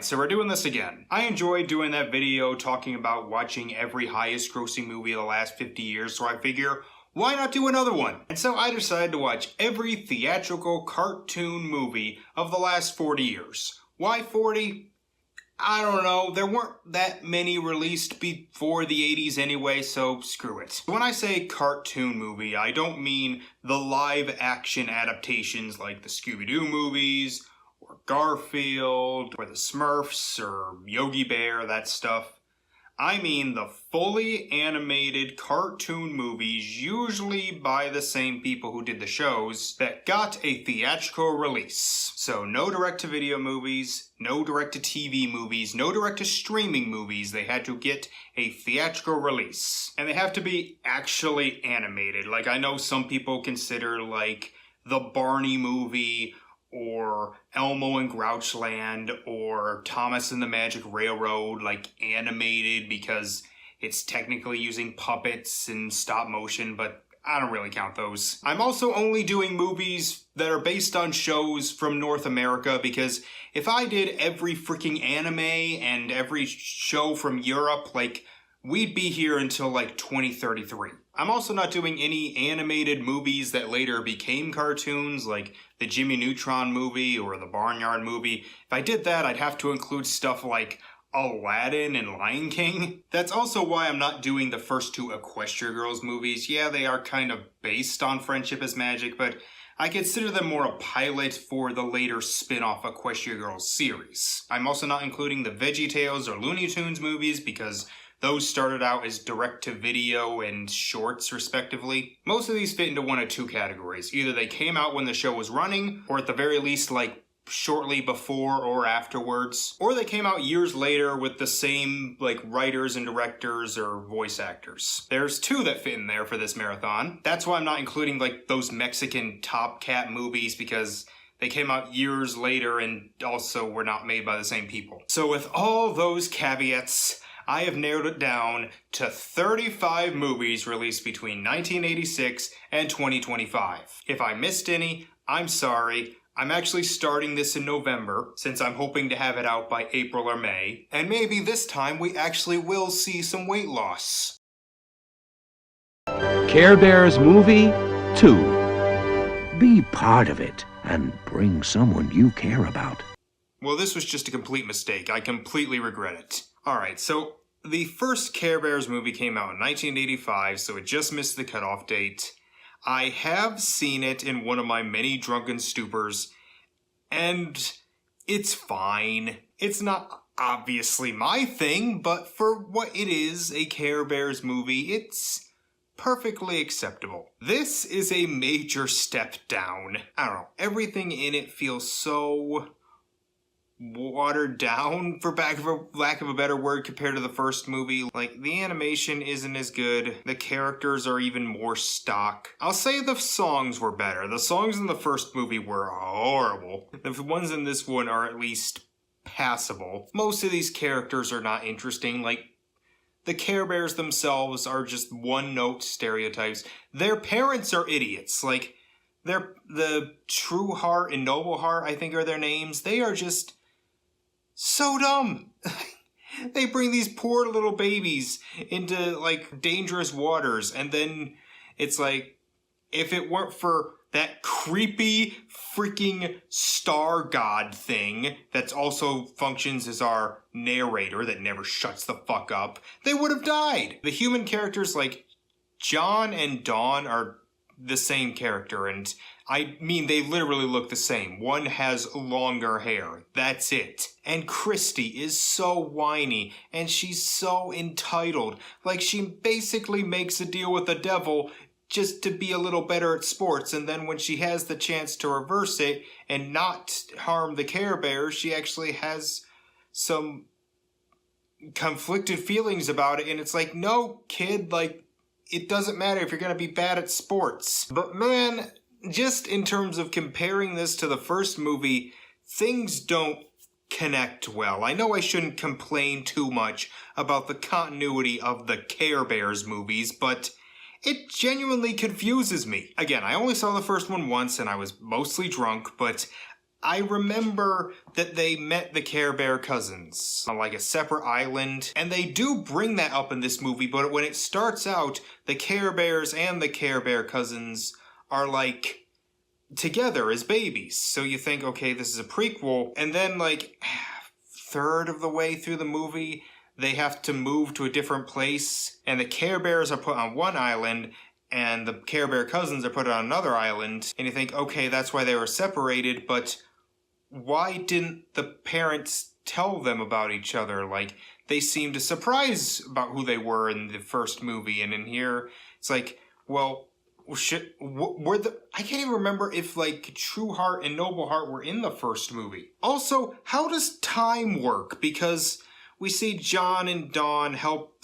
Alright, so we're doing this again. I enjoyed doing that video talking about watching every highest grossing movie of the last 50 years, so I figure, why not do another one? And so I decided to watch every theatrical cartoon movie of the last 40 years. Why 40? I don't know, there weren't that many released before the 80s anyway, so screw it. When I say cartoon movie, I don't mean the live action adaptations like the Scooby-Doo movies, or Garfield, or the Smurfs, or Yogi Bear, that stuff. I mean the fully animated cartoon movies, usually by the same people who did the shows, that got a theatrical release. So no direct-to-video movies, no direct-to-TV movies, no direct-to-streaming movies. They had to get a theatrical release. And they have to be actually animated. Like, I know some people consider, like, the Barney movie, or Elmo and Grouchland, or Thomas and the Magic Railroad, like, animated because it's technically using puppets and stop motion, but I don't really count those. I'm also only doing movies that are based on shows from North America, because if I did every freaking anime and every show from Europe, like, we'd be here until like 2033. I'm also not doing any animated movies that later became cartoons, like the Jimmy Neutron movie or the Barnyard movie. If I did that, I'd have to include stuff like Aladdin and Lion King. That's also why I'm not doing the first two Equestria Girls movies. Yeah, they are kind of based on Friendship is Magic, but I consider them more a pilot for the later spin-off Equestria Girls series. I'm also not including the VeggieTales or Looney Tunes movies because those started out as direct-to-video and shorts, respectively. Most of these fit into one of two categories. Either they came out when the show was running, or at the very least, like, shortly before or afterwards. Or they came out years later with the same, like, writers and directors or voice actors. There's two that fit in there for this marathon. That's why I'm not including, like, those Mexican Top Cat movies, because they came out years later and also were not made by the same people. So with all those caveats, I have narrowed it down to 35 movies released between 1986 and 2025. If I missed any, I'm sorry. I'm actually starting this in November, since I'm hoping to have it out by April or May. And maybe this time we actually will see some weight loss. Care Bears Movie 2. Be part of it and bring someone you care about. Well, this was just a complete mistake. I completely regret it. Alright, so the first Care Bears movie came out in 1985, so it just missed the cutoff date. I have seen it in one of my many drunken stupors, and it's fine. It's not obviously my thing, but for what it is, a Care Bears movie, it's perfectly acceptable. This is a major step down. I don't know, everything in it feels so watered down, for lack of a better word, compared to the first movie. Like, the animation isn't as good. The characters are even more stock. I'll say the songs were better. The songs in the first movie were horrible. The ones in this one are at least passable. Most of these characters are not interesting. Like, the Care Bears themselves are just one-note stereotypes. Their parents are idiots. Like, the True Heart and Noble Heart, I think are their names. They are just so dumb. They bring these poor little babies into, like, dangerous waters, and then it's like, if it weren't for that creepy freaking star god thing that also functions as our narrator that never shuts the fuck up, they would have died. The human characters like John and Dawn are the same character, and I mean, they literally look the same. One has longer hair. That's it. And Christy is so whiny, and she's so entitled. Like, she basically makes a deal with the devil just to be a little better at sports, and then when she has the chance to reverse it and not harm the Care Bears, she actually has some conflicted feelings about it, and it's like, no, kid, like, it doesn't matter if you're gonna be bad at sports. But man, just in terms of comparing this to the first movie, things don't connect well. I know I shouldn't complain too much about the continuity of the Care Bears movies, but it genuinely confuses me. Again, I only saw the first one once and I was mostly drunk, but I remember that they met the Care Bear cousins on like a separate island, and they do bring that up in this movie, but when it starts out, the Care Bears and the Care Bear cousins are like together as babies. So you think, okay, this is a prequel, and then like third of the way through the movie, they have to move to a different place, and the Care Bears are put on one island, and the Care Bear cousins are put on another island, and you think, okay, that's why they were separated, but why didn't the parents tell them about each other? Like, they seemed surprised about who they were in the first movie, and in here, it's like, well, I can't even remember if, like, True Heart and Noble Heart were in the first movie. Also, how does time work? Because we see John and Dawn help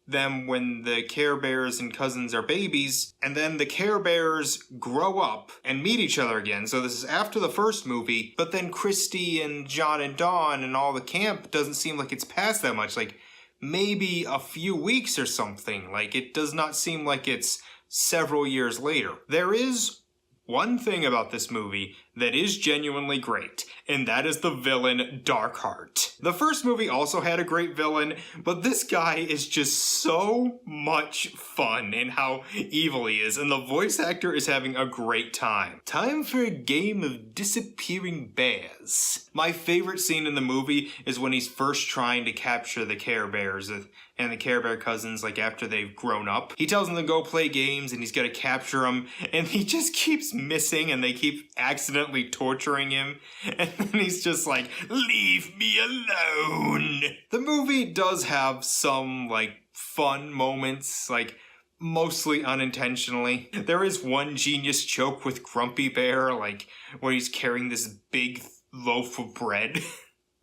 them when the Care Bears and cousins are babies, and then the Care Bears grow up and meet each other again. So this is after the first movie, but then Christy and John and Dawn and all the camp doesn't seem like it's past that much. Like, maybe a few weeks or something. Like, it does not seem like it's several years later. There is one thing about this movie that is genuinely great, and that is the villain Darkheart. The first movie also had a great villain, but this guy is just so much fun in how evil he is, and the voice actor is having a great time. Time for a game of disappearing bears. My favorite scene in the movie is when he's first trying to capture the Care Bears and the Care Bear cousins, like after they've grown up. He tells them to go play games and he's gonna capture them, and he just keeps missing and they keep accidentally torturing him, and then he's just like, leave me alone. The movie does have some like fun moments, like mostly unintentionally. There is one genius joke with Grumpy Bear, like where he's carrying this big loaf of bread.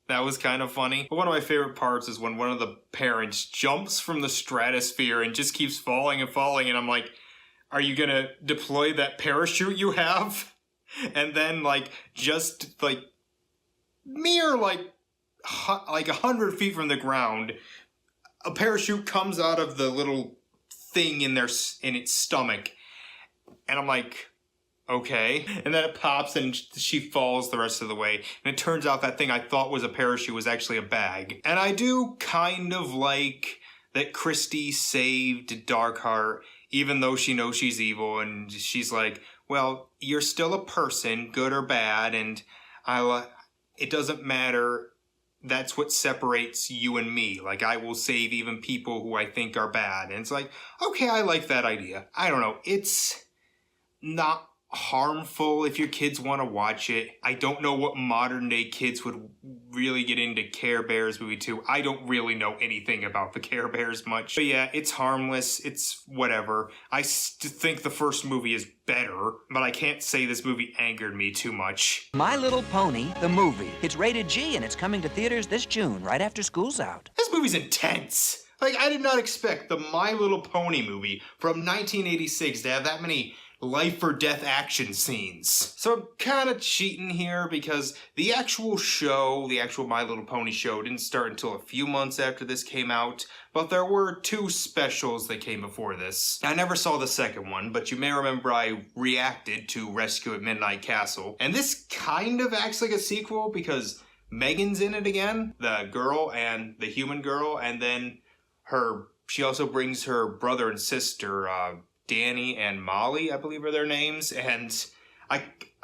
That was kind of funny. But one of my favorite parts is when one of the parents jumps from the stratosphere and just keeps falling and falling, and I'm like, are you gonna deploy that parachute you have? And then, like, just, like, mere, like 100 feet from the ground, a parachute comes out of the little thing in its stomach. And I'm like, okay. And then it pops and she falls the rest of the way. And it turns out that thing I thought was a parachute was actually a bag. And I do kind of like that Christy saved Darkheart, even though she knows she's evil, and she's like, well, you're still a person, good or bad, and it doesn't matter. That's what separates you and me. Like, I will save even people who I think are bad. And it's like, okay, I like that idea. I don't know. It's not harmful if your kids want to watch it. I don't know what modern day kids would really get into Care Bears movie 2. I don't really know anything about the Care Bears much. But yeah, it's harmless. It's whatever. I think the first movie is better, but I can't say this movie angered me too much. My Little Pony, the movie. It's rated G and it's coming to theaters this June, right after school's out. This movie's intense. Like, I did not expect the My Little Pony movie from 1986 to have that many life or death action scenes. So I'm kind of cheating here because the actual show, the actual My Little Pony show, didn't start until a few months after this came out, but there were 2 specials that came before this. I never saw the second one, but you may remember I reacted to Rescue at Midnight Castle, and this kind of acts like a sequel because Megan's in it again, the girl and the human girl, and then she also brings her brother and sister, Danny and Molly, I believe are their names, and I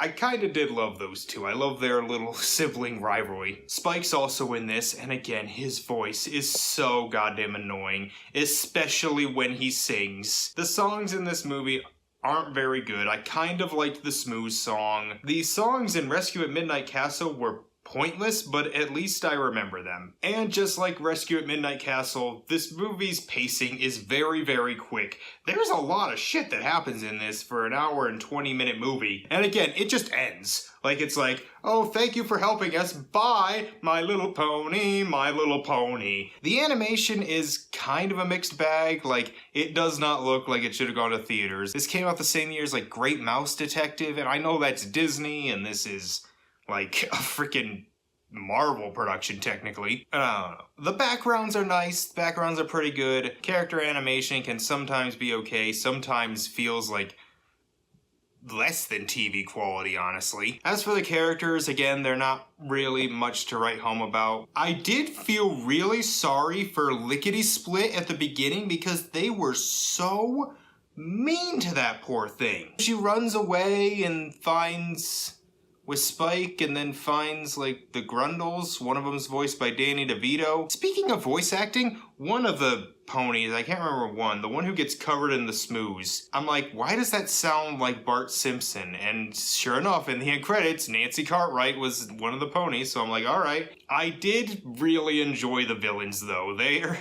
kind of did love those 2. I love their little sibling rivalry. Spike's also in this, and again, his voice is so goddamn annoying, especially when he sings. The songs in this movie aren't very good. I kind of liked the Smooth song. The songs in Rescue at Midnight Castle were pointless, but at least I remember them. And just like Rescue at Midnight Castle, this movie's pacing is very, very quick. There's a lot of shit that happens in this for an hour and 20-minute movie. And again, it just ends. Like, it's like, oh, thank you for helping us. Bye, My Little Pony, My Little Pony. The animation is kind of a mixed bag. Like, it does not look like it should have gone to theaters. This came out the same year as, like, Great Mouse Detective, and I know that's Disney, and this is like a freaking Marvel production, technically. I don't know. The backgrounds are nice. The backgrounds are pretty good. Character animation can sometimes be okay. Sometimes feels like less than TV quality, honestly. As for the characters, again, they're not really much to write home about. I did feel really sorry for Lickety Split at the beginning because they were so mean to that poor thing. She runs away and finds with Spike and then finds like the Grundles. One of them's voiced by Danny DeVito. Speaking of voice acting, one of the ponies, I can't remember one, the one who gets covered in the smooze. I'm like, why does that sound like Bart Simpson? And sure enough, in the end credits, Nancy Cartwright was one of the ponies, so I'm like, all right. I did really enjoy the villains though. They're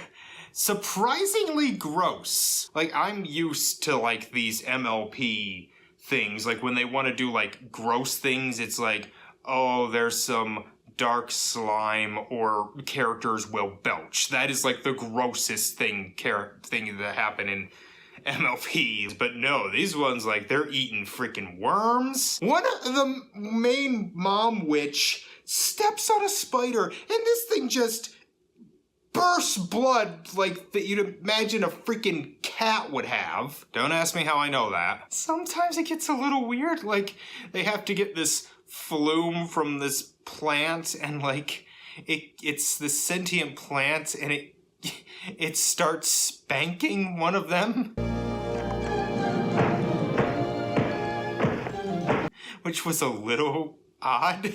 surprisingly gross. Like, I'm used to like these MLP things, like when they want to do like gross things, it's like, oh, there's some dark slime or characters will belch. That is like the grossest thing that happen in MLPs. But no, these ones, like, they're eating freaking worms. One of the main mom witch steps on a spider and this thing just bursts blood like that you'd imagine a freaking cat would have. Don't ask me how I know that. Sometimes it gets a little weird, like they have to get this flume from this plant and like it's this sentient plant and it starts spanking one of them. Which was a little odd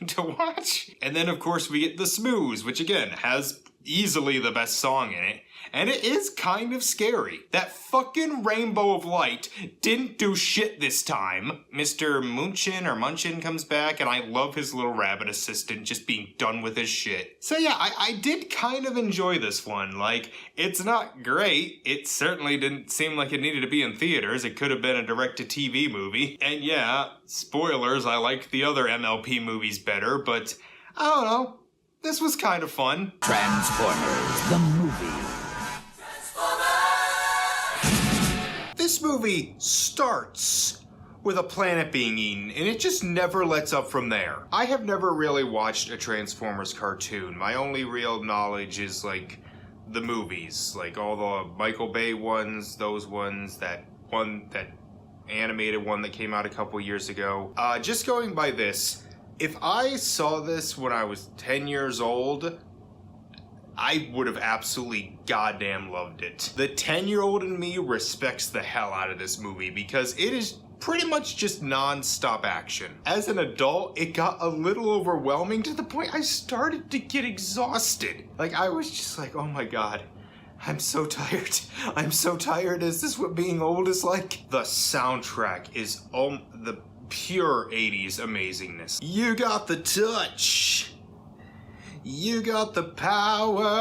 to watch. And then of course we get the Smooze, which again has easily the best song in it, and it is kind of scary. That fucking rainbow of light didn't do shit this time. Mr. Munchin comes back, and I love his little rabbit assistant just being done with his shit. So yeah, I did kind of enjoy this one. Like, it's not great. It certainly didn't seem like it needed to be in theaters. It could have been a direct-to-TV movie. And yeah, spoilers, I liked the other MLP movies better, but I don't know. This was kind of fun. Transformers, the movie. This movie starts with a planet being eaten, and it just never lets up from there. I have never really watched a Transformers cartoon. My only real knowledge is, like, the movies. Like, all the Michael Bay ones, those ones, that animated one that came out a couple years ago. Just going by this, if I saw this when I was 10 years old, I would have absolutely goddamn loved it. The 10-year-old in me respects the hell out of this movie because it is pretty much just non-stop action. As an adult, it got a little overwhelming to the point I started to get exhausted. Like, I was just like, oh my god, I'm so tired. I'm so tired. Is this what being old is like? The soundtrack is the pure 80s amazingness. You got the touch. You got the power.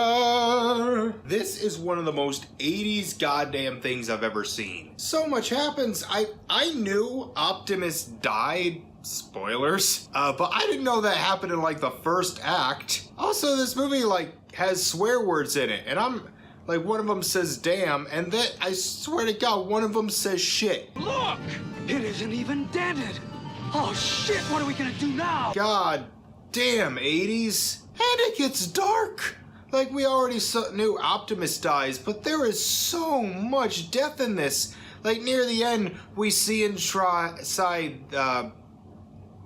This is one of the most 80s goddamn things I've ever seen. So much happens. I knew Optimus died. Spoilers. But I didn't know that happened in like the first act. Also, this movie like has swear words in it. And I'm like, one of them says damn. And then I swear to God, one of them says shit. Look! It isn't even dented. Oh shit, what are we gonna do now? God damn, 80s. And it gets dark. Like, we already knew Optimus dies, but there is so much death in this. Like, near the end, we see inside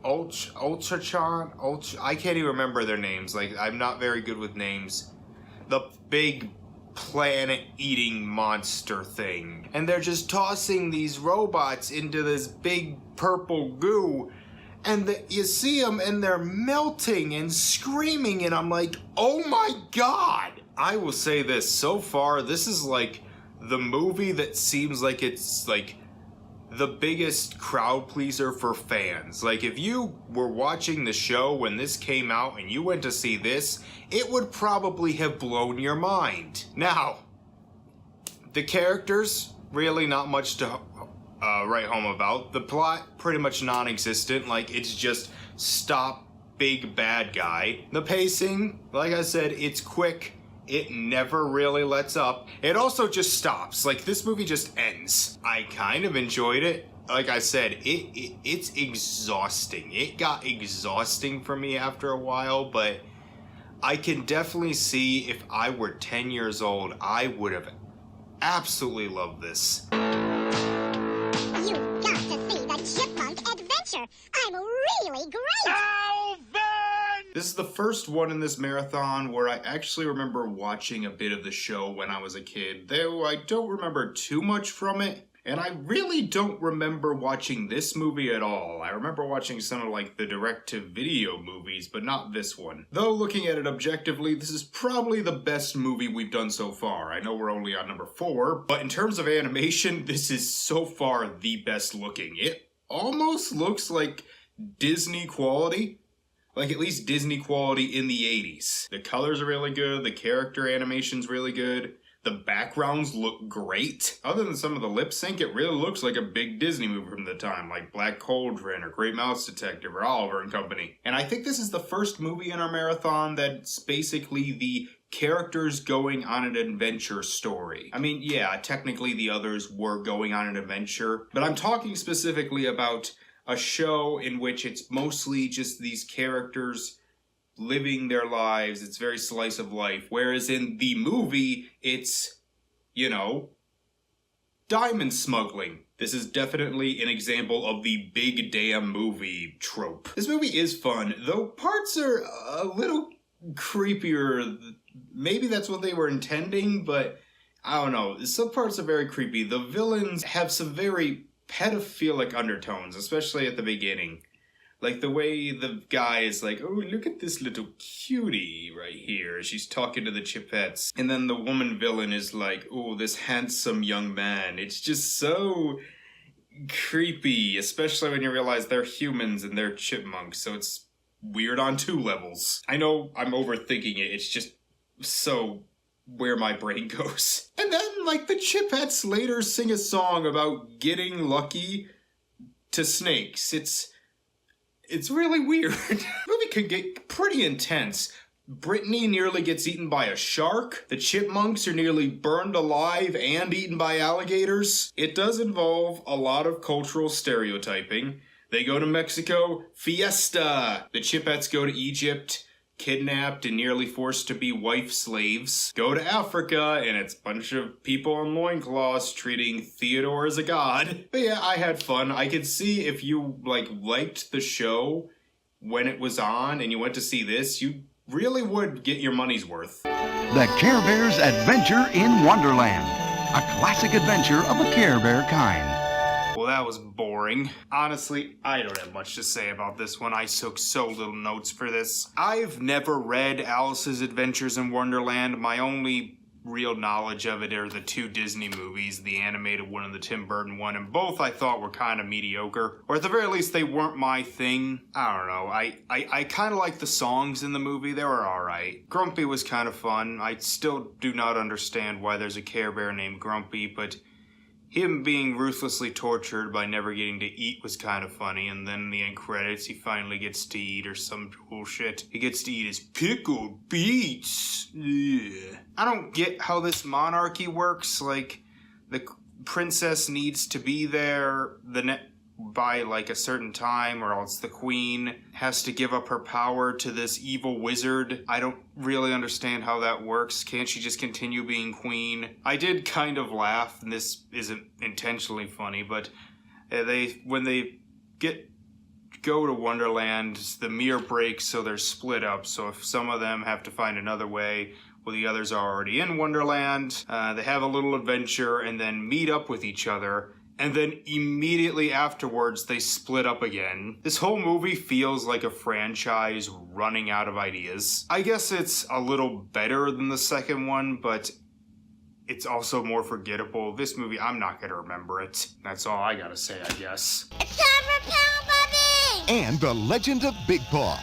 Ultratron, I can't even remember their names. Like, I'm not very good with names. The big planet-eating monster thing. And they're just tossing these robots into this big purple goo. And you see them and they're melting and screaming, and I'm like, oh my god! I will say this, so far, this is like the movie that seems like it's like the biggest crowd pleaser for fans. Like, if you were watching the show when this came out and you went to see this, it would probably have blown your mind. Now, the characters, really not much to write home about. The plot, pretty much non-existent. Like, it's just stop big bad guy. The pacing, like I said, it's quick. It never really lets up. It also just stops. Like, this movie just ends. I kind of enjoyed it. Like I said, it's exhausting. It got exhausting for me after a while, but I can definitely see if I were 10 years old, I would have absolutely loved this. You've got to see the Adventure. I'm really great. This is the first one in this marathon where I actually remember watching a bit of the show when I was a kid, though I don't remember too much from it. And I really don't remember watching this movie at all. I remember watching some of like the direct-to-video movies, but not this one. Though looking at it objectively, this is probably the best movie we've done so far. I know we're only on number 4, but in terms of animation, this is so far the best looking. It almost looks like Disney quality. Like at least Disney quality in the 80s. The colors are really good, the character animation's really good. The backgrounds look great. Other than some of the lip sync, it really looks like a big Disney movie from the time, like Black Cauldron or Great Mouse Detective or Oliver and Company. And I think this is the first movie in our marathon that's basically the characters going on an adventure story. I mean, yeah, technically the others were going on an adventure, but I'm talking specifically about a show in which it's mostly just these characters living their lives. It's very slice of life. Whereas in the movie, it's, you know, diamond smuggling. This is definitely an example of the big damn movie trope. This movie is fun, though parts are a little creepier. Maybe that's what they were intending, but I don't know. Some parts are very creepy. The villains have some very pedophilic undertones, especially at the beginning. Like the way the guy is like, oh, look at this little cutie right here. She's talking to the Chipettes. And then the woman villain is like, oh, this handsome young man. It's just so creepy, especially when you realize they're humans and they're chipmunks. So it's weird on 2 levels. I know I'm overthinking it. It's just so where my brain goes. And then, like, the Chipettes later sing a song about getting lucky to snakes. It's really weird. The movie could get pretty intense. Brittany nearly gets eaten by a shark. The chipmunks are nearly burned alive and eaten by alligators. It does involve a lot of cultural stereotyping. They go to Mexico, fiesta. The Chipettes go to Egypt, kidnapped and nearly forced to be wife slaves. Go to Africa, and it's a bunch of people in loincloths treating Theodore as a god. But yeah, I had fun. I could see if you, liked the show when it was on and you went to see this, you really would get your money's worth. The Care Bear's Adventure in Wonderland. A classic adventure of a Care Bear kind. Well, that was boring. Honestly, I don't have much to say about this one. I took so little notes for this. I've never read Alice's Adventures in Wonderland. My only real knowledge of it are the 2 Disney movies, the animated one and the Tim Burton one, and both I thought were kind of mediocre. Or at the very least, they weren't my thing. I don't know. I kind of liked the songs in the movie. They were alright. Grumpy was kind of fun. I still do not understand why there's a Care Bear named Grumpy, but him being ruthlessly tortured by never getting to eat was kind of funny, and then in the end credits, he finally gets to eat or some bullshit. He gets to eat his pickled beets. Ugh. I don't get how this monarchy works. Like, the princess needs to be there by a certain time, or else the queen has to give up her power to this evil wizard. I don't really understand how that works. Can't she just continue being queen? I did kind of laugh, and this isn't intentionally funny, but when they go to Wonderland, the mirror breaks, so they're split up. So if some of them have to find another way, well, the others are already in Wonderland. They have a little adventure and then meet up with each other. And then immediately afterwards, they split up again. This whole movie feels like a franchise running out of ideas. I guess it's a little better than the second one, but it's also more forgettable. This movie, I'm not gonna remember it. That's all I gotta say, I guess. It's time for Power Puppy! And the Legend of Big Paw.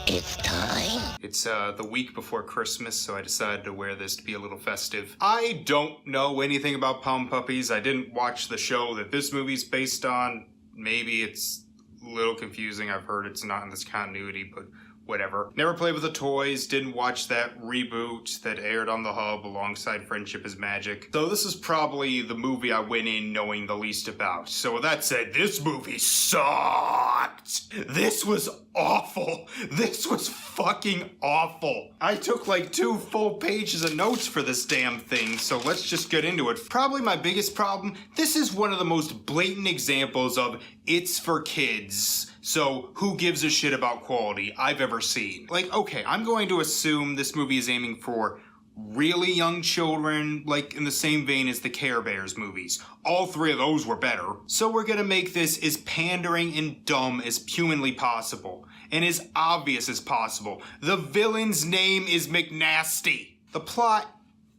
It's time. It's the week before Christmas, so I decided to wear this to be a little festive. I don't know anything about Puppies. I didn't watch the show that this movie's based on. Maybe it's a little confusing. I've heard it's not in this continuity, but whatever. Never played with the toys, didn't watch that reboot that aired on the Hub alongside Friendship is Magic. So this is probably the movie I went in knowing the least about. So with that said, this movie sucked. This was awful. This was fucking awful. I took like 2 full pages of notes for this damn thing, so let's just get into it. Probably my biggest problem, this is one of the most blatant examples of it's for kids, so who gives a shit about quality I've ever seen. Like, okay, I'm going to assume this movie is aiming for really young children, like in the same vein as the Care Bears movies. All 3 of those were better. So we're gonna make this as pandering and dumb as humanly possible, and as obvious as possible. The villain's name is McNasty. The plot,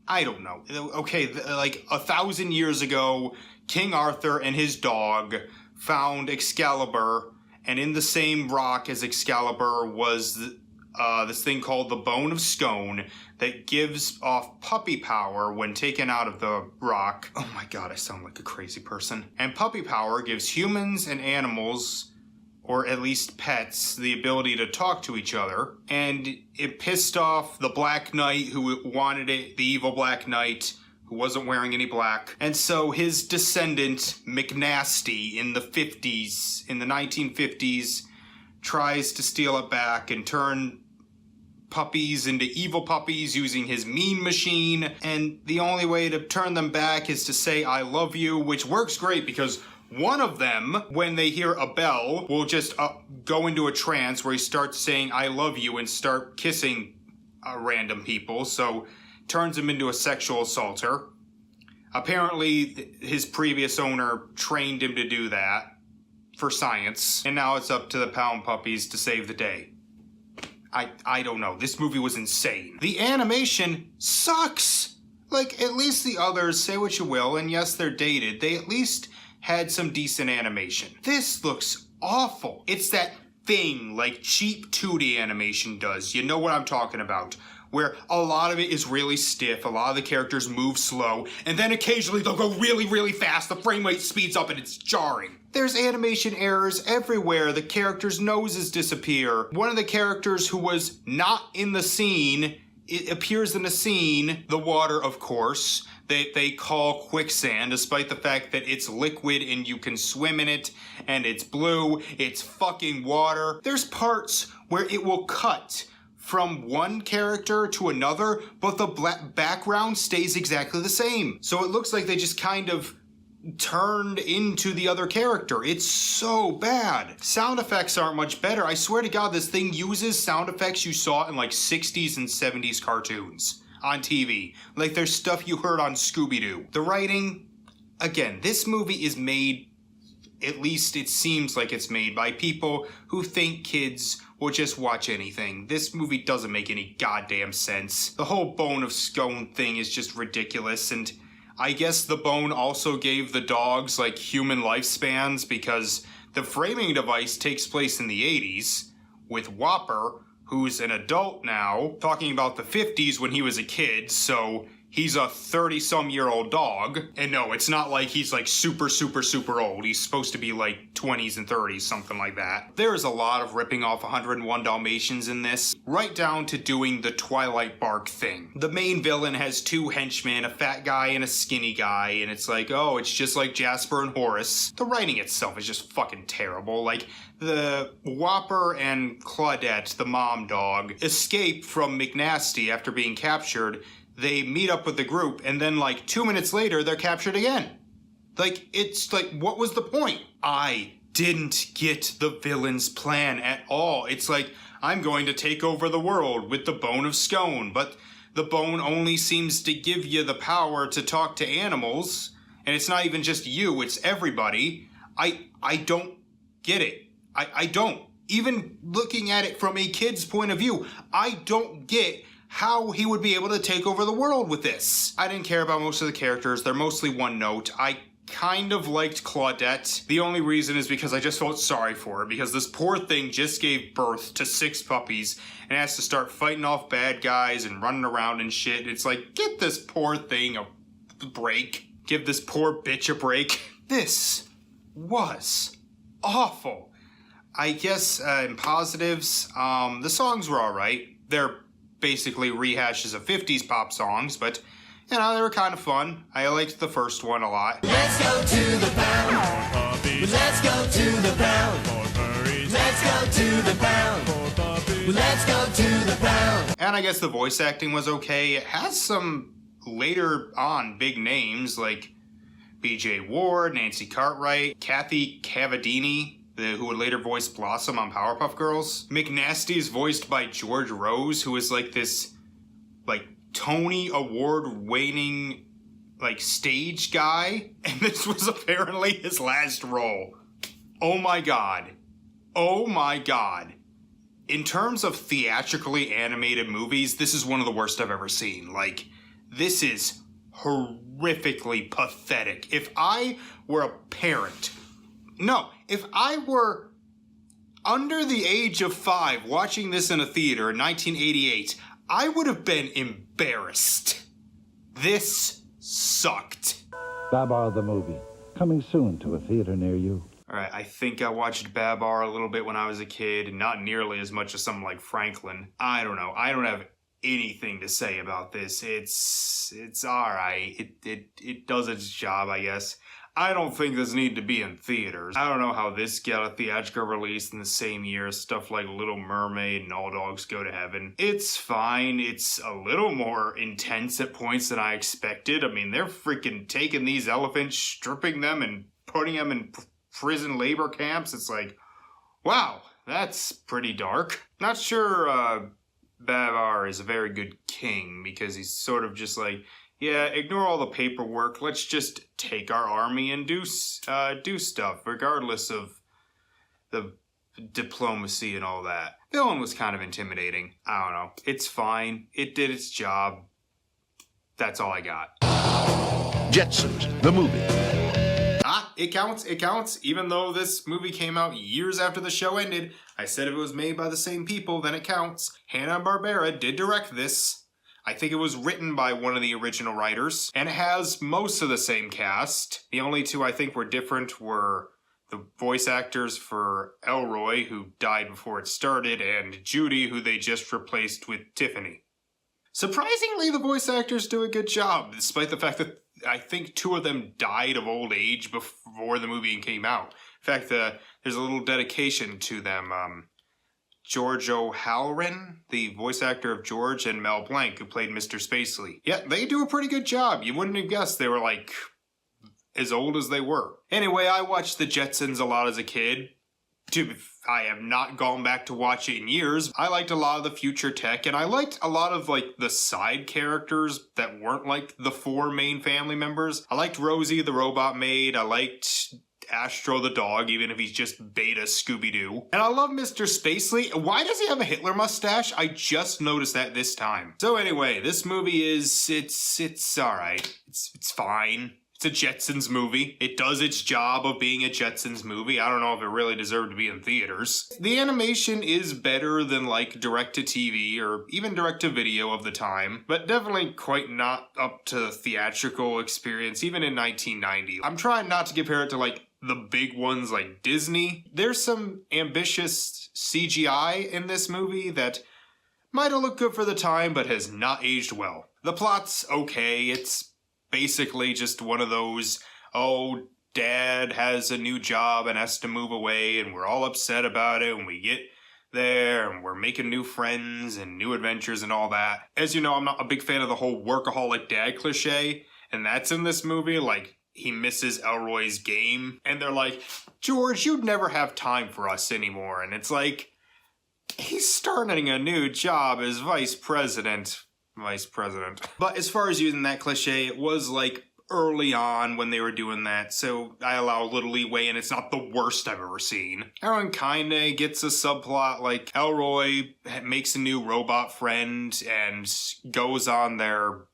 I don't know. Okay, like 1,000 years ago, King Arthur and his dog found Excalibur, and in the same rock as Excalibur was this thing called the Bone of Scone that gives off puppy power when taken out of the rock. Oh my god, I sound like a crazy person. And puppy power gives humans and animals, or at least pets, the ability to talk to each other. And it pissed off the Black Knight who wanted it, the evil Black Knight, who wasn't wearing any black. And so his descendant, McNasty, in the 1950s, tries to steal it back and turn puppies into evil puppies using his mean machine. And the only way to turn them back is to say, I love you, which works great because one of them, when they hear a bell, will just go into a trance where he starts saying, I love you, and start kissing random people. So turns him into a sexual assaulter. Apparently, his previous owner trained him to do that for science, and now it's up to the Pound Puppies to save the day. I don't know. This movie was insane. The animation sucks! Like, at least the others, say what you will, and yes, they're dated, they at least had some decent animation. This looks awful. It's that thing like cheap 2D animation does. You know what I'm talking about. Where a lot of it is really stiff, a lot of the characters move slow, and then occasionally they'll go really, really fast, the frame rate speeds up and it's jarring. There's animation errors everywhere, the characters' noses disappear. One of the characters who was not in the scene, it appears in the scene, the water of course, that they call quicksand, despite the fact that it's liquid and you can swim in it, and it's blue, it's fucking water. There's parts where it will cut from one character to another, but the background stays exactly the same. So it looks like they just kind of turned into the other character. It's so bad. Sound effects aren't much better. I swear to God, this thing uses sound effects you saw in like 60s and 70s cartoons on TV. Like there's stuff you heard on Scooby-Doo. The writing, again, this movie is made, at least it seems like it's made by people who think kids will just watch anything. This movie doesn't make any goddamn sense. The whole Bone of Scone thing is just ridiculous, and I guess the bone also gave the dogs like human lifespans because the framing device takes place in the 80s with Whopper, who's an adult now, talking about the 50s when he was a kid, so he's a 30-some-year-old dog. And no, it's not like he's like super, super, super old. He's supposed to be like 20s and 30s, something like that. There's a lot of ripping off 101 Dalmatians in this, right down to doing the Twilight Bark thing. The main villain has 2 henchmen, a fat guy and a skinny guy, and it's like, oh, it's just like Jasper and Horace. The writing itself is just fucking terrible. Like, the Whopper and Claudette, the mom dog, escape from McNasty after being captured. They meet up with the group, and then like 2 minutes later, they're captured again. Like, it's like, what was the point? I didn't get the villain's plan at all. It's like, I'm going to take over the world with the Bone of Scone, but the bone only seems to give you the power to talk to animals, and it's not even just you, it's everybody. I don't get it. I don't. Even looking at it from a kid's point of view, I don't get how he would be able to take over the world with this. I didn't care about most of the characters. They're mostly one note. I kind of liked Claudette. The only reason is because I just felt sorry for her, because this poor thing just gave birth to 6 puppies and has to start fighting off bad guys and running around and shit. It's like, get this poor thing a break. Give this poor bitch a break. This was awful. I guess in positives, the songs were alright. They're basically rehashes of 50s pop songs, but, you know, they were kind of fun. I liked the first one a lot. Let's go to the pound. Puppies. Let's go to the pound. Thornberrys. Let's go to the pound. Puppies. Let's go to the pound. And I guess the voice acting was okay. It has some later on big names like B.J. Ward, Nancy Cartwright, Kathy Cavadini, who would later voice Blossom on Powerpuff Girls. McNasty is voiced by George Rose, who is like this, like, Tony Award-winning, like, stage guy. And this was apparently his last role. Oh my god. Oh my god. In terms of theatrically animated movies, this is one of the worst I've ever seen. Like, this is horrifically pathetic. If I were a parent... No, if I were under the age of 5 watching this in a theater in 1988, I would have been embarrassed. This sucked. Babar the Movie, coming soon to a theater near you. Alright, I think I watched Babar a little bit when I was a kid, and not nearly as much as something like Franklin. I don't know. I don't have anything to say about this. It's alright. It does its job, I guess. I don't think this needed to be in theaters. I don't know how this got a theatrical release in the same year as stuff like Little Mermaid and All Dogs Go to Heaven. It's fine. It's a little more intense at points than I expected. I mean, they're freaking taking these elephants, stripping them, and putting them in prison labor camps. It's like, wow, that's pretty dark. Not sure Babar is a very good king, because he's sort of just like, yeah, ignore all the paperwork. Let's just take our army and do stuff, regardless of the diplomacy and all that. Villain was kind of intimidating. I don't know. It's fine. It did its job. That's all I got. Jetsons, the movie. It counts. It counts. Even though this movie came out years after the show ended, I said if it was made by the same people, then it counts. Hanna-Barbera did direct this. I think it was written by one of the original writers, and it has most of the same cast. The only two I think were different were the voice actors for Elroy, who died before it started, and Judy, who they just replaced with Tiffany. Surprisingly, the voice actors do a good job, despite the fact that I think 2 of them died of old age before the movie came out. In fact, there's a little dedication to them. George O'Halloran, the voice actor of George, and Mel Blanc, who played Mr. Spacely. Yeah, they do a pretty good job. You wouldn't have guessed they were, like, as old as they were. Anyway, I watched the Jetsons a lot as a kid. I have not gone back to watch it in years. I liked a lot of the future tech, and I liked a lot of, like, the side characters that weren't, like, the 4 main family members. I liked Rosie, the robot maid. I liked Astro the dog, even if he's just beta Scooby-Doo. And I love Mr. Spacely. Why does he have a Hitler mustache? I just noticed that this time. So anyway, this movie is, it's alright. It's fine. It's a Jetsons movie. It does its job of being a Jetsons movie. I don't know if it really deserved to be in theaters. The animation is better than like direct-to-TV or even direct-to-video of the time, but definitely quite not up to the theatrical experience, even in 1990. I'm trying not to compare it to like the big ones like Disney. There's some ambitious CGI in this movie that might have looked good for the time, but has not aged well. The plot's okay. It's basically just one of those, oh, dad has a new job and has to move away, and we're all upset about it, and we get there, and we're making new friends and new adventures and all that. As you know, I'm not a big fan of the whole workaholic dad cliche, and that's in this movie. Like, he misses Elroy's game, and they're like, George, you'd never have time for us anymore. And it's like, he's starting a new job as vice president. But as far as using that cliche, it was like early on when they were doing that, so I allow a little leeway, and it's not the worst I've ever seen. Everyone kinda gets a subplot, like Elroy makes a new robot friend and goes on their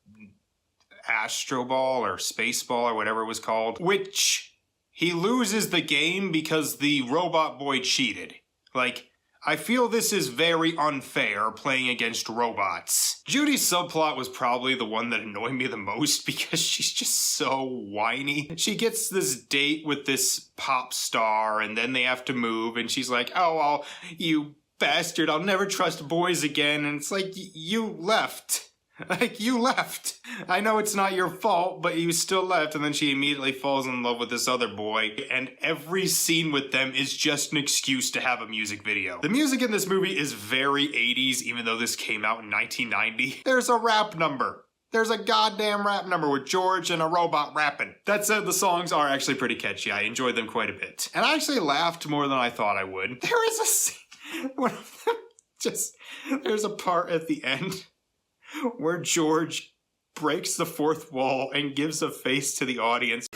Astro Ball or Space Ball or whatever it was called, which he loses the game because the robot boy cheated. Like, I feel this is very unfair playing against robots. Judy's subplot was probably the one that annoyed me the most because she's just so whiny. She gets this date with this pop star and then they have to move and she's like, oh, well, you bastard, I'll never trust boys again. And it's like, you left. Like, you left. I know it's not your fault, but you still left. And then she immediately falls in love with this other boy. And every scene with them is just an excuse to have a music video. The music in this movie is very 80s, even though this came out in 1990. There's a rap number. There's a goddamn rap number with George and a robot rapping. That said, the songs are actually pretty catchy. I enjoyed them quite a bit. And I actually laughed more than I thought I would. There is a scene, one of them there's a part at the end where George breaks the fourth wall and gives a face to the audience.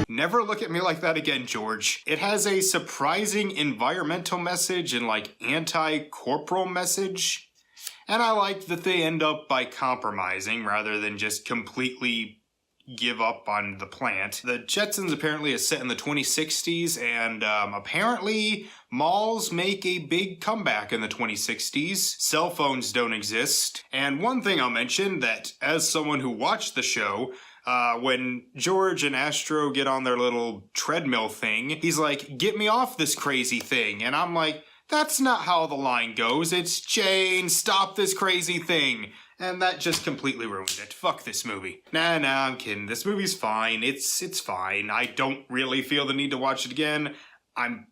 Never look at me like that again, George. It has a surprising environmental message and like anti-corporal message. And I like that they end up by compromising rather than just completely give up on the plant. The Jetsons apparently is set in the 2060s, and apparently malls make a big comeback in the 2060s. Cell phones don't exist. And one thing I'll mention that as someone who watched the show, when George and Astro get on their little treadmill thing, he's like, get me off this crazy thing. And I'm like, that's not how the line goes. It's Jane, stop this crazy thing. And that just completely ruined it. Fuck this movie. Nah, I'm kidding. This movie's fine. It's fine. I don't really feel the need to watch it again. I'm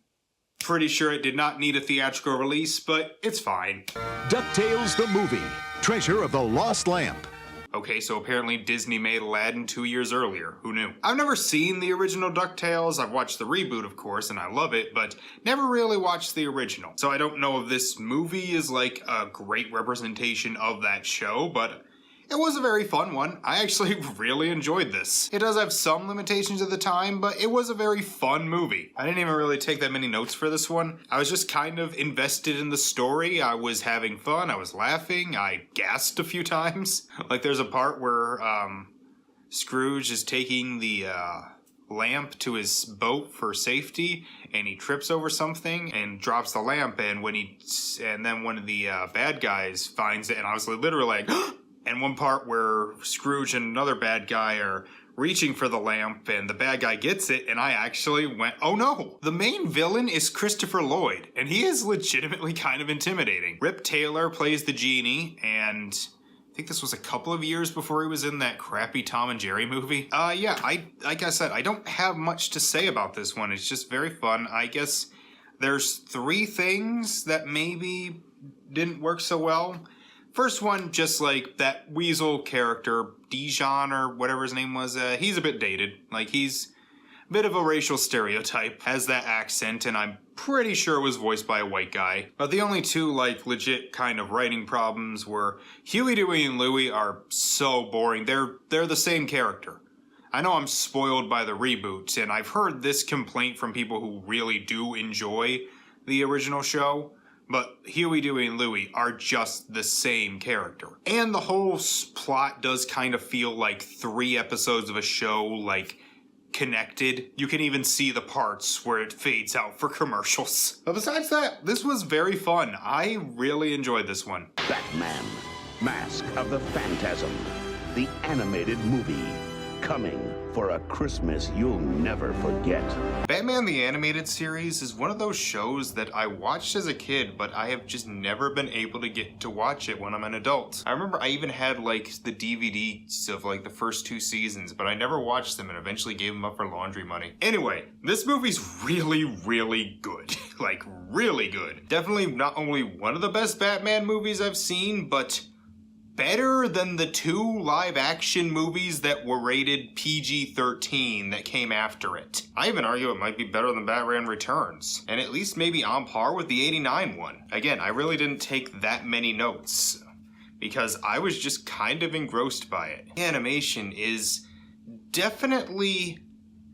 pretty sure it did not need a theatrical release, but it's fine. Ducktales the Movie, Treasure of the Lost Lamp. Okay, so apparently Disney made Aladdin 2 years earlier. Who knew? I've never seen the original DuckTales. I've watched the reboot, of course, and I love it, but never really watched the original. So I don't know if this movie is like a great representation of that show, but it was a very fun one. I actually really enjoyed this. It does have some limitations at the time, but it was a very fun movie. I didn't even really take that many notes for this one. I was just kind of invested in the story. I was having fun. I was laughing. I gasped a few times. Like there's a part where Scrooge is taking the lamp to his boat for safety, and he trips over something and drops the lamp, and then one of the bad guys finds it, and I was literally like, and one part where Scrooge and another bad guy are reaching for the lamp and the bad guy gets it, and I actually went, oh no! The main villain is Christopher Lloyd, and he is legitimately kind of intimidating. Rip Taylor plays the genie, and I think this was a couple of years before he was in that crappy Tom and Jerry movie. Yeah, like I said, I don't have much to say about this one. It's just very fun. I guess there's 3 things that maybe didn't work so well. First one, just like that Weasel character, Dijon or whatever his name was, he's a bit dated. Like, he's a bit of a racial stereotype, has that accent, and I'm pretty sure it was voiced by a white guy. But the only 2, like, legit kind of writing problems were Huey, Dewey, and Louie are so boring. They're the same character. I know I'm spoiled by the reboot, and I've heard this complaint from people who really do enjoy the original show. But Huey, Dewey, and Louie are just the same character. And the whole plot does kind of feel like 3 episodes of a show, like, connected. You can even see the parts where it fades out for commercials. But besides that, this was very fun. I really enjoyed this one. Batman, Mask of the Phantasm, the animated movie. Coming for a Christmas you'll never forget. Batman the Animated Series is one of those shows that I watched as a kid, but I have just never been able to get to watch it when I'm an adult. I remember I even had like the DVDs of like the first 2 seasons, but I never watched them and eventually gave them up for laundry money. Anyway, this movie's really, really good. Like, really good. Definitely not only one of the best Batman movies I've seen, but better than the 2 live-action movies that were rated PG-13 that came after it. I even argue it might be better than Batman Returns, and at least maybe on par with the '89 one. Again, I really didn't take that many notes, because I was just kind of engrossed by it. The animation is definitely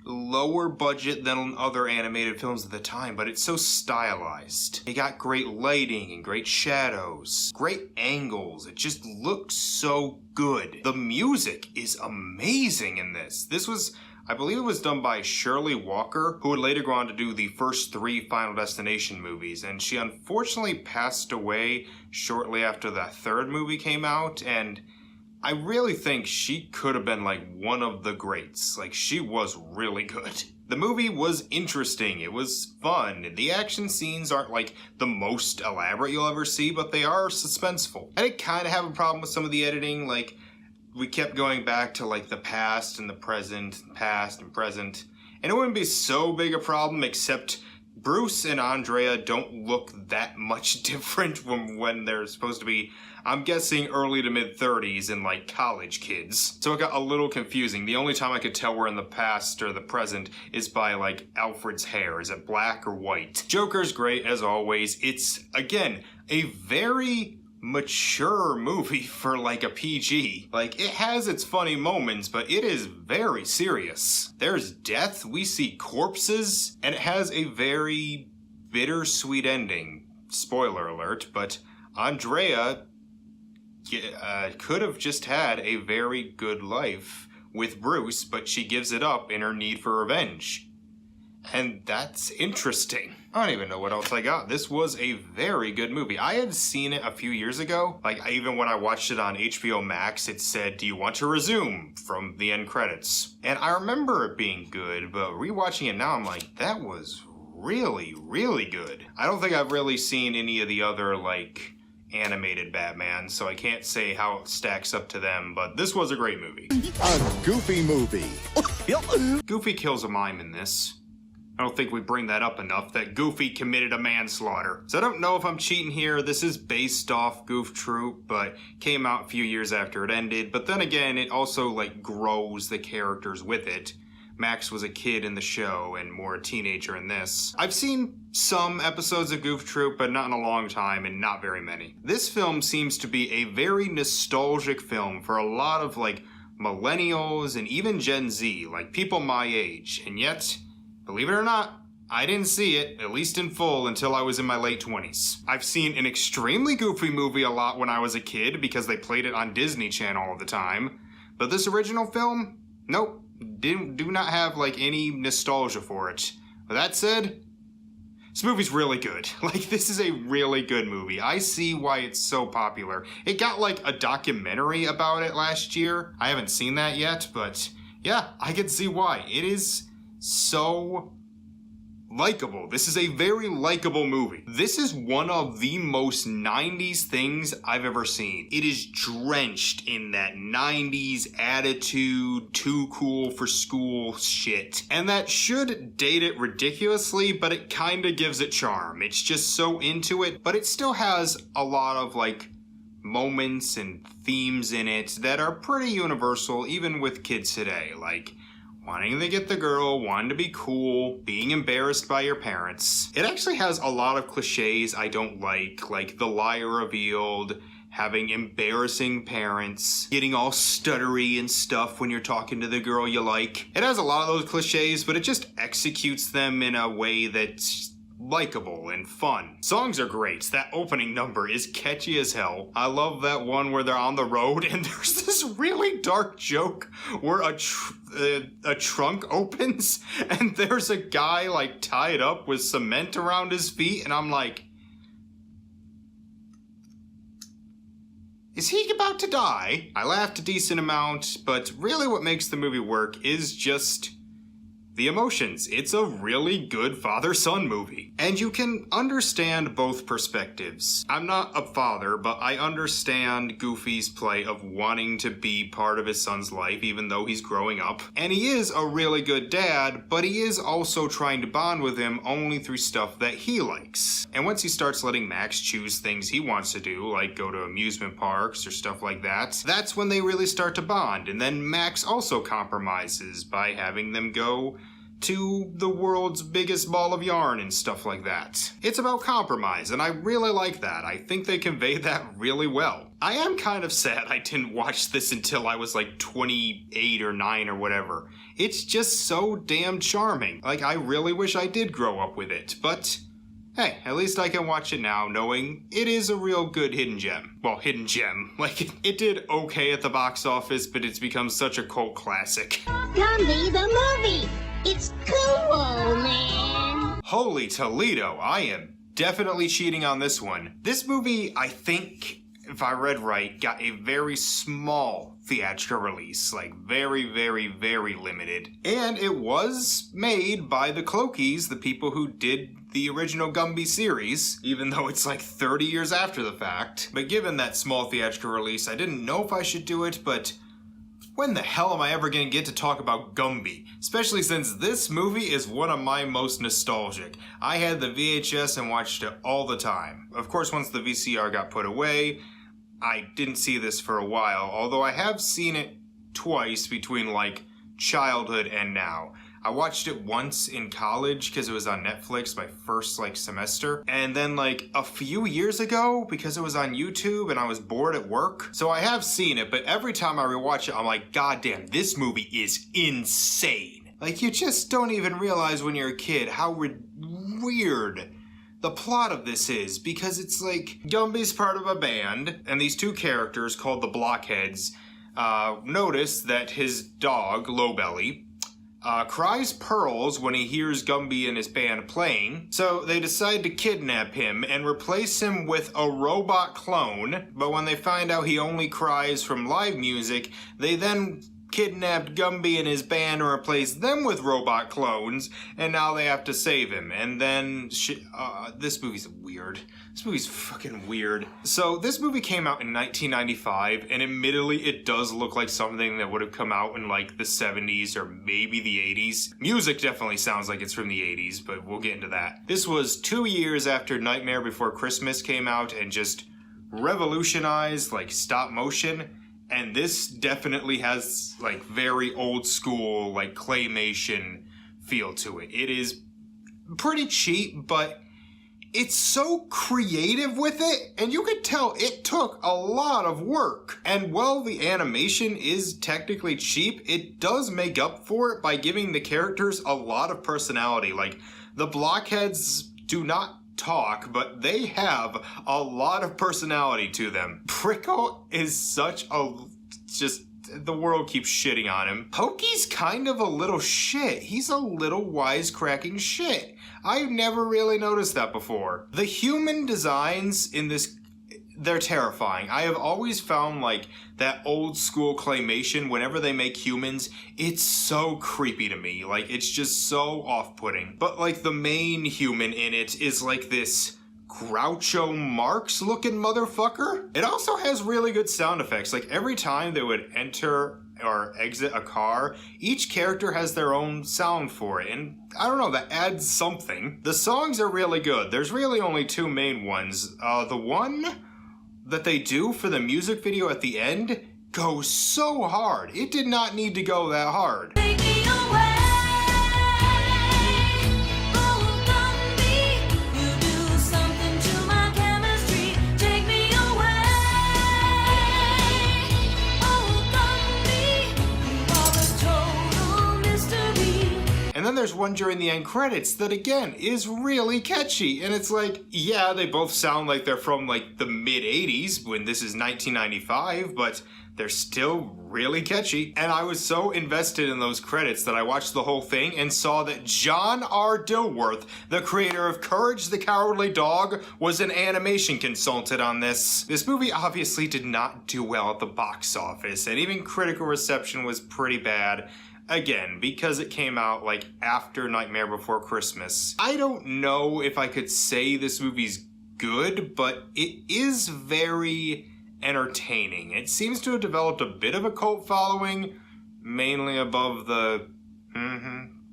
lower budget than other animated films at the time, but it's so stylized. It got great lighting and great shadows, great angles. It just looks so good. The music is amazing in this. This was I believe it was done by Shirley Walker, who would later go on to do the first 3 Final Destination movies, and she unfortunately passed away shortly after the 3rd movie came out, and I really think she could have been like one of the greats. Like, she was really good. The movie was interesting, it was fun. The action scenes aren't like the most elaborate you'll ever see, but they are suspenseful. I did kind of have a problem with some of the editing, like we kept going back to like the past and the present, past and present, and it wouldn't be so big a problem except Bruce and Andrea don't look that much different from when they're supposed to be, I'm guessing, early to mid-30s and like college kids. So it got a little confusing. The only time I could tell we're in the past or the present is by like Alfred's hair. Is it black or white? Joker's great as always. It's, again, a very mature movie for like a PG. Like, it has its funny moments, but it is very serious. There's death, we see corpses, and it has a very bittersweet ending. Spoiler alert, but Andrea could have just had a very good life with Bruce, but she gives it up in her need for revenge. And that's interesting. I don't even know what else I got. This was a very good movie. I had seen it a few years ago. Like, even when I watched it on HBO Max, it said, "Do you want to resume?" from the end credits. And I remember it being good, but rewatching it now, I'm like, that was really, really good. I don't think I've really seen any of the other, like, animated Batman, so I can't say how it stacks up to them, but this was a great movie. A Goofy movie. Goofy kills a mime in this. I don't think we bring that up enough, that Goofy committed a manslaughter. So I don't know if I'm cheating here. This is based off Goof Troop, but came out a few years after it ended. But then again, it also like grows the characters with it. Max was a kid in the show and more a teenager in this. I've seen some episodes of Goof Troop, but not in a long time and not very many. This film seems to be a very nostalgic film for a lot of like millennials and even Gen Z, like people my age. And yet, believe it or not, I didn't see it, at least in full, until I was in my late 20s. I've seen an extremely goofy movie a lot when I was a kid because they played it on Disney Channel all the time. But this original film, nope, do not have like any nostalgia for it. With that said, this movie's really good. Like, this is a really good movie. I see why it's so popular. It got like a documentary about it last year. I haven't seen that yet, but yeah, I can see why. It is so likable. This is a very likable movie. This is one of the most 90s things I've ever seen. It is drenched in that 90s attitude, too cool for school shit. And that should date it ridiculously, but it kinda gives it charm. It's just so into it, but it still has a lot of like moments and themes in it that are pretty universal even with kids today. Like, wanting to get the girl, wanting to be cool, being embarrassed by your parents. It actually has a lot of cliches I don't like the liar revealed, having embarrassing parents, getting all stuttery and stuff when you're talking to the girl you like. It has a lot of those cliches, but it just executes them in a way that's likable and fun. Songs are great. That opening number is catchy as hell. I love that one where they're on the road and there's this really dark joke where a trunk opens and there's a guy like tied up with cement around his feet, and I'm like, is he about to die? I laughed a decent amount, but really what makes the movie work is just the emotions. It's a really good father-son movie. And you can understand both perspectives. I'm not a father, but I understand Goofy's play of wanting to be part of his son's life even though he's growing up. And he is a really good dad, but he is also trying to bond with him only through stuff that he likes. And once he starts letting Max choose things he wants to do, like go to amusement parks or stuff like that, that's when they really start to bond. And then Max also compromises by having them go to the world's biggest ball of yarn and stuff like that. It's about compromise, and I really like that. I think they convey that really well. I am kind of sad I didn't watch this until I was like 28 or 9 or whatever. It's just so damn charming. Like, I really wish I did grow up with it, but hey, at least I can watch it now knowing it is a real good hidden gem. Well, hidden gem. Like, it did okay at the box office, but it's become such a cult classic. Gumby the Movie. It's cool, man. Holy Toledo, I am definitely cheating on this one. This movie, I think, if I read right, got a very small theatrical release, like very, very, very limited. And it was made by the Cloakies, the people who did the original Gumby series, even though it's like 30 years after the fact. But given that small theatrical release, I didn't know if I should do it, but when the hell am I ever gonna get to talk about Gumby? Especially since this movie is one of my most nostalgic. I had the VHS and watched it all the time. Of course, once the VCR got put away, I didn't see this for a while, although I have seen it twice between like childhood and now. I watched it once in college because it was on Netflix my first like semester, and then like a few years ago because it was on YouTube and I was bored at work. So I have seen it, but every time I rewatch it I'm like, God damn, this movie is insane. Like you just don't even realize when you're a kid how weird the plot of this is, because it's like Gumby's part of a band and these two characters called the Blockheads notice that his dog, Lowbelly, cries pearls when he hears Gumby and his band playing, so they decide to kidnap him and replace him with a robot clone, but when they find out he only cries from live music, they then kidnapped Gumby and his band and replaced them with robot clones, and now they have to save him. And then, this movie's weird. This movie's fucking weird. So this movie came out in 1995, and admittedly it does look like something that would have come out in like the 70s or maybe the 80s. Music definitely sounds like it's from the 80s, but we'll get into that. This was 2 years after Nightmare Before Christmas came out and just revolutionized like stop motion. And this definitely has like very old school like claymation feel to it. It is pretty cheap, but it's so creative with it, and you could tell it took a lot of work. And while the animation is technically cheap, it does make up for it by giving the characters a lot of personality. Like, the Blockheads do not talk, but they have a lot of personality to them. Prickle is such a the world keeps shitting on him. Pokey's kind of a little shit. He's a little wisecracking shit. I've never really noticed that before. The human designs in this, they're terrifying. I have always found like that old school claymation, whenever they make humans, it's so creepy to me. Like, it's just so off-putting. But like the main human in it is like this Groucho Marx looking motherfucker. It also has really good sound effects. Like every time they would enter or exit a car, each character has their own sound for it, and I don't know, that adds something. The songs are really good. There's really only two main ones. The one that they do for the music video at the end goes so hard. It did not need to go that hard. Take me away. And then there's one during the end credits that again is really catchy, and it's like, yeah, they both sound like they're from like the mid 80s when this is 1995, but they're still really catchy. And I was so invested in those credits that I watched the whole thing and saw that John R. Dilworth, the creator of Courage the Cowardly Dog, was an animation consultant on this. This movie obviously did not do well at the box office, and even critical reception was pretty bad. Again, because it came out like after Nightmare Before Christmas. I don't know if I could say this movie's good, but it is very entertaining. It seems to have developed a bit of a cult following, mainly above the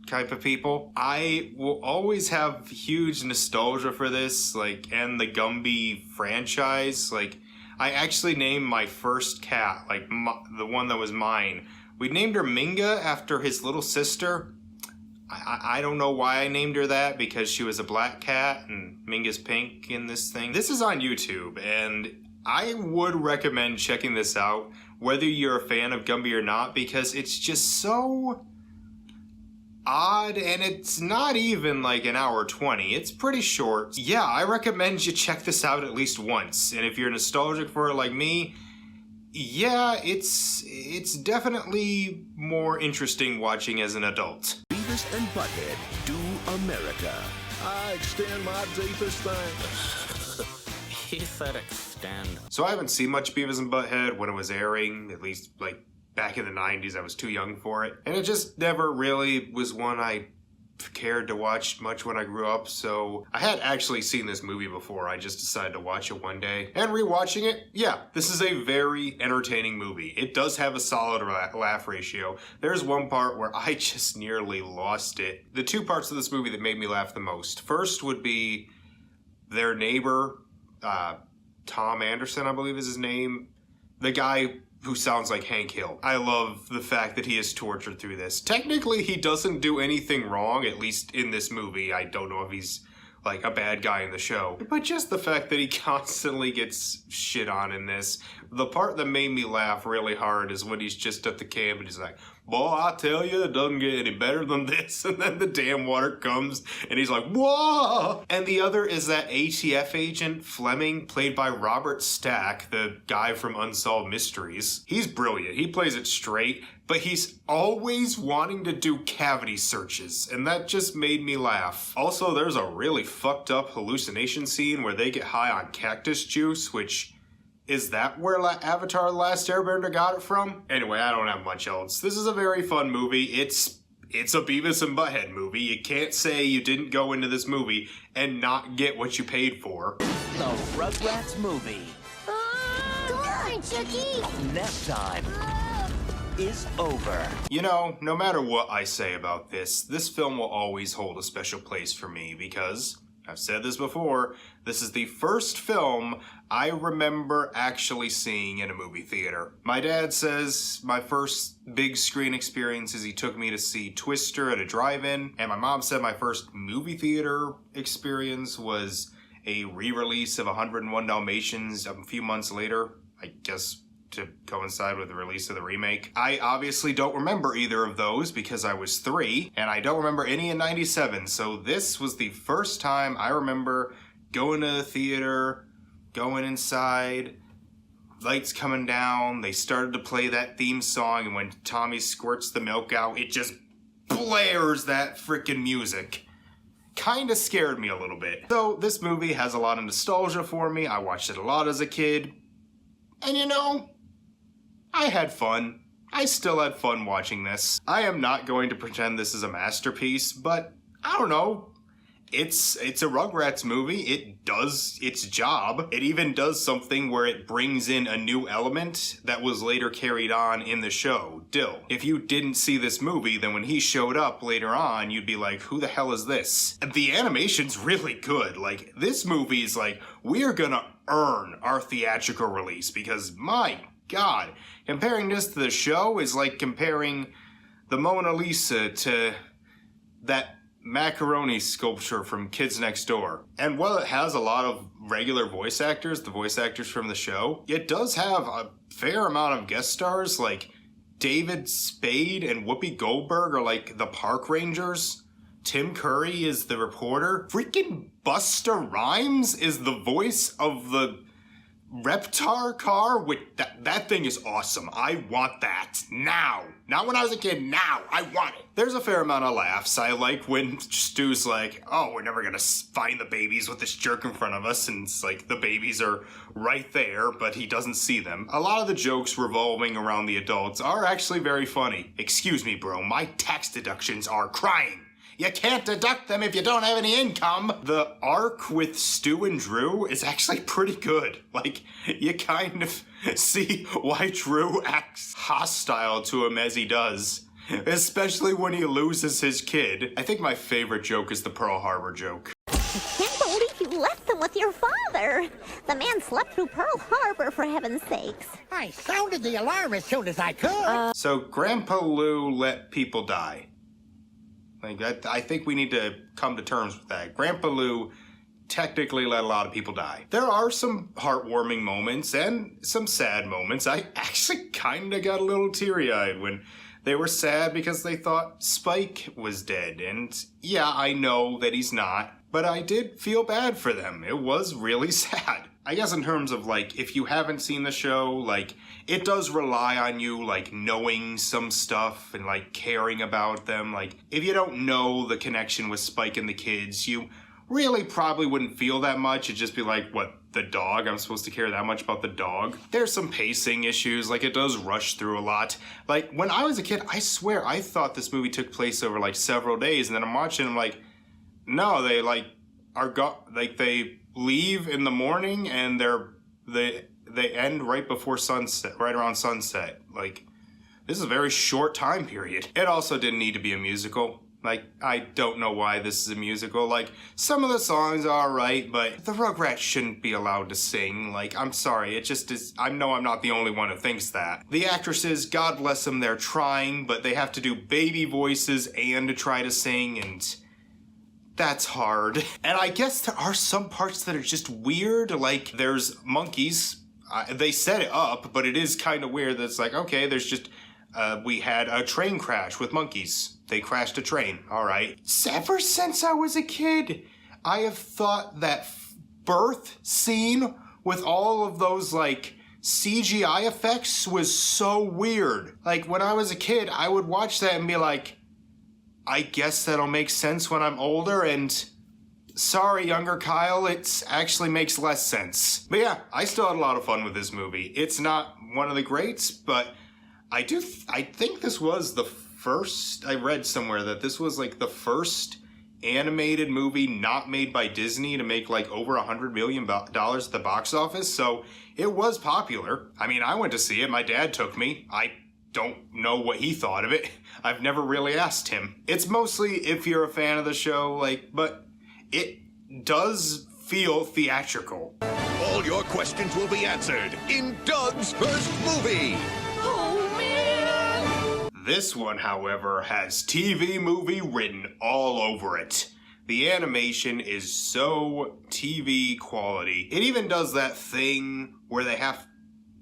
type of people. I will always have huge nostalgia for this, like, and the Gumby franchise. Like, I actually named my first cat, like the one that was mine. We named her Minga after his little sister. I don't know why I named her that, because she was a black cat and Minga's pink in this thing. This is on YouTube, and I would recommend checking this out, whether you're a fan of Gumby or not, because it's just so odd, and it's not even like an hour 20. It's pretty short. Yeah, I recommend you check this out at least once, and if you're nostalgic for it like me, yeah, it's definitely more interesting watching as an adult. Beavis and Butthead do America. I extend my deepest thanks. He said extend. So I haven't seen much Beavis and Butthead when it was airing, at least like back in the 90s. I was too young for it. And it just never really was one I cared to watch much when I grew up, so I had actually seen this movie before. I just decided to watch it one day. And rewatching it, yeah, this is a very entertaining movie. It does have a solid laugh ratio. There's one part where I just nearly lost it. The two parts of this movie that made me laugh the most. First would be their neighbor, Tom Anderson, I believe is his name. The guy who sounds like Hank Hill. I love the fact that he is tortured through this. Technically, he doesn't do anything wrong, at least in this movie. I don't know if he's like a bad guy in the show. But just the fact that he constantly gets shit on in this. The part that made me laugh really hard is when he's just at the camp and he's like, boy, I tell you, it doesn't get any better than this. And then the damn water comes and he's like, whoa! And the other is that ATF agent, Fleming, played by Robert Stack, the guy from Unsolved Mysteries. He's brilliant. He plays it straight, but he's always wanting to do cavity searches. And that just made me laugh. Also, there's a really fucked up hallucination scene where they get high on cactus juice, which... is that where Avatar The Last Airbender got it from? Anyway, I don't have much else. This is a very fun movie. It's a Beavis and Butthead movie. You can't say you didn't go into this movie and not get what you paid for. The Rugrats Movie. Go on, Chucky! Nap time is over. You know, no matter what I say about this film will always hold a special place for me because... I've said this before, this is the first film I remember actually seeing in a movie theater. My dad says my first big screen experience is he took me to see Twister at a drive-in, and my mom said my first movie theater experience was a re-release of 101 Dalmatians a few months later, I guess to coincide with the release of the remake. I obviously don't remember either of those because I was 3, and I don't remember any in 97, so this was the first time I remember going to the theater, going inside, lights coming down, they started to play that theme song, and when Tommy squirts the milk out, it just blares that freaking music. Kinda scared me a little bit. So this movie has a lot of nostalgia for me. I watched it a lot as a kid, and you know, I had fun. I still had fun watching this. I am not going to pretend this is a masterpiece, but I don't know. It's a Rugrats movie. It does its job. It even does something where it brings in a new element that was later carried on in the show, Dill. If you didn't see this movie, then when he showed up later on, you'd be like, who the hell is this? The animation's really good. Like, this movie is like, we're gonna earn our theatrical release because, my God, comparing this to the show is like comparing the Mona Lisa to that macaroni sculpture from Kids Next Door. And while it has a lot of regular voice actors, the voice actors from the show, it does have a fair amount of guest stars, like David Spade and Whoopi Goldberg are like the park rangers. Tim Curry is the reporter. Freaking Busta Rhymes is the voice of the Reptar car, which that thing is awesome. I want that now. Not when I was a kid, now. I want it. There's a fair amount of laughs. I like when Stu's like, oh, we're never gonna find the babies with this jerk in front of us, and it's like the babies are right there, but he doesn't see them. A lot of the jokes revolving around the adults are actually very funny. Excuse me, bro, my tax deductions are crying. You can't deduct them if you don't have any income. The arc with Stu and Drew is actually pretty good. Like, you kind of see why Drew acts hostile to him as he does. Especially when he loses his kid. I think my favorite joke is the Pearl Harbor joke. I can't believe you left them with your father. The man slept through Pearl Harbor, for heaven's sakes. I sounded the alarm as soon as I could. So Grandpa Lou let people die. Like that, I think we need to come to terms with that. Grandpa Lou technically let a lot of people die. There are some heartwarming moments and some sad moments. I actually kind of got a little teary-eyed when they were sad because they thought Spike was dead. And yeah, I know that he's not, but I did feel bad for them. It was really sad. I guess in terms of, like, if you haven't seen the show, like, it does rely on you, like, knowing some stuff and, like, caring about them. Like, if you don't know the connection with Spike and the kids, you really probably wouldn't feel that much. It'd just be like, what, the dog? I'm supposed to care that much about the dog? There's some pacing issues, like, it does rush through a lot. Like, when I was a kid, I swear I thought this movie took place over, like, several days, and then I'm watching, I'm like, no, they, like, they leave in the morning and they end right before sunset, right around sunset. Like, this is a very short time period. It also didn't need to be a musical. Like, I don't know why this is a musical. Like, some of the songs are alright, but the Rugrats shouldn't be allowed to sing. Like, I'm sorry, it just is. I know I'm not the only one who thinks that. The actresses, God bless them, they're trying, but they have to do baby voices and to try to sing, and that's hard. And I guess there are some parts that are just weird, like there's monkeys. They set it up, but it is kind of weird that it's like, okay, there's just, we had a train crash with monkeys. They crashed a train, all right. Ever since I was a kid, I have thought that birth scene with all of those, like, CGI effects was so weird. Like, when I was a kid, I would watch that and be like, I guess that'll make sense when I'm older, and sorry, younger Kyle, it actually makes less sense. But yeah, I still had a lot of fun with this movie. It's not one of the greats, but I think this was the first, I read somewhere that this was like the first animated movie not made by Disney to make like over $100 million at the box office, so it was popular. I mean, I went to see it, my dad took me. I don't know what he thought of it. I've never really asked him. It's mostly if you're a fan of the show, like, but it does feel theatrical. All your questions will be answered in Doug's first movie. Oh, man! This one, however, has TV movie written all over it. The animation is so TV quality. It even does that thing where they have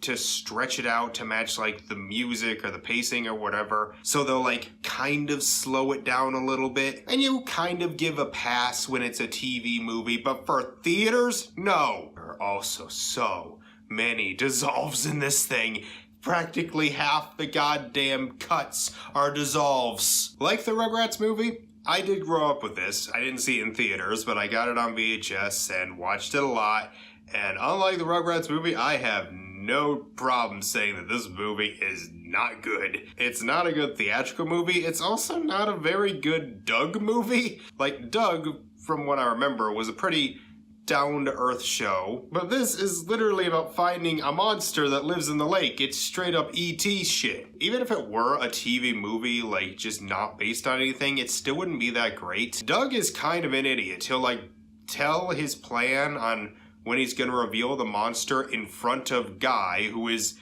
to stretch it out to match like the music or the pacing or whatever. So they'll like kind of slow it down a little bit, and you kind of give a pass when it's a TV movie, but for theaters, no. There are also so many dissolves in this thing. Practically half the goddamn cuts are dissolves. Like the Rugrats movie, I did grow up with this. I didn't see it in theaters, but I got it on VHS and watched it a lot. And unlike the Rugrats movie, I have no problem saying that this movie is not good. It's not a good theatrical movie. It's also not a very good Doug movie. Like, Doug, from what I remember, was a pretty down-to-earth show. But this is literally about finding a monster that lives in the lake. It's straight up E.T. shit. Even if it were a TV movie, like, just not based on anything, it still wouldn't be that great. Doug is kind of an idiot. He'll, like, tell his plan on when he's gonna reveal the monster in front of Guy, who is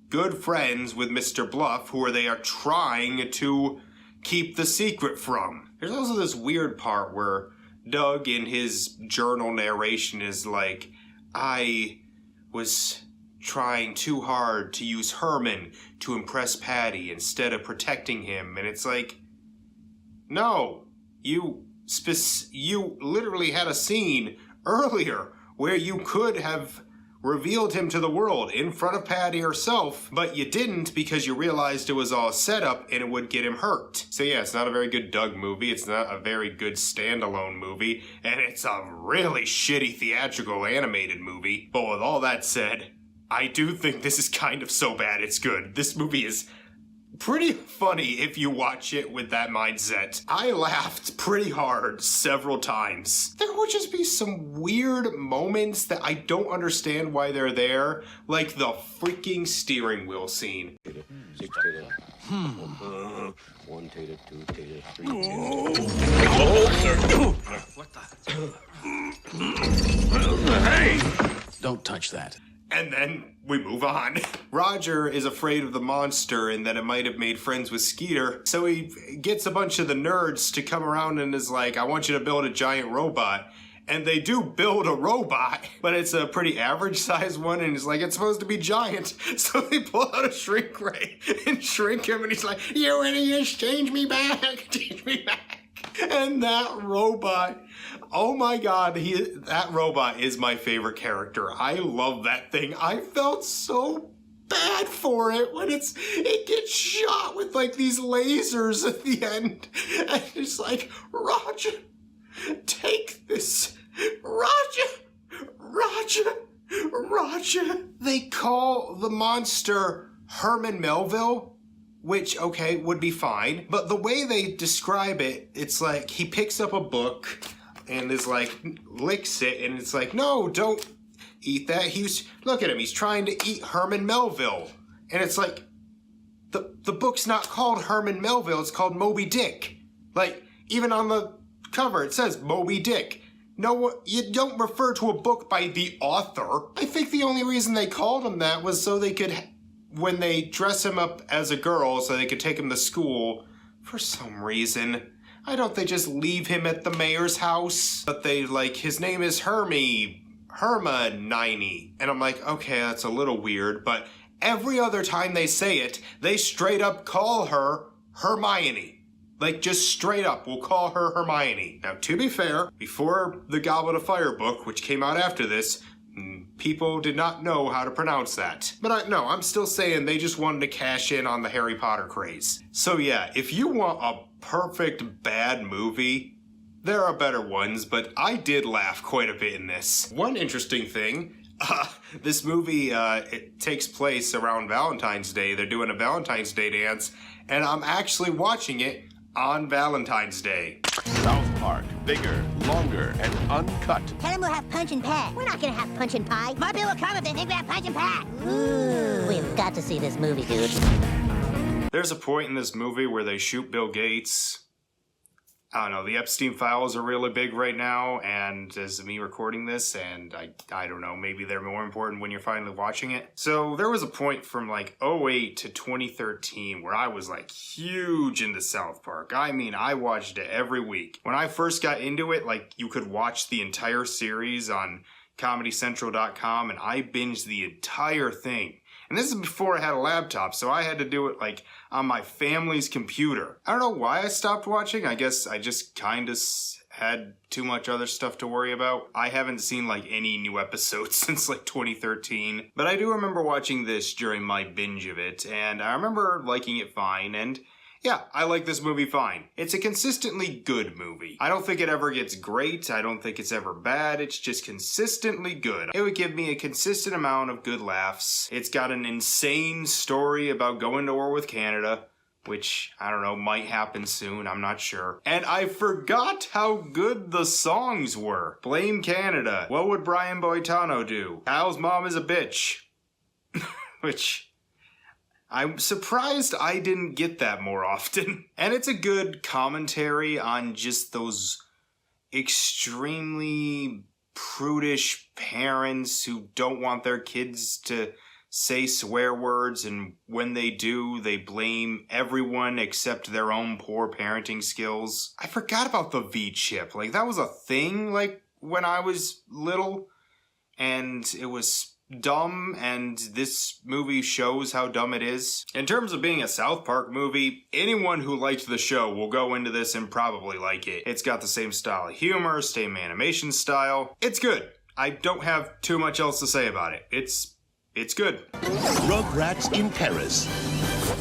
good friends with Mr. Bluff, who they are trying to keep the secret from. There's also this weird part where Doug, in his journal narration, is like, I was trying too hard to use Herman to impress Patty instead of protecting him, and it's like, no, you literally had a scene earlier where you could have revealed him to the world in front of Patty herself, but you didn't because you realized it was all set up and it would get him hurt. So yeah, it's not a very good Doug movie, it's not a very good standalone movie, and it's a really shitty theatrical animated movie. But with all that said, I do think this is kind of so bad it's good. This movie is pretty funny if you watch it with that mindset. I laughed pretty hard several times. There will just be some weird moments that I don't understand why they're there, like the freaking steering wheel scene. 6 tater. One tater, 2 tater, 3 tater. What the? Hey! Don't touch that. And then we move on. Roger is afraid of the monster and that it might have made friends with Skeeter, so he gets a bunch of the nerds to come around and is like, I want you to build a giant robot. And they do build a robot, but it's a pretty average sized one, and he's like, it's supposed to be giant. So they pull out a shrink ray and shrink him, and he's like, you idiots, change me back, change me back. And that robot, oh my god, that robot is my favorite character. I love that thing. I felt so bad for it when it gets shot with like these lasers at the end. And it's like, Roger, take this. Roger. They call the monster Herman Melville, which, okay, would be fine. But the way they describe it, it's like he picks up a book and is like, licks it, and it's like, no, don't eat that. Look at him, he's trying to eat Herman Melville. And it's like, the book's not called Herman Melville, it's called Moby Dick. Like, even on the cover, it says Moby Dick. No, you don't refer to a book by the author. I think the only reason they called him that was so they could, when they dress him up as a girl, so they could take him to school for some reason. I don't they just leave him at the mayor's house? But they, like, his name is Hermione. And I'm like, okay, that's a little weird, but every other time they say it, they straight up call her Hermione. Like, just straight up, we'll call her Hermione. Now, to be fair, before the Goblet of Fire book, which came out after this, people did not know how to pronounce that. But I'm still saying they just wanted to cash in on the Harry Potter craze. So yeah, if you want a perfect bad movie, there are better ones, but I did laugh quite a bit in this. One interesting thing, this movie, it takes place around Valentine's Day. They're doing a Valentine's Day dance, and I'm actually watching it on Valentine's Day. South Park, bigger, longer, and uncut. Tell him we'll have punch and pie. We're not gonna have punch and pie. My bill will come if they think we have punch and pie. Ooh. We've got to see this movie, dude. There's a point in this movie where they shoot Bill Gates. I don't know, the Epstein files are really big right now, and as me recording this, and I don't know, maybe they're more important when you're finally watching it. So there was a point from like 2008 to 2013 where I was like huge into South Park. I mean, I watched it every week. When I first got into it, like, you could watch the entire series on ComedyCentral.com, and I binged the entire thing. And this is before I had a laptop, so I had to do it, like, on my family's computer. I don't know why I stopped watching. I guess I just kind of had too much other stuff to worry about. I haven't seen, like, any new episodes since, like, 2013. But I do remember watching this during my binge of it, and I remember liking it fine, and yeah, I like this movie fine. It's a consistently good movie. I don't think it ever gets great. I don't think it's ever bad. It's just consistently good. It would give me a consistent amount of good laughs. It's got an insane story about going to war with Canada, which, I don't know, might happen soon. I'm not sure. And I forgot how good the songs were. Blame Canada. What would Brian Boitano do? Kyle's mom is a bitch. Which, I'm surprised I didn't get that more often. And it's a good commentary on just those extremely prudish parents who don't want their kids to say swear words, and when they do, they blame everyone except their own poor parenting skills. I forgot about the V-chip. Like, that was a thing, like, when I was little, and it was dumb, and this movie shows how dumb it is. In terms of being a South Park movie, anyone who liked the show will go into this and probably like it. It's got the same style of humor, same animation style. It's good. I don't have too much else to say about it. It's good. Rugrats in Paris,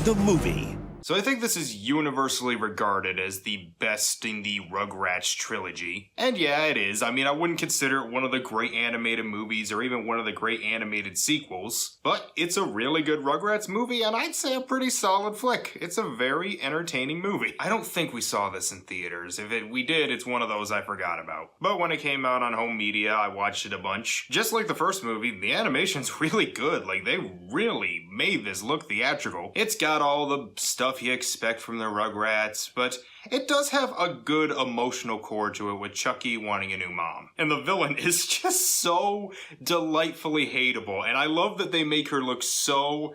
the movie. So I think this is universally regarded as the best in the Rugrats trilogy. And yeah, it is. I mean, I wouldn't consider it one of the great animated movies or even one of the great animated sequels, but it's a really good Rugrats movie, and I'd say a pretty solid flick. It's a very entertaining movie. I don't think we saw this in theaters. If we did, it's one of those I forgot about. But when it came out on home media, I watched it a bunch. Just like the first movie, the animation's really good. Like, they really made this look theatrical. It's got all the stuff you expect from the Rugrats, but it does have a good emotional core to it with Chucky wanting a new mom. And the villain is just so delightfully hateable, and I love that they make her look so,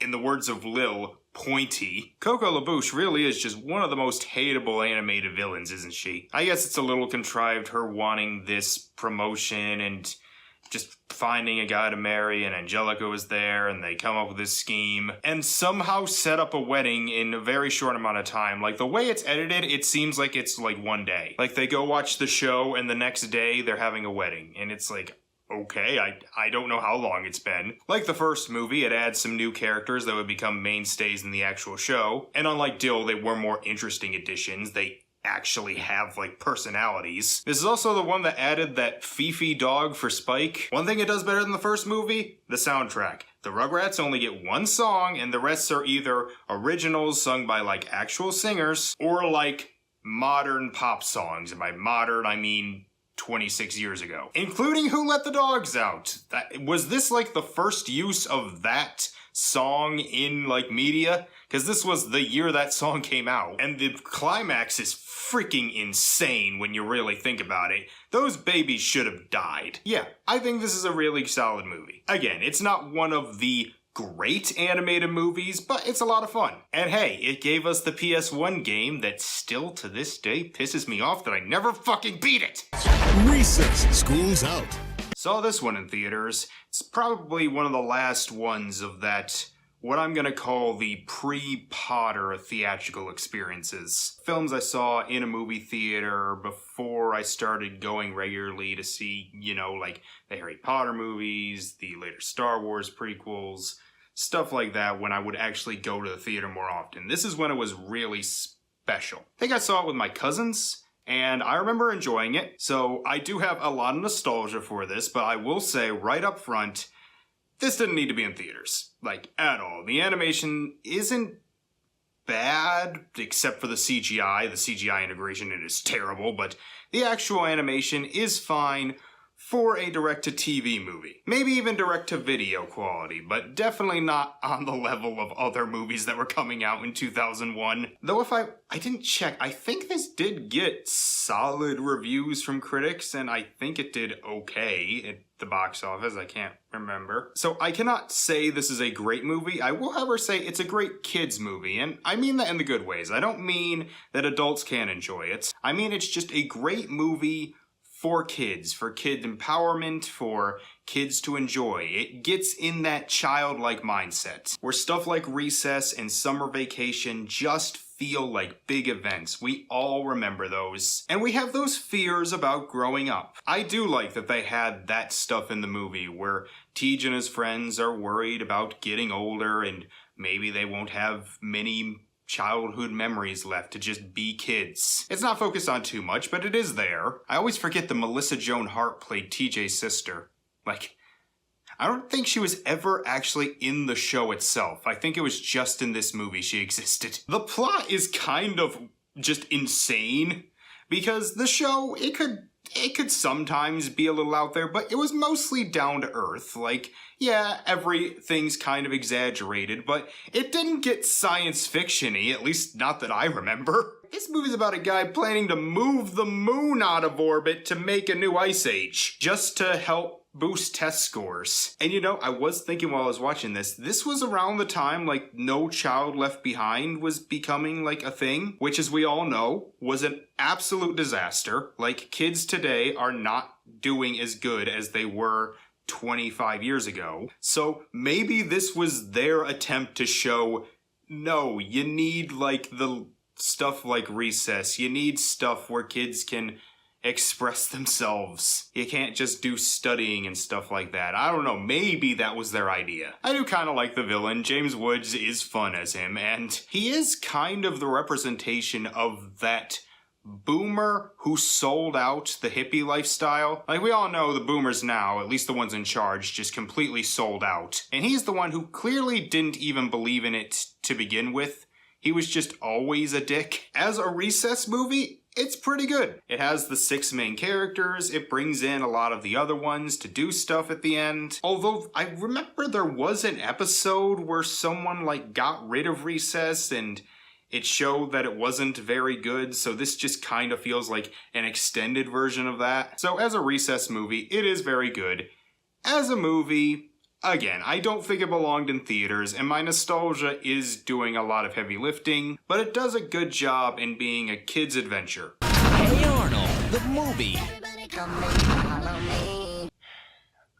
in the words of Lil, pointy. Coco LaBouche really is just one of the most hateable animated villains, isn't she? I guess it's a little contrived, her wanting this promotion and just finding a guy to marry, and Angelica was there, and they come up with this scheme and somehow set up a wedding in a very short amount of time. Like, the way it's edited, it seems like it's like one day. Like, they go watch the show and the next day they're having a wedding, and it's like, okay, I don't know how long it's been. Like the first movie, it adds some new characters that would become mainstays in the actual show, and unlike Dill, they were more interesting additions. They actually have, like, personalities. This is also the one that added that Fifi dog for Spike. One thing it does better than the first movie, the soundtrack. The Rugrats only get one song, and the rest are either originals sung by, like, actual singers, or, like, modern pop songs. And by modern, I mean 26 years ago. Including Who Let the Dogs Out. Was this, like, the first use of that song in, like, media? Because this was the year that song came out. And the climax is freaking insane when you really think about it. Those babies should have died. Yeah, I think this is a really solid movie. Again, it's not one of the great animated movies, but it's a lot of fun. And hey, it gave us the PS1 game that still to this day pisses me off that I never fucking beat it. Recess, school's out. Saw this one in theaters. It's probably one of the last ones of that, what I'm gonna call the pre-Potter theatrical experiences. Films I saw in a movie theater before I started going regularly to see, you know, like the Harry Potter movies, the later Star Wars prequels, stuff like that, when I would actually go to the theater more often. This is when it was really special. I think I saw it with my cousins, and I remember enjoying it, so I do have a lot of nostalgia for this, but I will say right up front, this didn't need to be in theaters, like, at all. The animation isn't bad, except for the CGI. The CGI integration, it is terrible, but the actual animation is fine for a direct-to-TV movie. Maybe even direct-to-video quality, but definitely not on the level of other movies that were coming out in 2001. Though if I didn't check, I think this did get solid reviews from critics, and I think it did okay at the box office. I can't remember. So I cannot say this is a great movie. I will, however, say it's a great kids movie, and I mean that in the good ways. I don't mean that adults can't enjoy it. I mean it's just a great movie for kid empowerment, for kids to enjoy. It gets in that childlike mindset, where stuff like recess and summer vacation just feel like big events. We all remember those. And we have those fears about growing up. I do like that they had that stuff in the movie, where Tej and his friends are worried about getting older, and maybe they won't have many childhood memories left to just be kids. It's not focused on too much, but it is there. I always forget that Melissa Joan Hart played TJ's sister. Like, I don't think she was ever actually in the show itself. I think it was just in this movie she existed. The plot is kind of just insane, because the show, it could sometimes be a little out there, but it was mostly down to earth. Like, yeah, everything's kind of exaggerated, but it didn't get science fiction-y, at least not that I remember. This movie's about a guy planning to move the moon out of orbit to make a new ice age, just to help boost test scores. And you know, I was thinking while I was watching this was around the time, like, No Child Left Behind was becoming, like, a thing, which, as we all know, was an absolute disaster. Like, kids today are not doing as good as they were 25 years ago. So maybe this was their attempt to show, no, you need, like, the stuff like recess. You need stuff where kids can express themselves. You can't just do studying and stuff like that. I don't know, maybe that was their idea. I do kind of like the villain. James Woods is fun as him, and he is kind of the representation of that boomer who sold out the hippie lifestyle. Like, we all know the boomers now, at least the ones in charge, just completely sold out. And he's the one who clearly didn't even believe in it to begin with. He was just always a dick. As a recess movie, it's pretty good. It has the 6 main characters, it brings in a lot of the other ones to do stuff at the end. Although, I remember there was an episode where someone, like, got rid of recess and it showed that it wasn't very good, so this just kind of feels like an extended version of that. So as a recess movie, it is very good. As a movie, again, I don't think it belonged in theaters, and my nostalgia is doing a lot of heavy lifting, but it does a good job in being a kid's adventure. Hey Arnold, the movie.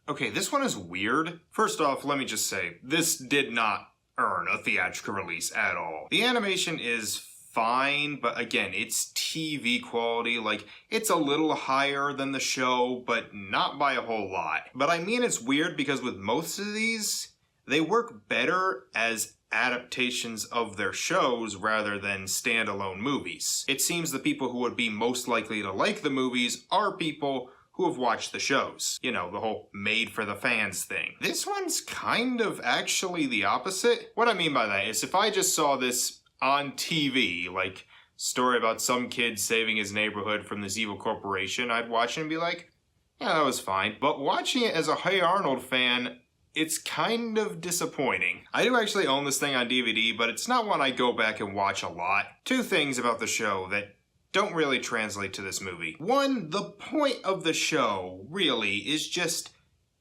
Okay, this one is weird. First off, let me just say, this did not earn a theatrical release at all. The animation is fine, but again, it's TV quality. Like, it's a little higher than the show, but not by a whole lot. But I mean, it's weird because with most of these, they work better as adaptations of their shows rather than standalone movies. It seems the people who would be most likely to like the movies are people who have watched the shows. You know, the whole made for the fans thing. This one's kind of actually the opposite. What I mean by that is if I just saw this on TV, like story about some kid saving his neighborhood from this evil corporation, I'd watch it and be like, yeah, that was fine. But watching it as a Hey Arnold fan, it's kind of disappointing. I do actually own this thing on DVD, but it's not one I go back and watch a lot. Two things about the show that don't really translate to this movie. One, the point of the show, really, is just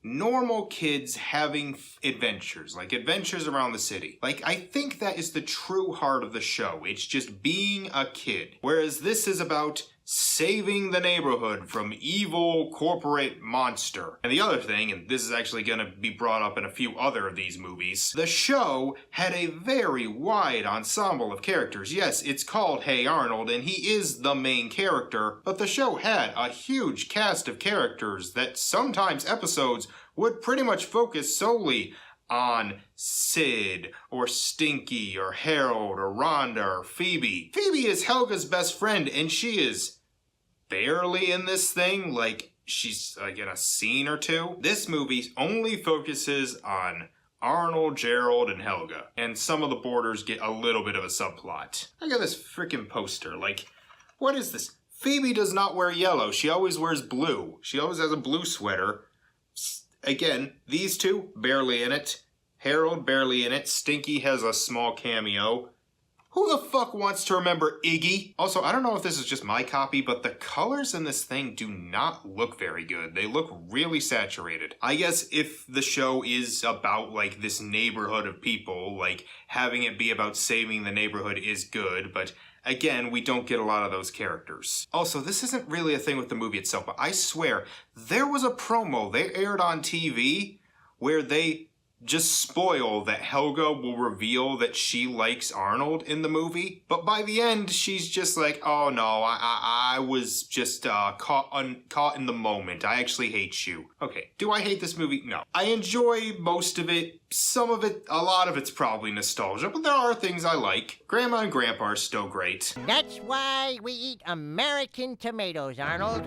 normal kids having adventures, like adventures around the city. Like, I think that is the true heart of the show. It's just being a kid. Whereas this is about saving the neighborhood from evil corporate monster. And the other thing, and this is actually going to be brought up in a few other of these movies, the show had a very wide ensemble of characters. Yes, it's called Hey Arnold, and he is the main character, but the show had a huge cast of characters that sometimes episodes would pretty much focus solely on Sid, or Stinky, or Harold, or Rhonda, or Phoebe. Phoebe is Helga's best friend, and she is barely in this thing, like she's like in a scene or two. This movie only focuses on Arnold, Gerald, and Helga, and some of the boarders get a little bit of a subplot. I got this freaking poster, like, what is this? Phoebe does not wear yellow, she always wears blue. She always has a blue sweater. Again, these two, barely in it. Harold, barely in it. Stinky has a small cameo. Who the fuck wants to remember Iggy? Also, I don't know if this is just my copy, but the colors in this thing do not look very good. They look really saturated. I guess if the show is about, like, this neighborhood of people, like, having it be about saving the neighborhood is good, but again, we don't get a lot of those characters. Also, this isn't really a thing with the movie itself, but I swear, there was a promo they aired on TV where they just spoil that Helga will reveal that she likes Arnold in the movie, but by the end, she's just like, oh no, I was just caught in the moment. I actually hate you. Okay, do I hate this movie? No. I enjoy most of it. Some of it, a lot of it's probably nostalgia, but there are things I like. Grandma and Grandpa are still great. That's why we eat American tomatoes, Arnold.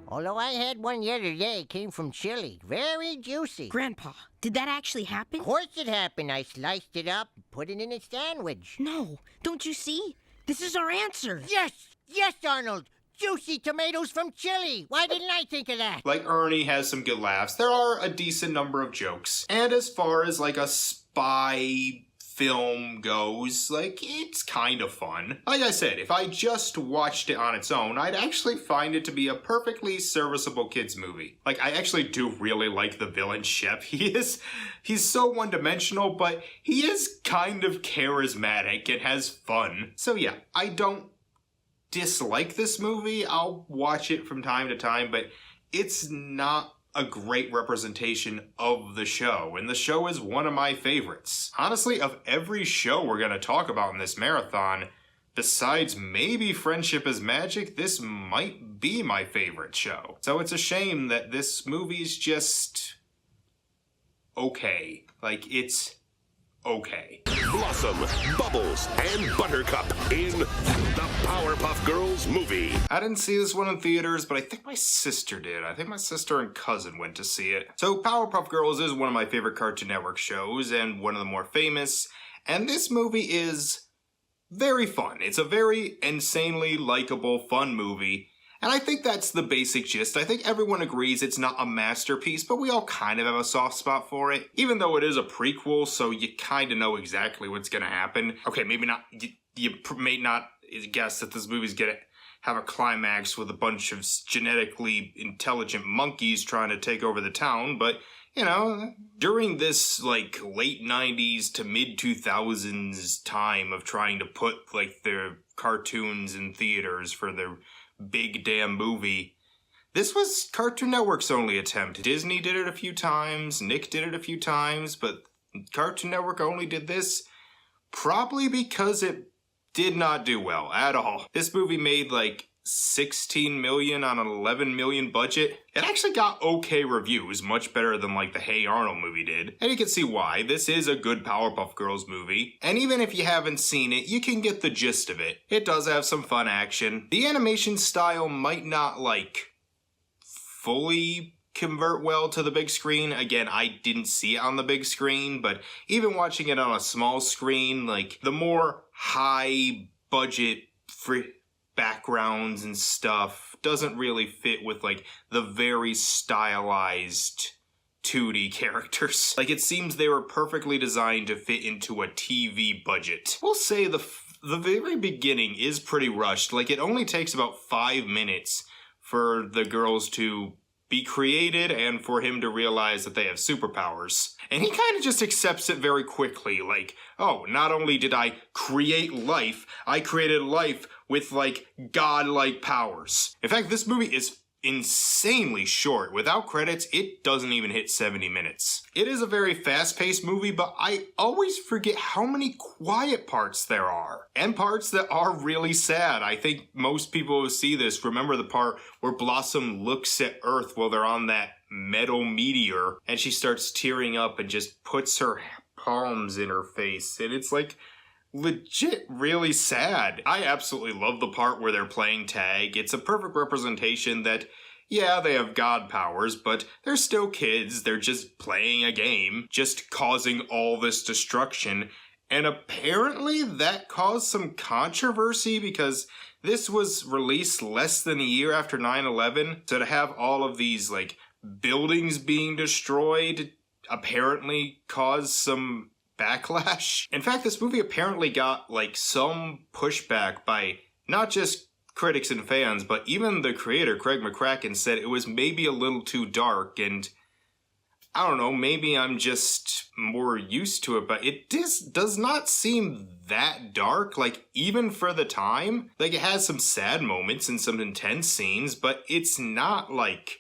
Although I had one the other day, came from Chile. Very juicy. Grandpa, did that actually happen? Of course it happened. I sliced it up and put it in a sandwich. No, don't you see? This is our answer. Yes! Yes, Arnold! Juicy tomatoes from Chile! Why didn't I think of that? Like, Ernie has some good laughs. There are a decent number of jokes. And as far as, like, a spy film goes, like, it's kind of fun. Like I said, if I just watched it on its own, I'd actually find it to be a perfectly serviceable kids movie. Like, I actually do really like the villain Shep. He's so one-dimensional, but he is kind of charismatic and has fun. So yeah, I don't dislike this movie. I'll watch it from time to time, but it's not a great representation of the show, and the show is one of my favorites. Honestly, of every show we're gonna talk about in this marathon, besides maybe Friendship is Magic, this might be my favorite show. So it's a shame that this movie's just okay. Like, it's okay. Blossom, Bubbles, and Buttercup in the Powerpuff Girls movie. I didn't see this one in theaters, but I think my sister did. I think my sister and cousin went to see it. So Powerpuff Girls is one of my favorite Cartoon Network shows and one of the more famous, and this movie is very fun. It's a very insanely likable, fun movie. And I think that's the basic gist. I think everyone agrees it's not a masterpiece, but we all kind of have a soft spot for it. Even though it is a prequel, so you kind of know exactly what's going to happen. Okay, maybe not, you may not guess that this movie's going to have a climax with a bunch of genetically intelligent monkeys trying to take over the town, but, you know, during this, like, late 90s to mid-2000s time of trying to put, like, their cartoons in theaters for their big damn movie, This was Cartoon Network's only attempt. Disney did it a few times, Nick did it a few times, but Cartoon Network only did this probably because it did not do well at all. This movie made like 16 million on an 11 million budget. It actually got okay reviews, much better than like the Hey Arnold movie did. And you can see why. This is a good Powerpuff Girls movie. And even if you haven't seen it, you can get the gist of it. It does have some fun action. The animation style might not like fully convert well to the big screen. Again, I didn't see it on the big screen, but even watching it on a small screen, like the more high budget free backgrounds and stuff doesn't really fit with like the very stylized 2D characters. Like it seems they were perfectly designed to fit into a TV budget. We'll say the very beginning is pretty rushed. Like it only takes about 5 minutes for the girls to be created and for him to realize that they have superpowers. And he kind of just accepts it very quickly, like, oh, not only did I create life, I created life with, like, godlike powers. In fact, this movie is insanely short. Without credits, it doesn't even hit 70 minutes. It is a very fast-paced movie, but I always forget how many quiet parts there are. And parts that are really sad. I think most people who see this remember the part where Blossom looks at Earth while they're on that metal meteor, and she starts tearing up and just puts her palms in her face. And it's like legit really sad. I absolutely love the part where they're playing tag. It's a perfect representation that, yeah, they have god powers, but they're still kids. They're just playing a game, just causing all this destruction. And apparently that caused some controversy because this was released less than a year after 9/11. So to have all of these like buildings being destroyed apparently caused some backlash. In fact, this movie apparently got like some pushback by not just critics and fans, but even the creator, Craig McCracken, said it was maybe a little too dark, and I don't know, maybe I'm just more used to it, but it does not seem that dark, like even for the time. Like it has some sad moments and some intense scenes, but it's not like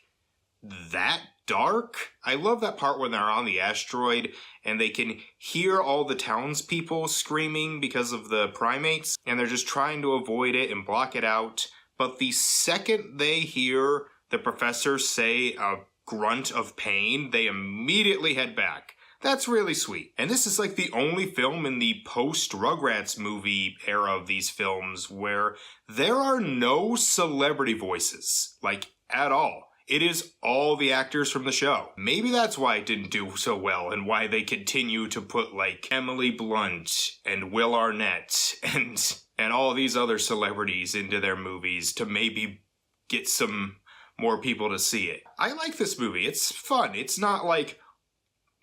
that dark. I love that part when they're on the asteroid and they can hear all the townspeople screaming because of the primates, and they're just trying to avoid it and block it out. But the second they hear the professor say a grunt of pain, they immediately head back. That's really sweet. And this is like the only film in the post-Rugrats movie era of these films where there are no celebrity voices, like at all. It is all the actors from the show. Maybe that's why it didn't do so well and why they continue to put like Emily Blunt and Will Arnett and all these other celebrities into their movies to maybe get some more people to see it. I like this movie. It's fun. It's not like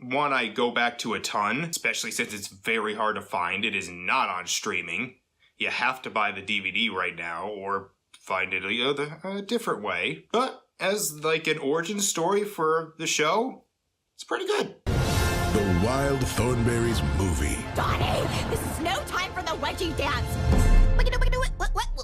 one I go back to a ton, especially since it's very hard to find. It is not on streaming. You have to buy the DVD right now or find it a different way. But as like an origin story for the show, it's pretty good. The Wild Thornberrys Movie. Donnie, this is no time for the wedgie dance.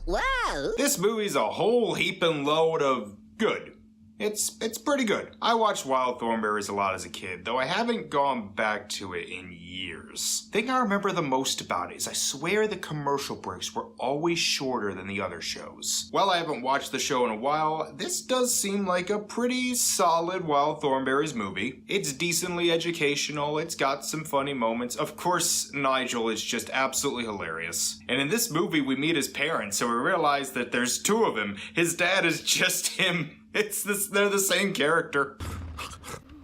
Wow. This movie's a whole heaping load of good. It's pretty good. I watched Wild Thornberrys a lot as a kid, though I haven't gone back to it in years. The thing I remember the most about it is I swear the commercial breaks were always shorter than the other shows. While I haven't watched the show in a while, this does seem like a pretty solid Wild Thornberrys movie. It's decently educational, it's got some funny moments. Of course, Nigel is just absolutely hilarious. And in this movie, we meet his parents, so we realize that there's two of him. His dad is just him. They're the same character.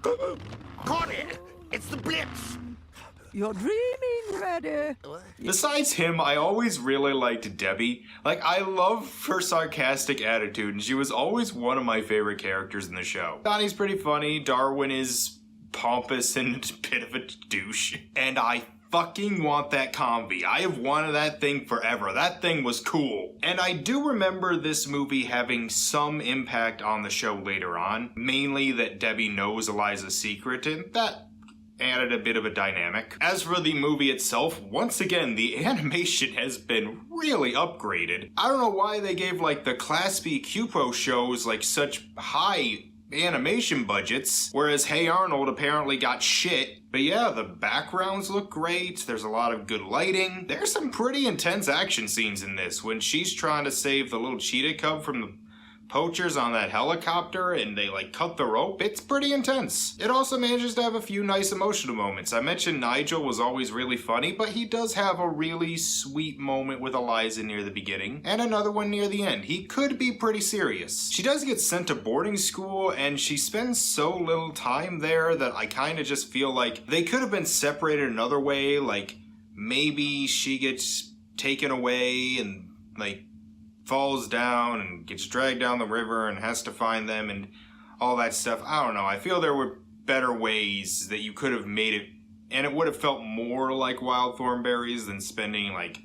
Caught it! It's the blips! You're dreaming, Freddy. Besides him, I always really liked Debbie. Like, I love her sarcastic attitude, and she was always one of my favorite characters in the show. Donnie's pretty funny, Darwin is pompous and a bit of a douche, and I fucking want that Combi. I have wanted that thing forever. That thing was cool. And I do remember this movie having some impact on the show later on. Mainly that Debbie knows Eliza's secret, added a bit of a dynamic. As for the movie itself, once again, the animation has been really upgraded. I don't know why they gave like the Class B Cupo shows like such high animation budgets, whereas Hey Arnold apparently got shit. But yeah, the backgrounds look great, there's a lot of good lighting. There's some pretty intense action scenes in this when she's trying to save the little cheetah cub from the poachers on that helicopter and they like cut the rope. It's pretty intense. It also manages to have a few nice emotional moments. I mentioned Nigel was always really funny, but he does have a really sweet moment with Eliza near the beginning and another one near the end. He could be pretty serious. She does get sent to boarding school and she spends so little time there that I kind of just feel like they could have been separated another way. Like maybe she gets taken away and like falls down and gets dragged down the river and has to find them and all that stuff. I don't know. I feel there were better ways that you could have made it, and it would have felt more like Wild Thornberrys than spending like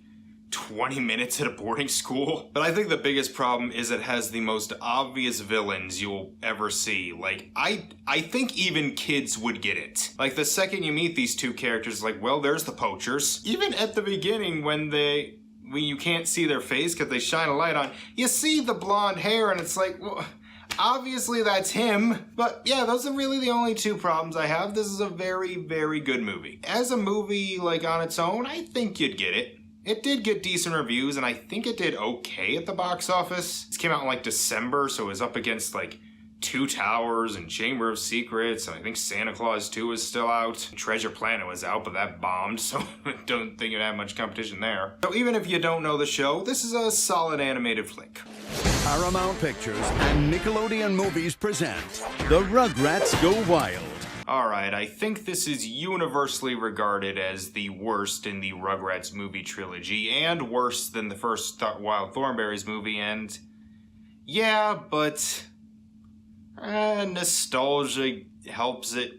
20 minutes at a boarding school. But I think the biggest problem is it has the most obvious villains you'll ever see. Like, I think even kids would get it. Like, the second you meet these two characters, like, well, there's the poachers. Even at the beginning when you can't see their face because they shine a light on, you see the blonde hair and it's like, well, obviously that's him. But yeah, those are really the only two problems I have. This is a very, very good movie. As a movie, like on its own, I think you'd get it. It did get decent reviews and I think it did okay at the box office. This came out in like December, so it was up against like Two Towers and Chamber of Secrets, and I think Santa Claus 2 is still out. Treasure Planet was out, but that bombed, so I don't think it had much competition there. So even if you don't know the show, this is a solid animated flick. Paramount Pictures and Nickelodeon Movies present The Rugrats Go Wild. Alright, I think this is universally regarded as the worst in the Rugrats movie trilogy, and worse than the first Wild Thornberrys movie, and yeah, but nostalgia helps it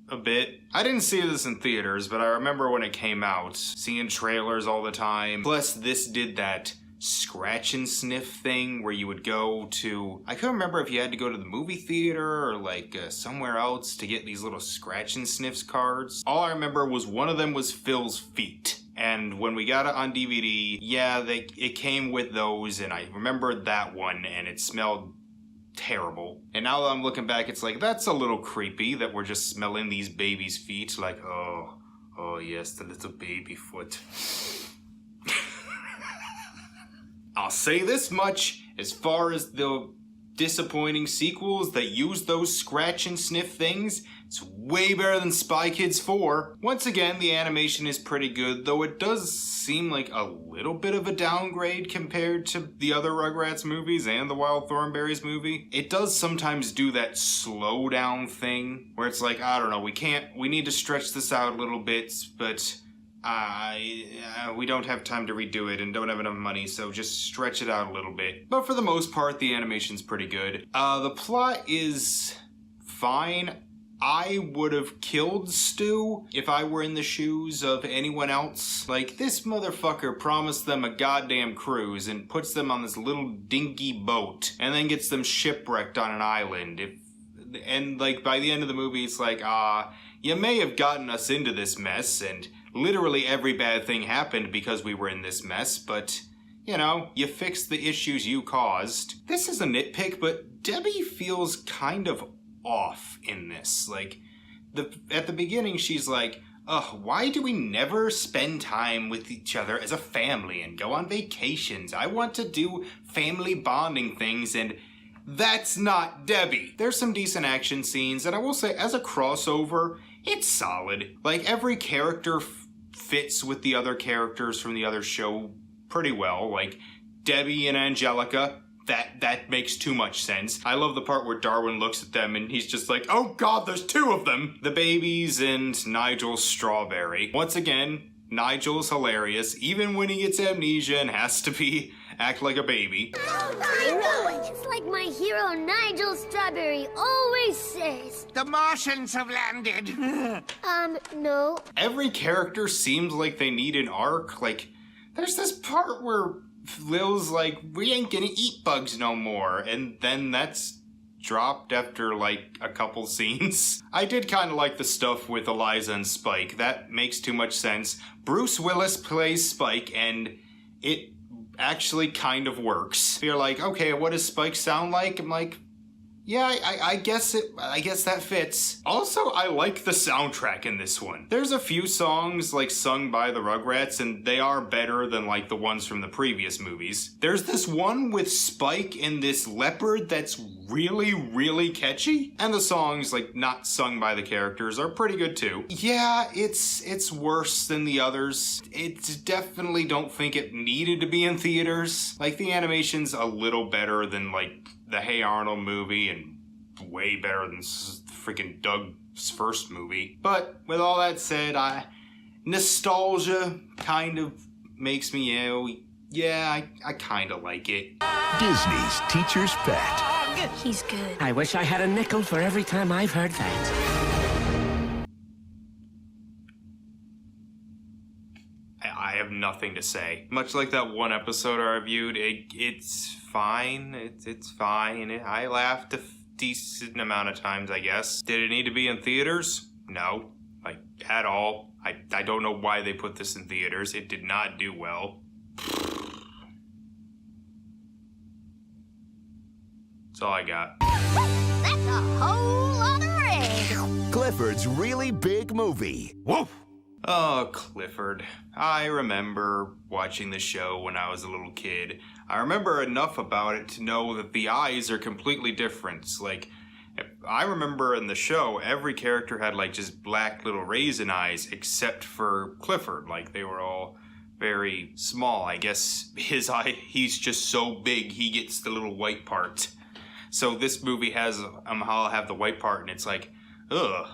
a bit. I didn't see this in theaters, but I remember when it came out, seeing trailers all the time. Plus, this did that scratch and sniff thing where you would go to, I couldn't remember if you had to go to the movie theater or like somewhere else to get these little scratch and sniffs cards. All I remember was one of them was Phil's feet. And when we got it on DVD, yeah, it came with those, and I remembered that one, and it smelled terrible. And now that I'm looking back, it's like, that's a little creepy that we're just smelling these babies' feet like, oh yes, the little baby foot. I'll say this much, as far as the disappointing sequels that use those scratch and sniff things, it's way better than Spy Kids 4. Once again, the animation is pretty good, though it does seem like a little bit of a downgrade compared to the other Rugrats movies and the Wild Thornberrys movie. It does sometimes do that slow down thing, where it's like, I don't know, we need to stretch this out a little bit, but we don't have time to redo it and don't have enough money, so just stretch it out a little bit. But for the most part, the animation's pretty good. The plot is fine. I would have killed Stu if I were in the shoes of anyone else. Like, this motherfucker promised them a goddamn cruise and puts them on this little dinky boat and then gets them shipwrecked on an island. And like, by the end of the movie, it's like, you may have gotten us into this mess, and literally every bad thing happened because we were in this mess, but, you know, you fixed the issues you caused. This is a nitpick, but Debbie feels kind of off in this. Like, at the beginning, she's like, why do we never spend time with each other as a family and go on vacations? I want to do family bonding things, and that's not Debbie. There's some decent action scenes, and I will say, as a crossover, it's solid. Like, every character fits with the other characters from the other show pretty well. Like, Debbie and Angelica, that makes too much sense. I love the part where Darwin looks at them and he's just like, oh god, there's two of them! The babies and Nigel's strawberry. Once again, Nigel's hilarious, even when he gets amnesia and has to act like a baby. I know it! It's like my hero Nigel Strawberry always says. The Martians have landed. No. Every character seems like they need an arc. Like, there's this part where Lil's like, we ain't gonna eat bugs no more, and then that's dropped after like a couple scenes. I did kind of like the stuff with Eliza and Spike. That makes too much sense. Bruce Willis plays Spike and it actually kind of works. You're like, okay, what does Spike sound like? I'm like, yeah, I guess that fits. Also, I like the soundtrack in this one. There's a few songs like sung by the Rugrats and they are better than like the ones from the previous movies. There's this one with Spike and this leopard that's really, really catchy. And the songs like not sung by the characters are pretty good too. Yeah, it's worse than the others. It's definitely don't think it needed to be in theaters. Like the animation's a little better than like the Hey Arnold movie and way better than freaking Doug's first movie. But with all that said, nostalgia kind of makes me ill. Yeah, I kind of like it. Disney's Teacher's Pet. He's good. I wish I had a nickel for every time I've heard that. I have nothing to say. Much like that one episode I reviewed, it's fine. It's fine. I laughed a decent amount of times, I guess. Did it need to be in theaters? No, like at all. I don't know why they put this in theaters. It did not do well. That's all I got. That's a whole lot of red. Clifford's Really Big Movie. Whoa! Oh, Clifford. I remember watching the show when I was a little kid. I remember enough about it to know that the eyes are completely different. Like, I remember in the show, every character had like just black little raisin eyes except for Clifford. Like, they were all very small. I guess his eye, he's just so big, he gets the little white part. So this movie has, I'll have the white part and it's like, ugh.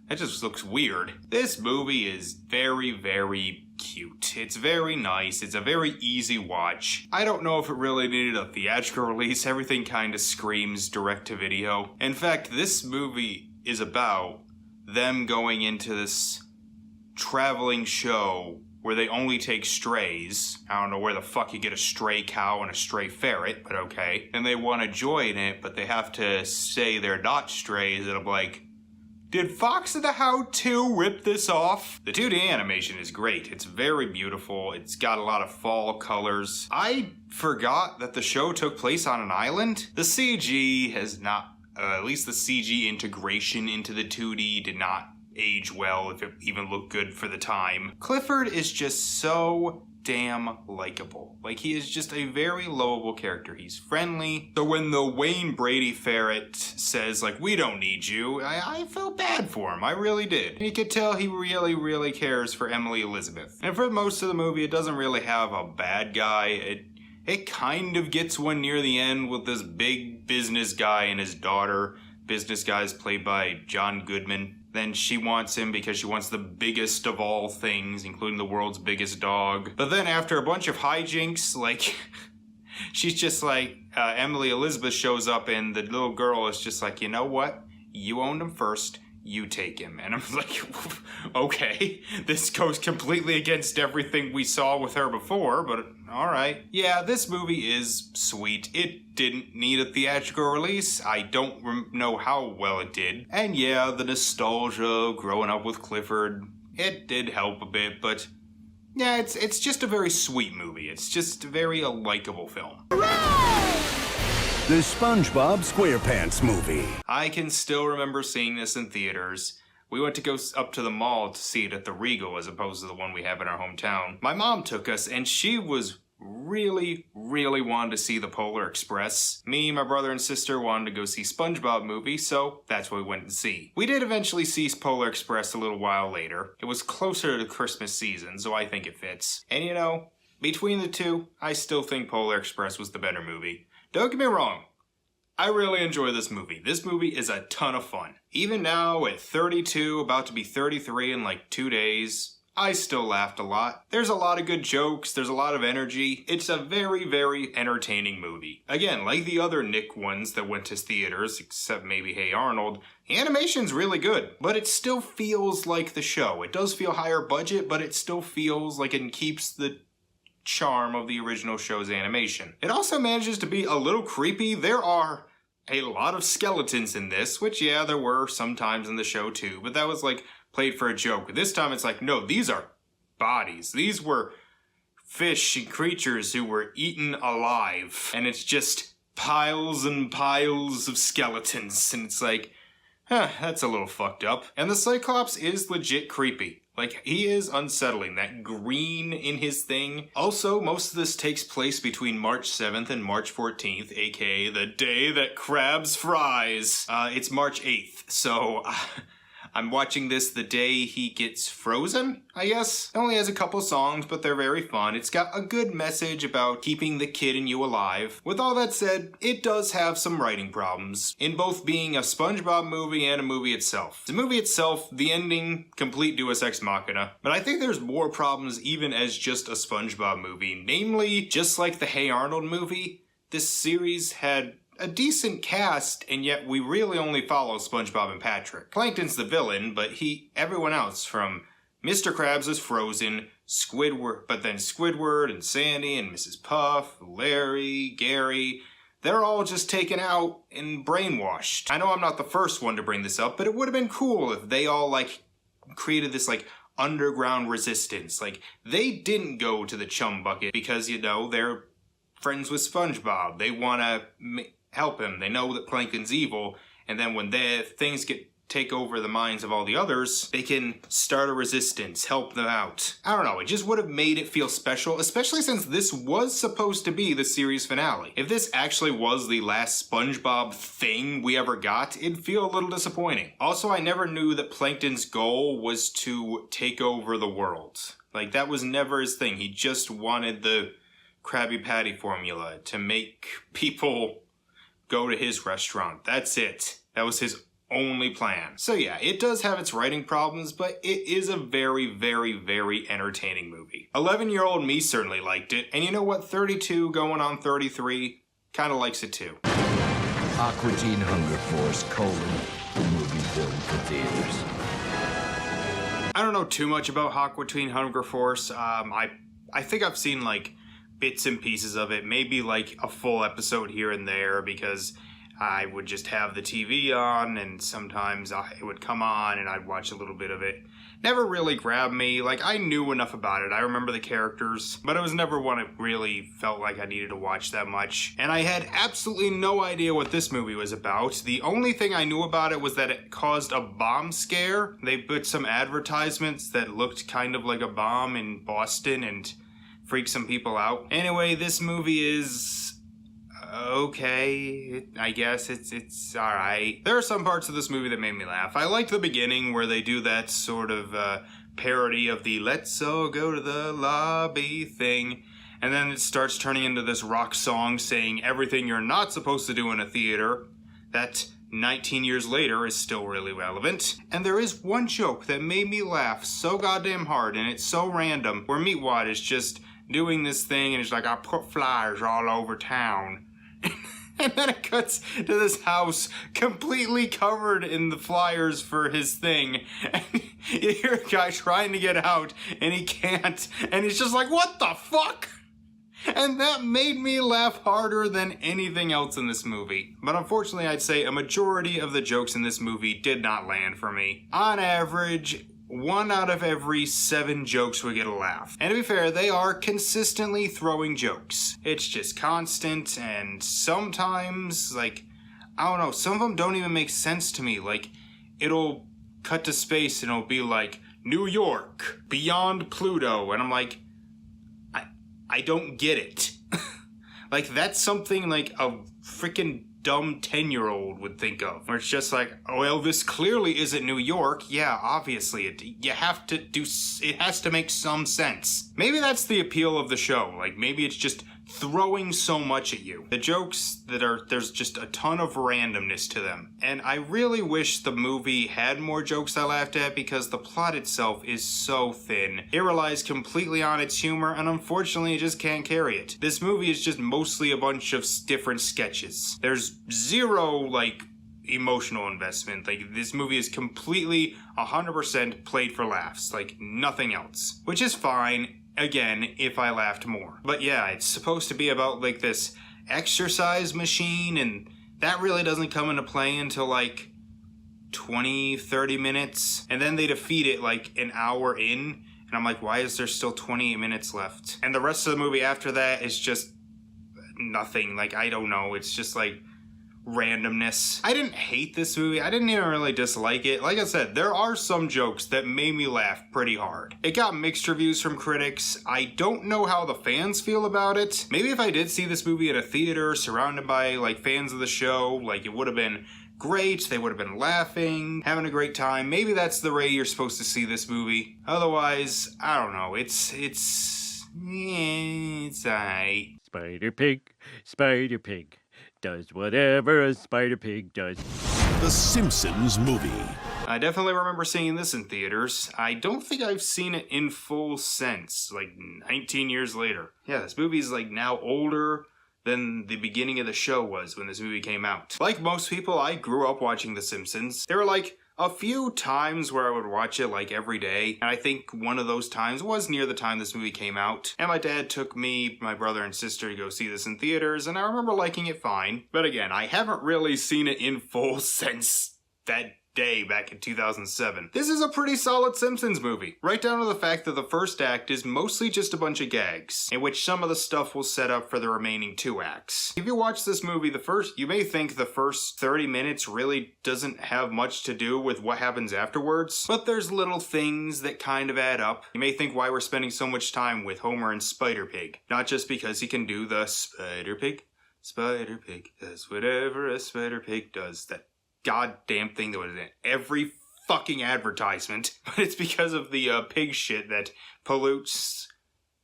That just looks weird. This movie is very, very cute. It's very nice. It's a very easy watch. I don't know if it really needed a theatrical release. Everything kind of screams direct-to-video. In fact, this movie is about them going into this traveling show where they only take strays. I don't know where the fuck you get a stray cow and a stray ferret, but okay. And they want to join it, but they have to say they're not strays. And I'm like, did Fox and the Hound 2 rip this off? The 2D animation is great. It's very beautiful. It's got a lot of fall colors. I forgot that the show took place on an island. The CG has not, at least the CG integration into the 2D did not age well, if it even looked good for the time. Clifford is just so damn likable. Like, he is just a very lovable character. He's friendly. So when the Wayne Brady ferret says, like, we don't need you, I felt bad for him. I really did. And you could tell he really, really cares for Emily Elizabeth. And for most of the movie, it doesn't really have a bad guy. It kind of gets one near the end with this big business guy and his daughter. Business guy is played by John Goodman. Then she wants him because she wants the biggest of all things, including the world's biggest dog. But then after a bunch of hijinks, like, she's just like, Emily Elizabeth shows up and the little girl is just like, you know what? You owned him first. You take him. And I'm like, okay, this goes completely against everything we saw with her before, but all right. Yeah, this movie is sweet. It didn't need a theatrical release. I don't know how well it did. And yeah, the nostalgia of growing up with Clifford, it did help a bit, but yeah, it's just a very sweet movie. It's just a very likable film. The Spongebob Squarepants Movie. I can still remember seeing this in theaters. We went to go up to the mall to see it at the Regal as opposed to the one we have in our hometown. My mom took us and she was really, really wanted to see the Polar Express. Me, my brother, and sister wanted to go see Spongebob Movie, so that's what we went to see. We did eventually see Polar Express a little while later. It was closer to Christmas season, so I think it fits. And you know, between the two, I still think Polar Express was the better movie. Don't get me wrong, I really enjoy this movie. This movie is a ton of fun. Even now, at 32, about to be 33 in like 2 days, I still laughed a lot. There's a lot of good jokes, there's a lot of energy. It's a very, very entertaining movie. Again, like the other Nick ones that went to theaters, except maybe Hey Arnold, the animation's really good, but it still feels like the show. It does feel higher budget, but it still feels like it keeps the charm of the original show's animation. It also manages to be a little creepy. There are a lot of skeletons in this, which, yeah, there were sometimes in the show too, but that was like played for a joke. This time it's like, no, these are bodies. These were fish and creatures who were eaten alive, and it's just piles and piles of skeletons, and it's like, huh, that's a little fucked up. And the Cyclops is legit creepy. Like, he is unsettling, that green in his thing. Also, most of this takes place between March 7th and March 14th, aka the day that Krabs fries. It's March 8th, so I'm watching this the day he gets frozen, I guess. It only has a couple songs, but they're very fun. It's got a good message about keeping the kid in you alive. With all that said, it does have some writing problems, in both being a SpongeBob movie and a movie itself. The movie itself, the ending, complete deus ex machina, but I think there's more problems even as just a SpongeBob movie. Namely, just like the Hey Arnold movie, this series had a decent cast, and yet we really only follow SpongeBob and Patrick. Plankton's the villain, but everyone else, from Mr. Krabs is frozen, but then Squidward and Sandy and Mrs. Puff, Larry, Gary, they're all just taken out and brainwashed. I know I'm not the first one to bring this up, but it would have been cool if they all, like, created this, like, underground resistance. Like, they didn't go to the chum bucket because, you know, they're friends with SpongeBob. They want to help him. They know that Plankton's evil, and then when things take over the minds of all the others, they can start a resistance, help them out. I don't know, it just would have made it feel special, especially since this was supposed to be the series finale. If this actually was the last SpongeBob thing we ever got, it'd feel a little disappointing. Also, I never knew that Plankton's goal was to take over the world. Like, that was never his thing. He just wanted the Krabby Patty formula to make people go to his restaurant. That's it. That was his only plan. So yeah, it does have its writing problems, but it is a very, very, very entertaining movie. 11-year-old me certainly liked it, and you know what? 32 going on 33 kind of likes it too. Aqua Teen Hunger Force, the movie built for theaters. I don't know too much about Aqua Teen Hunger Force. I think I've seen like bits and pieces of it, maybe like a full episode here and there, because I would just have the TV on and sometimes it would come on and I'd watch a little bit of it. Never really grabbed me. Like, I knew enough about it. I remember the characters, but it was never one I really felt like I needed to watch that much. And I had absolutely no idea what this movie was about. The only thing I knew about it was that it caused a bomb scare. They put some advertisements that looked kind of like a bomb in Boston and freak some people out. Anyway, this movie is okay. I guess it's alright. There are some parts of this movie that made me laugh. I liked the beginning where they do that sort of parody of the let's all go to the lobby thing. And then it starts turning into this rock song saying everything you're not supposed to do in a theater. That 19 years later is still really relevant. And there is one joke that made me laugh so goddamn hard, and it's so random, where Meatwad is just doing this thing and it's like, I put flyers all over town. And then it cuts to this house completely covered in the flyers for his thing. And you hear a guy trying to get out and he can't. And he's just like, what the fuck? And that made me laugh harder than anything else in this movie. But unfortunately, I'd say a majority of the jokes in this movie did not land for me. On average, 1 out of every 7 jokes would get a laugh. And to be fair, they are consistently throwing jokes. It's just constant, and sometimes, like, I don't know, some of them don't even make sense to me. Like, it'll cut to space and it'll be like, New York, beyond Pluto, and I'm like, I don't get it. Like, that's something like a freaking dumb 10-year-old would think of. Where it's just like, oh, well, this clearly isn't New York. Yeah, obviously, it has to make some sense. Maybe that's the appeal of the show. Like, maybe it's just throwing so much at you. The jokes there's just a ton of randomness to them. And I really wish the movie had more jokes I laughed at, because the plot itself is so thin. It relies completely on its humor, and unfortunately it just can't carry it. This movie is just mostly a bunch of different sketches. There's zero, like, emotional investment. Like, this movie is completely 100% played for laughs, like nothing else. Which is fine. Again, if I laughed more. But yeah, it's supposed to be about like this exercise machine, and that really doesn't come into play until like 20-30 minutes, and then they defeat it like an hour in, and I'm like, why is there still 28 minutes left? And the rest of the movie after that is just nothing. Like, I don't know, it's just like randomness. I didn't hate this movie. I didn't even really dislike it. Like I said, there are some jokes that made me laugh pretty hard. It got mixed reviews from critics. I don't know how the fans feel about it. Maybe if I did see this movie at a theater surrounded by like fans of the show, like it would have been great. They would have been laughing, having a great time. Maybe that's the way you're supposed to see this movie. Otherwise, I don't know. It's alright. Spider Pig does whatever a Spider Pig does. The Simpsons Movie. I definitely remember seeing this in theaters. I don't think I've seen it in full since, like 19 years later. Yeah, this movie's like now older than the beginning of the show was when this movie came out. Like most people, I grew up watching The Simpsons. There were like a few times where I would watch it like every day, and I think one of those times was near the time this movie came out. And my dad took me, my brother, and sister to go see this in theaters, and I remember liking it fine. But again, I haven't really seen it in full since that day back in 2007. This is a pretty solid Simpsons movie, right down to the fact that the first act is mostly just a bunch of gags, in which some of the stuff will set up for the remaining 2 acts. If you watch this movie, you may think the first 30 minutes really doesn't have much to do with what happens afterwards, but there's little things that kind of add up. You may think why we're spending so much time with Homer and Spider Pig, not just because he can do the Spider Pig does whatever a Spider Pig does, that goddamn thing that was in every fucking advertisement, but it's because of the pig shit that pollutes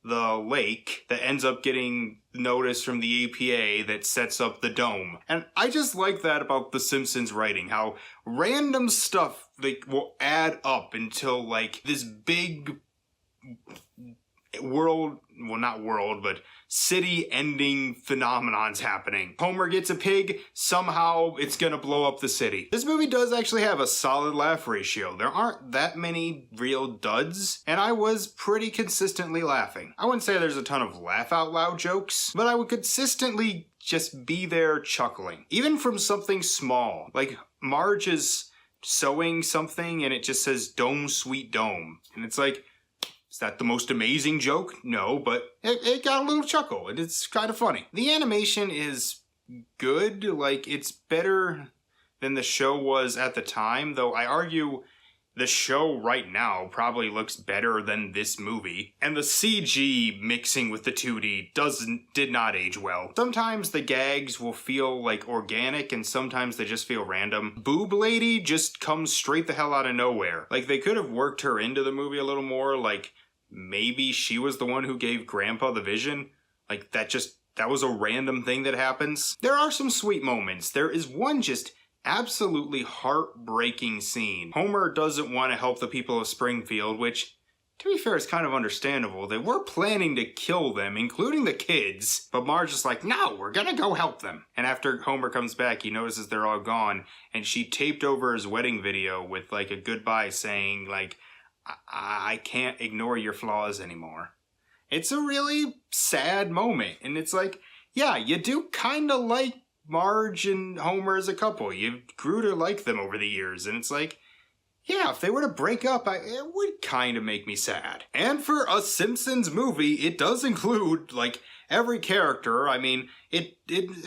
the lake that ends up getting notice from the EPA that sets up the dome. And I just like that about The Simpsons writing, how random stuff like will add up until like this big world, well not world, but city-ending phenomenon's happening. Homer gets a pig, somehow it's gonna blow up the city. This movie does actually have a solid laugh ratio. There aren't that many real duds, and I was pretty consistently laughing. I wouldn't say there's a ton of laugh-out-loud jokes, but I would consistently just be there chuckling. Even from something small, like Marge is sewing something and it just says "Dome, Sweet Dome," and it's like, is that the most amazing joke? No, but it got a little chuckle, and it's kind of funny. The animation is good, like, it's better than the show was at the time, though I argue the show right now probably looks better than this movie. And the CG mixing with the 2D did not age well. Sometimes the gags will feel like organic, and sometimes they just feel random. Boob Lady just comes straight the hell out of nowhere. Like, they could have worked her into the movie a little more, like, maybe she was the one who gave Grandpa the vision. Like, that was a random thing that happens. There are some sweet moments. There is one just absolutely heartbreaking scene. Homer doesn't want to help the people of Springfield, which, to be fair, is kind of understandable. They were planning to kill them, including the kids, but Marge is like, no, we're gonna go help them. And after Homer comes back, he notices they're all gone, and she taped over his wedding video with, like, a goodbye saying, like, I can't ignore your flaws anymore. It's a really sad moment, and it's like, yeah, you do kind of like Marge and Homer as a couple. You grew to like them over the years, and it's like, yeah, if they were to break up, it would kind of make me sad. And for a Simpsons movie, it does include, like, every character. I mean, it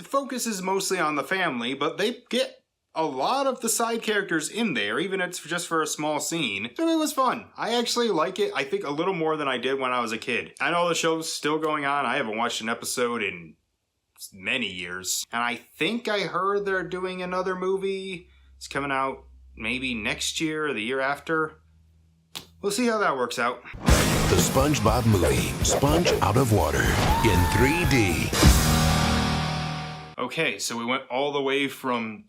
focuses mostly on the family, but they get a lot of the side characters in there, even if it's just for a small scene. So it was fun. I actually like it, I think, a little more than I did when I was a kid. I know the show's still going on. I haven't watched an episode in many years. And I think I heard they're doing another movie. It's coming out maybe next year or the year after. We'll see how that works out. The Spongebob Movie, Sponge Out of Water, in 3D. Okay, so we went all the way from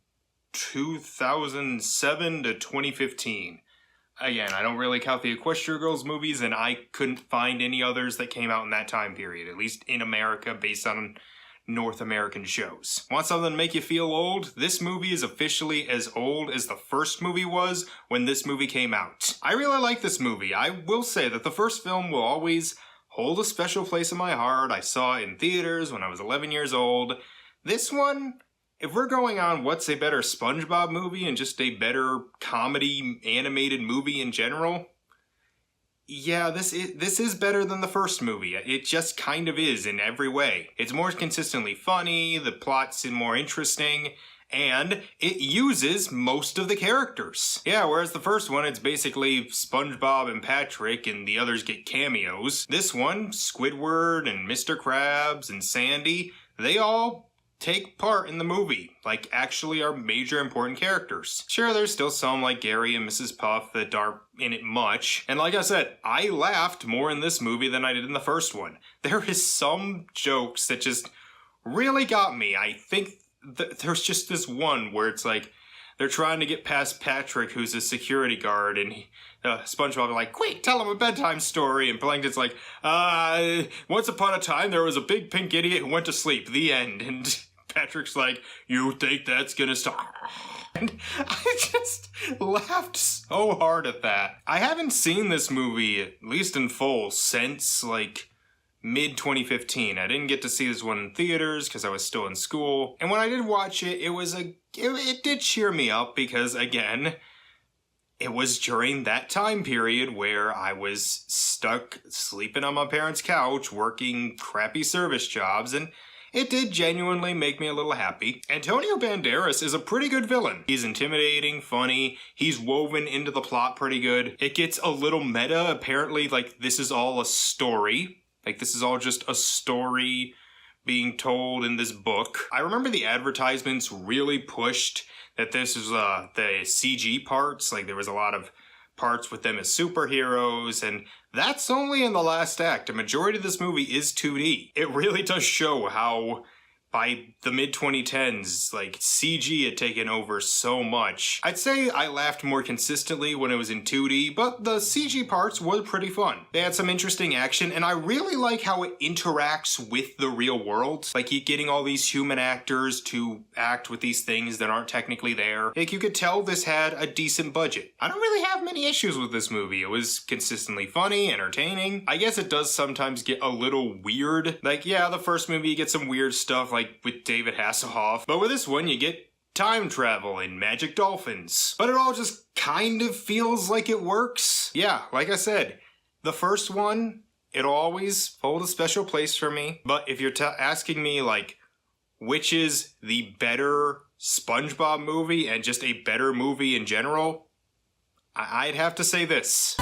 2007 to 2015. Again, I don't really count the Equestria Girls movies, and I couldn't find any others that came out in that time period, at least in America, based on North American shows. Want something to make you feel old? This movie is officially as old as the first movie was when this movie came out. I really like this movie. I will say that the first film will always hold a special place in my heart. I saw it in theaters when I was 11 years old. This one, if we're going on what's a better SpongeBob movie and just a better comedy animated movie in general, yeah, this is better than the first movie. It just kind of is in every way. It's more consistently funny, the plot's more interesting, and it uses most of the characters. Yeah, whereas the first one, it's basically SpongeBob and Patrick and the others get cameos. This one, Squidward and Mr. Krabs and Sandy, they all take part in the movie, like actually are major important characters. Sure, there's still some like Gary and Mrs. Puff that aren't in it much, and like I said, I laughed more in this movie than I did in the first one. There is some jokes that just really got me. I think there's just this one where it's like, they're trying to get past Patrick, who's a security guard, and SpongeBob is like, quick, tell him a bedtime story. And Plankton's like, once upon a time, there was a big pink idiot who went to sleep. The end. And Patrick's like, you think that's gonna stop? And I just laughed so hard at that. I haven't seen this movie, at least in full, since, like, mid-2015. I didn't get to see this one in theaters because I was still in school. And when I did watch it, it did cheer me up because, again, it was during that time period where I was stuck sleeping on my parents' couch, working crappy service jobs, and it did genuinely make me a little happy. Antonio Banderas is a pretty good villain. He's intimidating, funny, he's woven into the plot pretty good. It gets a little meta, apparently, like, this is all a story. Like, this is all just a story being told in this book. I remember the advertisements really pushed that this was the CG parts. Like, there was a lot of parts with them as superheroes, and that's only in the last act. A majority of this movie is 2D. It really does show how, by the mid-2010s, like, CG had taken over so much. I'd say I laughed more consistently when it was in 2D, but the CG parts were pretty fun. They had some interesting action, and I really like how it interacts with the real world. Like, you getting all these human actors to act with these things that aren't technically there. Like, you could tell this had a decent budget. I don't really have many issues with this movie. It was consistently funny, entertaining. I guess it does sometimes get a little weird. Like, yeah, the first movie you get some weird stuff, like with David Hasselhoff. But with this one, you get time travel and magic dolphins. But it all just kind of feels like it works. Yeah, like I said, the first one, it'll always hold a special place for me. But if you're asking me, like, which is the better SpongeBob movie and just a better movie in general, I'd have to say this.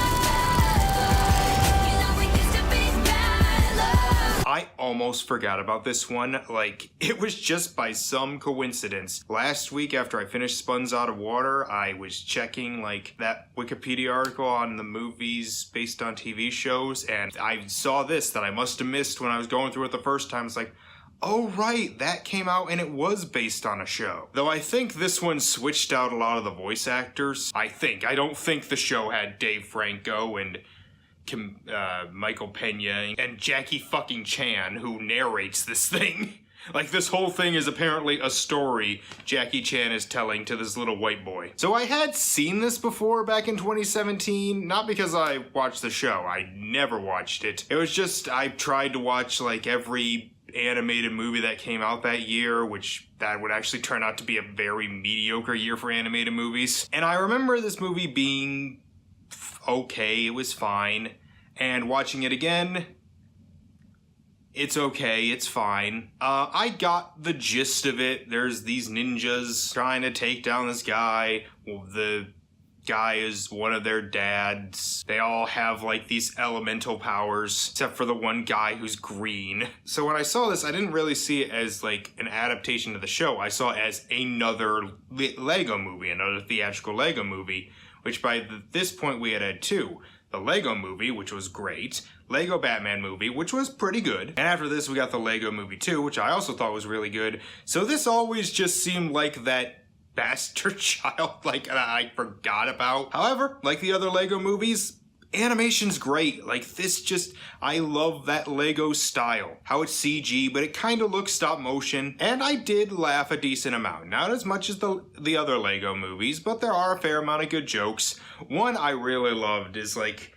I almost forgot about this one. Like, it was just by some coincidence. Last week, after I finished Spuns Out of Water, I was checking, like, that Wikipedia article on the movies based on TV shows, and I saw this that I must have missed when I was going through it the first time. It's like, oh right, that came out and it was based on a show. Though I think this one switched out a lot of the voice actors. I don't think the show had Dave Franco and Michael Pena and Jackie fucking Chan, who narrates this thing. Like, this whole thing is apparently a story Jackie Chan is telling to this little white boy. So I had seen this before back in 2017, not because I watched the show. I never watched it. It was just, I tried to watch, like, every animated movie that came out that year, which that would actually turn out to be a very mediocre year for animated movies. And I remember this movie being okay, it was fine, and watching it again, it's okay, it's fine. I got the gist of it. There's these ninjas trying to take down this guy. Well, the guy is one of their dads. They all have, like, these elemental powers, except for the one guy who's green. So when I saw this, I didn't really see it as, like, an adaptation of the show. I saw it as another Lego movie, another theatrical Lego movie, which by this point we had two. The Lego Movie, which was great. Lego Batman Movie, which was pretty good. And after this, we got the Lego Movie 2, which I also thought was really good. So this always just seemed like that bastard child, like, I forgot about. However, like the other Lego movies, animation's great. Like, this just, I love that Lego style. How it's CG, but it kind of looks stop motion. And I did laugh a decent amount. Not as much as the other Lego movies, but there are a fair amount of good jokes. One I really loved is, like,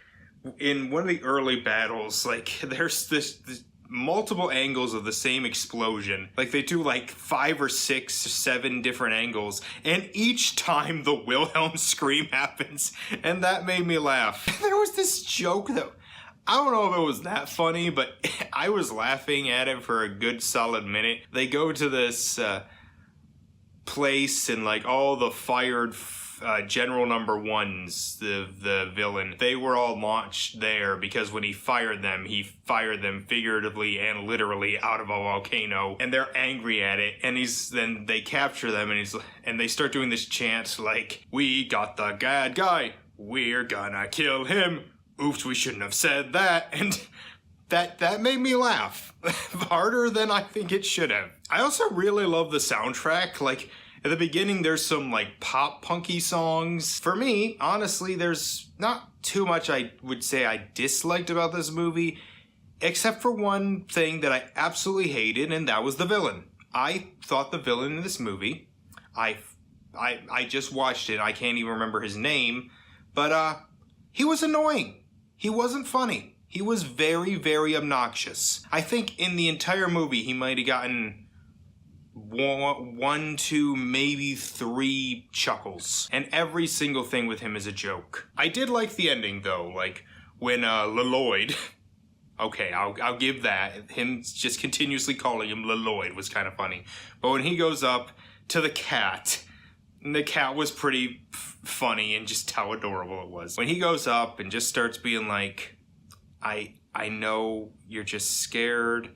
in one of the early battles, like, there's this multiple angles of the same explosion. Like they do like 5 or 6 or 7 different angles, and each time the Wilhelm scream happens, and that made me laugh. There was this joke that, I don't know if it was that funny, but I was laughing at it for a good solid minute. They go to this place and like all the fired General Number Ones, the villain, they were all launched there because when he fired them figuratively and literally out of a volcano, and they're angry at it, and then they capture them, and they start doing this chant like, "We got the bad guy, we're gonna kill him. Oops, we shouldn't have said that." And that made me laugh harder than I think it should have. I also really love the soundtrack. Like, at the beginning, there's some, like, pop-punky songs. For me, honestly, there's not too much I would say I disliked about this movie, except for one thing that I absolutely hated, and that was the villain. I thought the villain in this movie, I just watched it, I can't even remember his name, but, he was annoying. He wasn't funny. He was very, very obnoxious. I think in the entire movie, he might have gotten 1, 2, maybe 3 chuckles. And every single thing with him is a joke. I did like the ending, though. Like, when Lloyd... Okay, I'll give that. Him just continuously calling him Lloyd was kind of funny. But when he goes up to the cat... And the cat was pretty funny and just how adorable it was. When he goes up and just starts being like, I know you're just scared.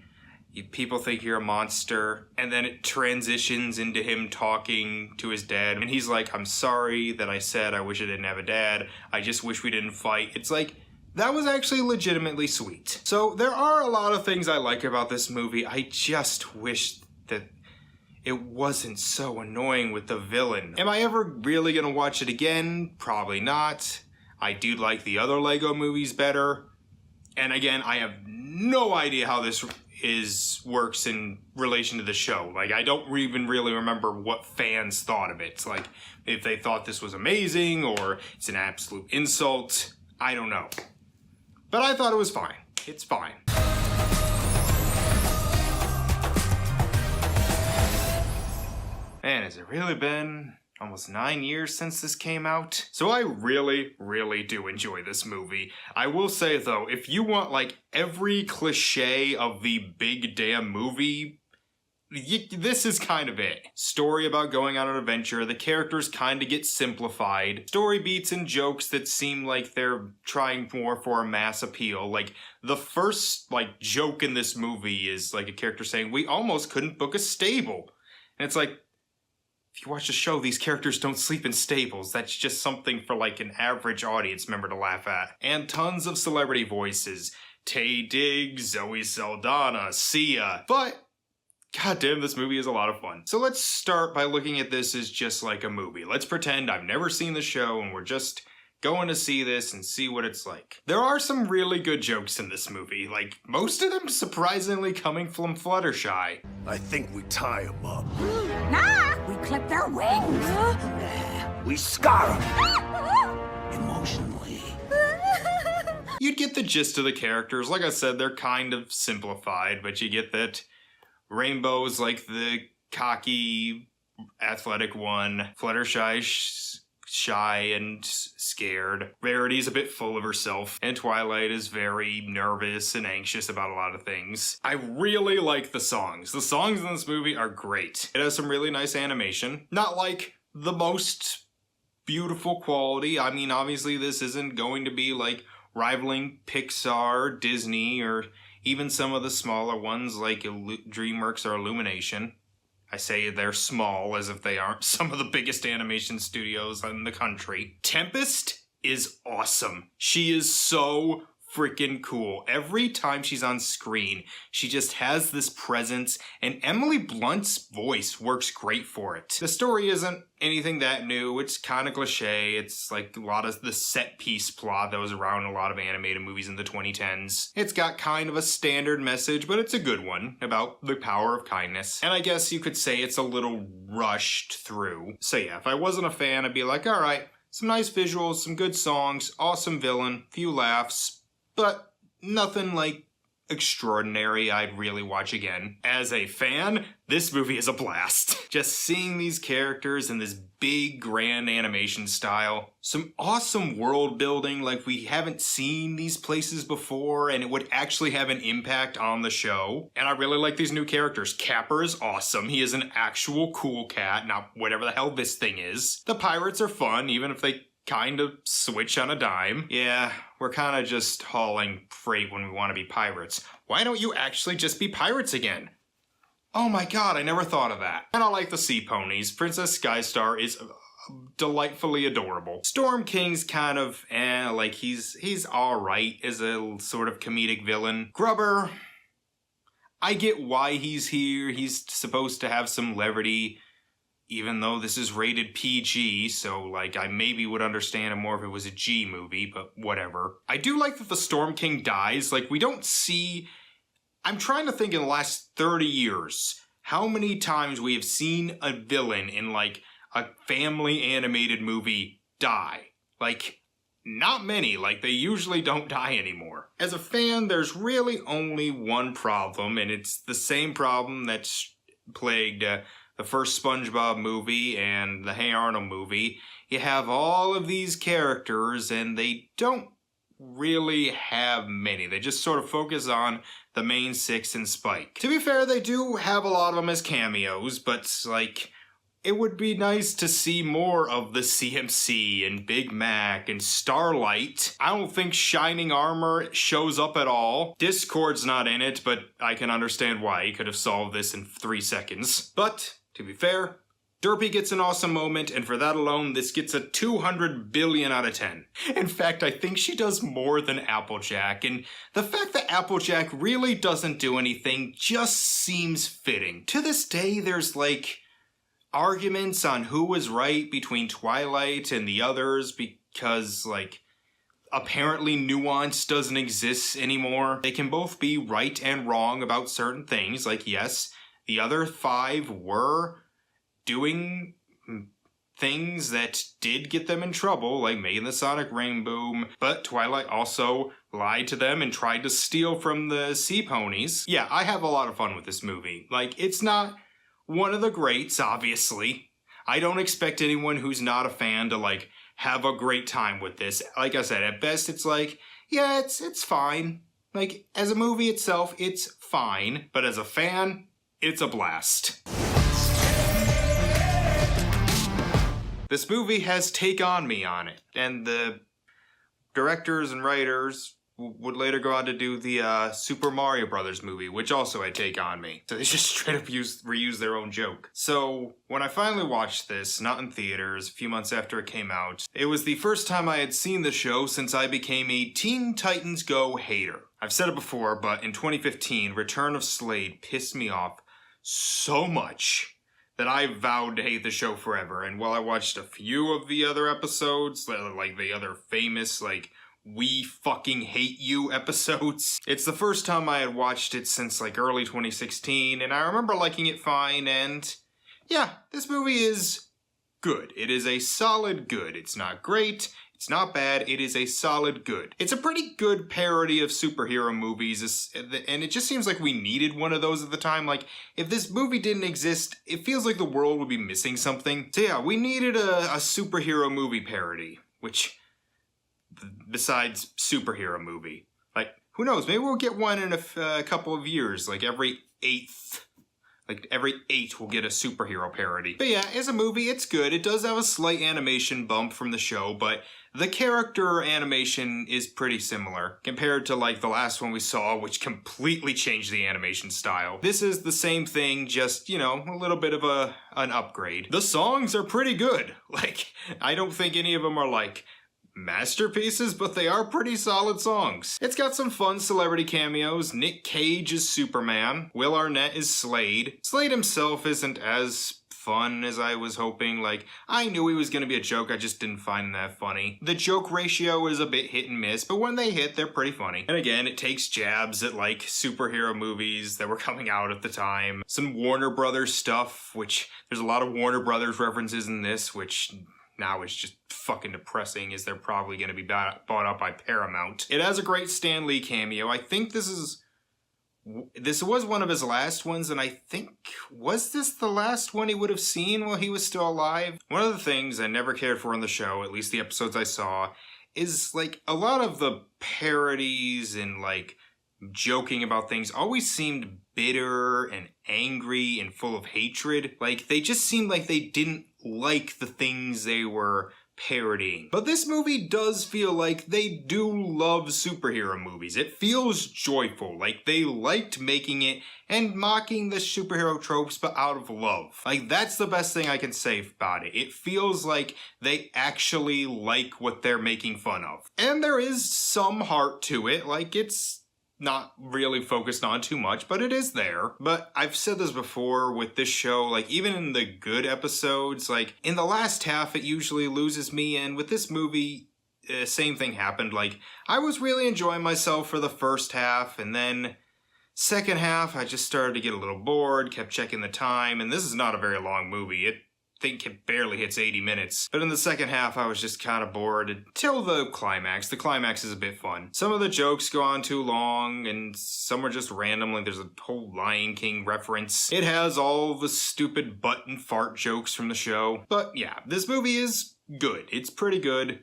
People think you're a monster. And then it transitions into him talking to his dad. And he's like, "I'm sorry that I said I wish I didn't have a dad. I just wish we didn't fight." It's like, that was actually legitimately sweet. So there are a lot of things I like about this movie. I just wish that it wasn't so annoying with the villain. Am I ever really gonna watch it again? Probably not. I do like the other Lego movies better. And again, I have no idea how this works in relation to the show. Like, I don't even really remember what fans thought of it. Like, if they thought this was amazing or it's an absolute insult. I don't know. But I thought it was fine. It's fine. Man, has it really been almost 9 years since this came out? So I really, really do enjoy this movie. I will say, though, if you want, like, every cliche of the big damn movie, this is kind of it. Story about going on an adventure, the characters kind of get simplified, story beats and jokes that seem like they're trying more for a mass appeal. Like, the first, like, joke in this movie is, like, a character saying, "We almost couldn't book a stable." And it's like, if you watch the show, these characters don't sleep in stables. That's just something for, like, an average audience member to laugh at. And tons of celebrity voices. Taye Diggs, Zoe Saldana, Sia. But, goddamn, this movie is a lot of fun. So let's start by looking at this as just like a movie. Let's pretend I've never seen the show and we're just going to see this and see what it's like. There are some really good jokes in this movie, like most of them surprisingly coming from Fluttershy. I think we tie them up. Nah, we clip their wings. We scar them. Emotionally. You'd get the gist of the characters. Like I said, they're kind of simplified, but you get that Rainbow's like the cocky, athletic one. Fluttershy's shy and scared. Rarity's a bit full of herself. And Twilight is very nervous and anxious about a lot of things. I really like the songs. The songs in this movie are great. It has some really nice animation. Not like the most beautiful quality. I mean, obviously this isn't going to be like rivaling Pixar, Disney, or even some of the smaller ones like DreamWorks or Illumination. I say they're small as if they aren't some of the biggest animation studios in the country. Tempest is awesome. She is so freaking cool. Every time she's on screen, she just has this presence, and Emily Blunt's voice works great for it. The story isn't anything that new. It's kind of cliche. It's like a lot of the set piece plot that was around a lot of animated movies in the 2010s. It's got kind of a standard message, but it's a good one about the power of kindness. And I guess you could say it's a little rushed through. So yeah, if I wasn't a fan, I'd be like, all right, some nice visuals, some good songs, awesome villain, few laughs, but nothing like extraordinary I'd really watch again. As a fan, this movie is a blast. Just seeing these characters in this big, grand animation style. Some awesome world building, like we haven't seen these places before, and it would actually have an impact on the show. And I really like these new characters. Capper is awesome. He is an actual cool cat, not whatever the hell this thing is. The pirates are fun, even if they kind of switch on a dime. Yeah, we're kind of just hauling freight when we want to be pirates. Why don't you actually just be pirates again? Oh my god, I never thought of that. And I like the sea ponies. Princess Skystar is delightfully adorable. Storm King's kind of like he's alright as a sort of comedic villain. Grubber, I get why he's here. He's supposed to have some levity, even though this is rated PG, so like I maybe would understand it more if it was a G movie, but whatever. I do like that the Storm King dies. Like we don't see... I'm trying to think in the last 30 years how many times we have seen a villain in like a family animated movie die. Like, not many. Like, they usually don't die anymore. As a fan, there's really only one problem, and it's the same problem that's plagued the first Spongebob movie and the Hey Arnold movie. You have all of these characters, and they don't really have many. They just sort of focus on the main six and Spike. To be fair, they do have a lot of them as cameos, but like, it would be nice to see more of the CMC and Big Mac and Starlight. I don't think Shining Armor shows up at all. Discord's not in it, but I can understand why. He could have solved this in 3 seconds. But, to be fair, Derpy gets an awesome moment, and for that alone, this gets a 200 billion out of 10. In fact, I think she does more than Applejack, and the fact that Applejack really doesn't do anything just seems fitting. To this day, there's like arguments on who was right between Twilight and the others because, like, apparently nuance doesn't exist anymore. They can both be right and wrong about certain things. Like, yes, the other 5 were doing things that did get them in trouble, like making the sonic ring boom, but Twilight also lied to them and tried to steal from the sea ponies. Yeah, I have a lot of fun with this movie. Like, it's not one of the greats, obviously. I don't expect anyone who's not a fan to, like, have a great time with this. Like I said, at best it's like, yeah, it's fine. Like, as a movie itself, it's fine, but as a fan, it's a blast. This movie has Take On Me on it, and the directors and writers would later go on to do the Super Mario Brothers movie, which also had Take On Me. So they just straight up reused their own joke. So when I finally watched this, not in theaters, a few months after it came out, it was the first time I had seen the show since I became a Teen Titans Go hater. I've said it before, but in 2015, Return of Slade pissed me off so much that I vowed to hate the show forever. And while I watched a few of the other episodes, like the other famous, like, We Fucking Hate You episodes, it's the first time I had watched it since, like, early 2016, and I remember liking it fine, and yeah, this movie is good. It is a solid good. It's not great, it's not bad, it is a solid good. It's a pretty good parody of superhero movies, and it just seems like we needed one of those at the time. Like, if this movie didn't exist, it feels like the world would be missing something. So yeah, we needed a superhero movie parody, which, besides superhero movie, like, who knows, maybe we'll get one in a couple of years, like every 8th. Like, every 8 will get a superhero parody. But yeah, as a movie, it's good. It does have a slight animation bump from the show, but the character animation is pretty similar compared to, like, the last one we saw, which completely changed the animation style. This is the same thing, just, you know, a little bit of an upgrade. The songs are pretty good. Like, I don't think any of them are, like, masterpieces, but they are pretty solid songs. It's got some fun celebrity cameos. Nick Cage is Superman. Will Arnett is Slade. Slade himself isn't as fun as I was hoping. Like, I knew he was gonna be a joke, I just didn't find that funny. The joke ratio is a bit hit and miss, but when they hit, they're pretty funny. And again, it takes jabs at, like, superhero movies that were coming out at the time. Some Warner Brothers stuff, which there's a lot of Warner Brothers references in this, which now it's just fucking depressing, as they're probably going to be bought up by Paramount. It has a great Stan Lee cameo. I think this is this was one of his last ones, and I think, was this the last one he would have seen while he was still alive? One of the things I never cared for on the show, at least the episodes I saw, is like a lot of the parodies and like joking about things always seemed bitter and angry and full of hatred. Like they just seemed like they didn't like the things they were parodying. But this movie does feel like they do love superhero movies. It feels joyful, like they liked making it and mocking the superhero tropes, but out of love. Like, that's the best thing I can say about it. It feels like they actually like what they're making fun of. And there is some heart to it, like it's not really focused on too much, but it is there. But I've said this before with this show, like even in the good episodes, like in the last half it usually loses me, and with this movie, same thing happened. Like I was really enjoying myself for the first half, and then second half I just started to get a little bored, kept checking the time, and this is not a very long movie. I think it barely hits 80 minutes. But in the second half, I was just kind of bored until the climax. The climax is a bit fun. Some of the jokes go on too long, and some are just random, like there's a whole Lion King reference. It has all the stupid butt and fart jokes from the show. But yeah, this movie is good. It's pretty good.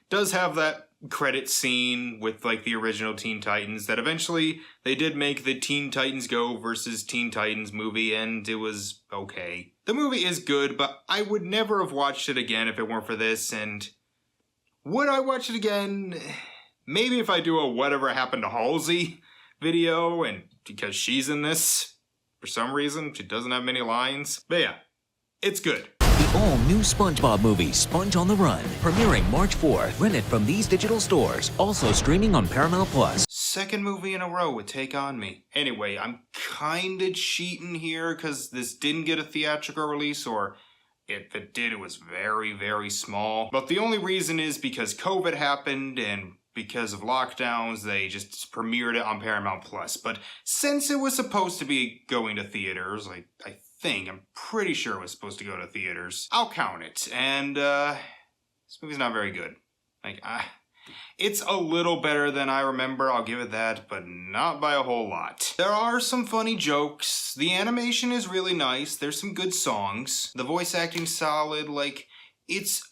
Does have that credit scene with like the original Teen Titans that eventually they did make the Teen Titans Go versus Teen Titans movie, and it was okay. The movie is good, but I would never have watched it again if it weren't for this, and would I watch it again? Maybe if I do a Whatever Happened to Halsey video, and because she's in this, for some reason, she doesn't have many lines. But yeah, it's good. The all-new SpongeBob movie, Sponge on the Run, premiering March 4th. Rent it from these digital stores. Also streaming on Paramount+. Second movie in a row would take on me. Anyway, I'm kinda cheating here because this didn't get a theatrical release, or if it did, it was very, very small. But the only reason is because COVID happened and because of lockdowns, they just premiered it on Paramount+. But since it was supposed to be going to theaters, like I'm pretty sure it was supposed to go to theaters, I'll count it. And this movie's not very good. Like, it's a little better than I remember, I'll give it that, but not by a whole lot. There are some funny jokes. The animation is really nice. There's some good songs. The voice acting's solid. Like, it's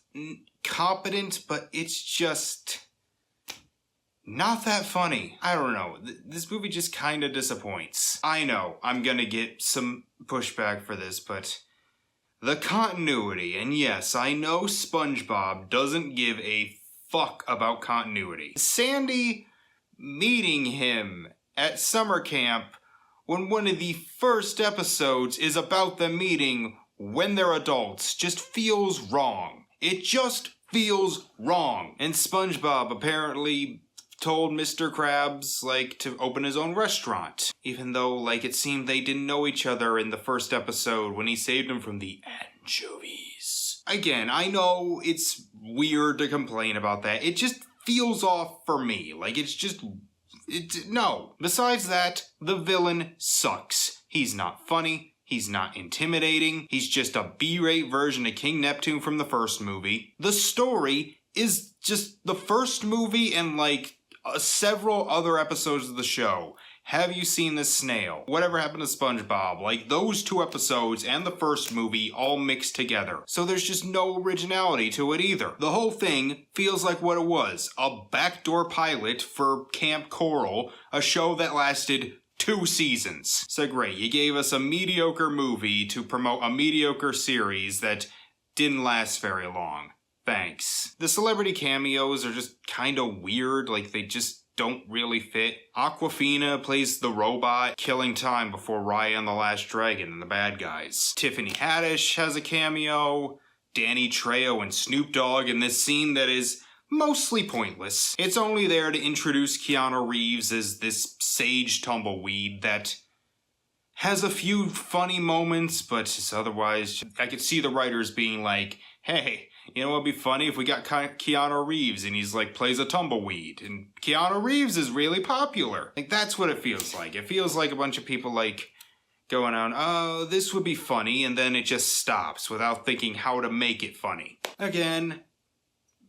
competent, but it's just not that funny. I don't know. This movie just kind of disappoints. I know I'm gonna get some pushback for this, but the continuity, and yes, I know SpongeBob doesn't give a fuck about continuity. Sandy meeting him at summer camp when one of the first episodes is about them meeting when they're adults just feels wrong. It just feels wrong. And SpongeBob apparently told Mr. Krabs, like, to open his own restaurant. Even though, like, it seemed they didn't know each other in the first episode when he saved him from the anchovies. Again, I know it's weird to complain about that. It just feels off for me. Like, no. Besides that, the villain sucks. He's not funny. He's not intimidating. He's just a B-rate version of King Neptune from the first movie. The story is just the first movie and, like, several other episodes of the show. Have you seen this snail? Whatever happened to SpongeBob? Like, those two episodes and the first movie all mixed together. So there's just no originality to it either. The whole thing feels like what it was. A backdoor pilot for Camp Coral, a show that lasted 2 seasons. So great, you gave us a mediocre movie to promote a mediocre series that didn't last very long. Thanks. The celebrity cameos are just kinda weird, like they just don't really fit. Aquafina plays the robot, killing time before Raya and the Last Dragon and the bad guys. Tiffany Haddish has a cameo. Danny Trejo and Snoop Dogg in this scene that is mostly pointless. It's only there to introduce Keanu Reeves as this sage tumbleweed that has a few funny moments, but just otherwise, I could see the writers being like, hey, you know what'd be funny if we got Keanu Reeves and he's like plays a tumbleweed, and Keanu Reeves is really popular. Like, that's what it feels like. It feels like a bunch of people like going on, oh, this would be funny, and then it just stops without thinking how to make it funny. Again,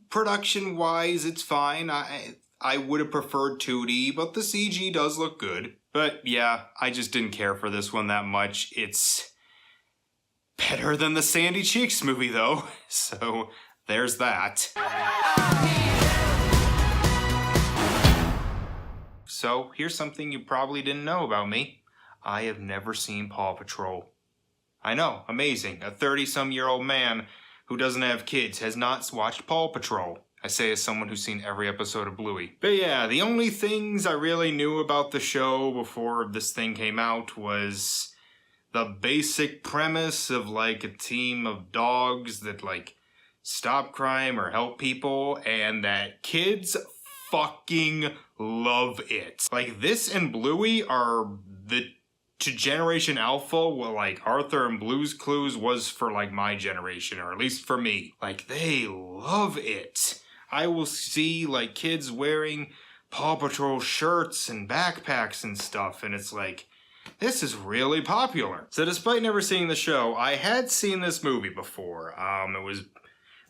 production-wise, it's fine. I would have preferred 2D, but the CG does look good. But yeah, I just didn't care for this one that much. It's better than the Sandy Cheeks movie though, so there's that. So here's something you probably didn't know about me. I have never seen Paw Patrol. I know, amazing. A 30-some-year-old man who doesn't have kids has not watched Paw Patrol. I say as someone who's seen every episode of Bluey. But yeah, the only things I really knew about the show before this thing came out was the basic premise of like a team of dogs that like stop crime or help people, and that kids fucking love it. Like, this and Bluey are the to Generation Alpha, well, like Arthur and Blue's Clues was for like my generation, or at least for me. Like, they love it. I will see like kids wearing Paw Patrol shirts and backpacks and stuff, and it's like, this is really popular. So despite never seeing the show, I had seen this movie before. It was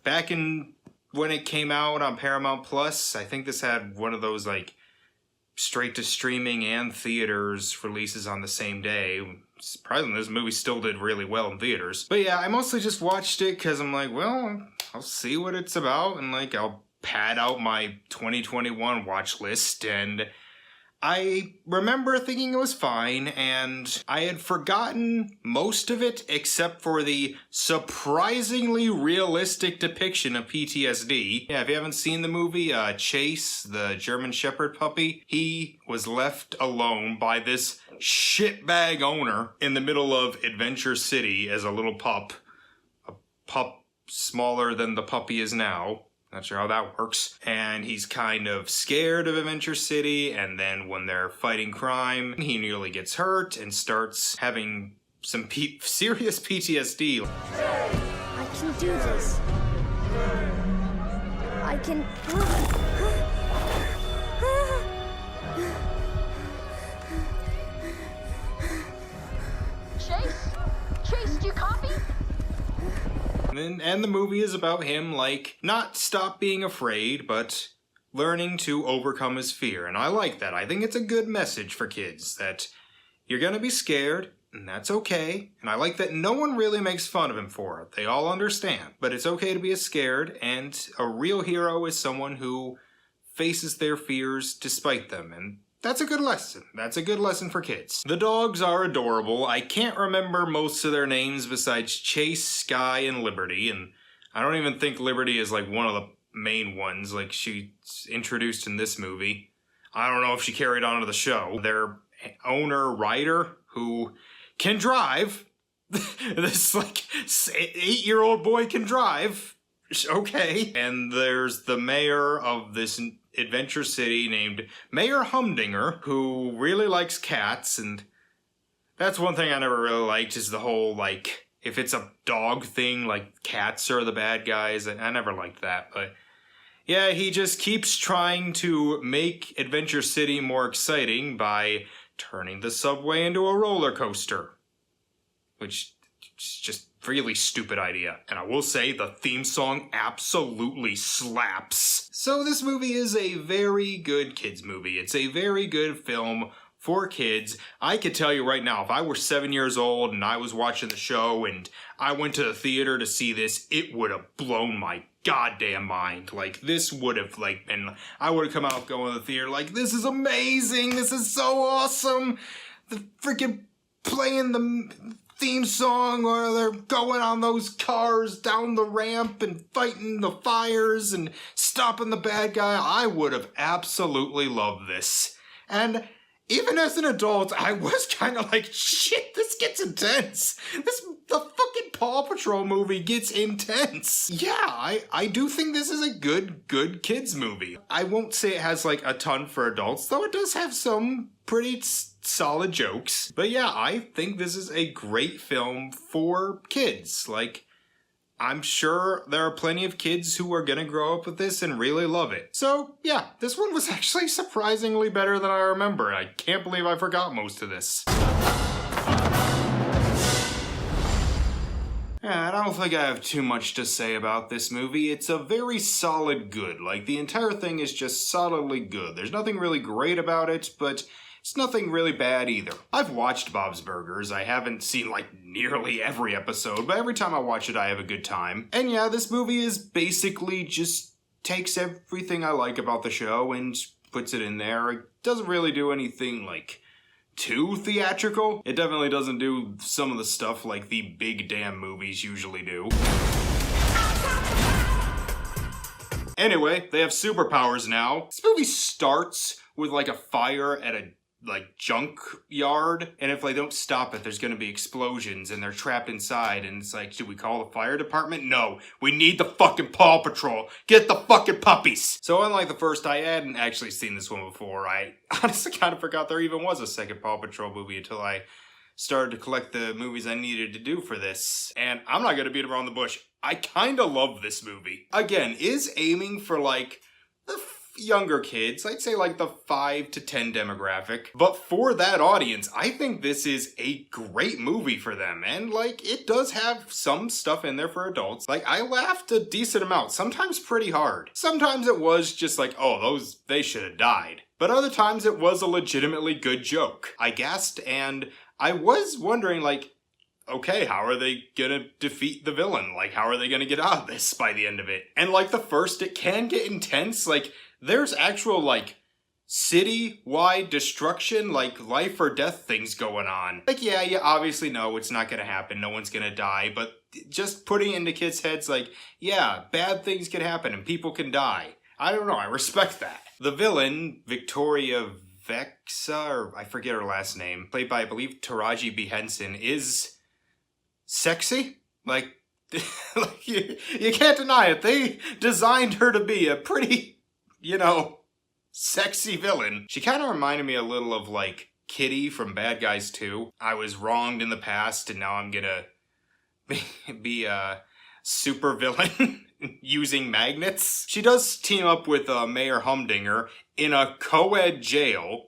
back in when it came out on Paramount Plus. I think this had one of those like straight to streaming and theaters releases on the same day. Surprisingly, this movie still did really well in theaters. But yeah, I mostly just watched it because I'm like, well, I'll see what it's about, and like I'll pad out my 2021 watch list, and I remember thinking it was fine, and I had forgotten most of it except for the surprisingly realistic depiction of PTSD. Yeah, if you haven't seen the movie, Chase, the German Shepherd puppy, he was left alone by this shitbag owner in the middle of Adventure City as a little pup. A pup smaller than the puppy is now. Not sure how that works. And he's kind of scared of Adventure City, and then when they're fighting crime, he nearly gets hurt and starts having some serious PTSD. I can do this. I can... Chase, do you copy? And the movie is about him, like, not stop being afraid, but learning to overcome his fear. And I like that. I think it's a good message for kids, that you're gonna be scared, and that's okay. And I like that no one really makes fun of him for it. They all understand. But it's okay to be scared, and a real hero is someone who faces their fears despite them. And that's a good lesson. That's a good lesson for kids. The dogs are adorable. I can't remember most of their names besides Chase, Sky, and Liberty. And I don't even think Liberty is like one of the main ones. Like, she's introduced in this movie. I don't know if she carried on to the show. Their owner, Ryder, who can drive. This like 8-year-old boy can drive. Okay. And there's the mayor of this Adventure City named Mayor Humdinger, who really likes cats, and that's one thing I never really liked, is the whole, like, if it's a dog thing, like, cats are the bad guys. I never liked that, but yeah, he just keeps trying to make Adventure City more exciting by turning the subway into a roller coaster, which is just really stupid idea. And I will say the theme song absolutely slaps. So this movie is a very good kids movie. It's a very good film for kids. I could tell you right now, if I were 7 years old and I was watching the show and I went to the theater to see this, it would have blown my goddamn mind. Like, this would have, like, and I would have come out going to the theater like, this is amazing, this is so awesome. The freaking playing the theme song, or they're going on those cars down the ramp and fighting the fires and stopping the bad guy. I would have absolutely loved this. And even as an adult, I was kind of like, shit, this gets intense. The fucking Paw Patrol movie gets intense. Yeah, I do think this is a good kids movie. I won't say it has like a ton for adults, though it does have some pretty solid jokes. But yeah, I think this is a great film for kids. Like, I'm sure there are plenty of kids who are gonna grow up with this and really love it. So yeah, this one was actually surprisingly better than I remember. I can't believe I forgot most of this. Yeah, I don't think I have too much to say about this movie. It's a very solid good. Like, the entire thing is just solidly good. There's nothing really great about it, but it's nothing really bad either. I've watched Bob's Burgers. I haven't seen like nearly every episode, but every time I watch it, I have a good time. And yeah, this movie is basically just takes everything I like about the show and puts it in there. It doesn't really do anything like too theatrical. It definitely doesn't do some of the stuff like the big damn movies usually do. Anyway, they have superpowers now. This movie starts with like a fire at a junk yard, and if they don't stop it, there's gonna be explosions and they're trapped inside, and it's like, should we call the fire department? No, we need the fucking Paw Patrol. Get the fucking puppies. So unlike the first, I hadn't actually seen this one before. I honestly kind of forgot there even was a second Paw Patrol movie until I started to collect the movies I needed to do for this. And I'm not gonna beat around the bush. I kinda love this movie. Again, is aiming for like the younger kids, I'd say like the 5 to 10 demographic. But for that audience, I think this is a great movie for them. And like, it does have some stuff in there for adults. Like, I laughed a decent amount, sometimes pretty hard. Sometimes it was just like, oh, they should have died. But other times it was a legitimately good joke. I gasped and I was wondering like, okay, how are they gonna defeat the villain? Like, how are they gonna get out of this by the end of it? And like the first, it can get intense. Like, there's actual, like, city-wide destruction, like, life or death things going on. Like, yeah, you obviously know it's not gonna happen, no one's gonna die, but just putting it into kids' heads, like, yeah, bad things can happen and people can die. I don't know, I respect that. The villain, Victoria Vexa, or I forget her last name, played by, I believe, Taraji B. Henson, is sexy? Like you can't deny it. They designed her to be a pretty, sexy villain. She kind of reminded me a little of, like, Kitty from Bad Guys 2. I was wronged in the past, and now I'm gonna be a super villain using magnets. She does team up with Mayor Humdinger in a co-ed jail.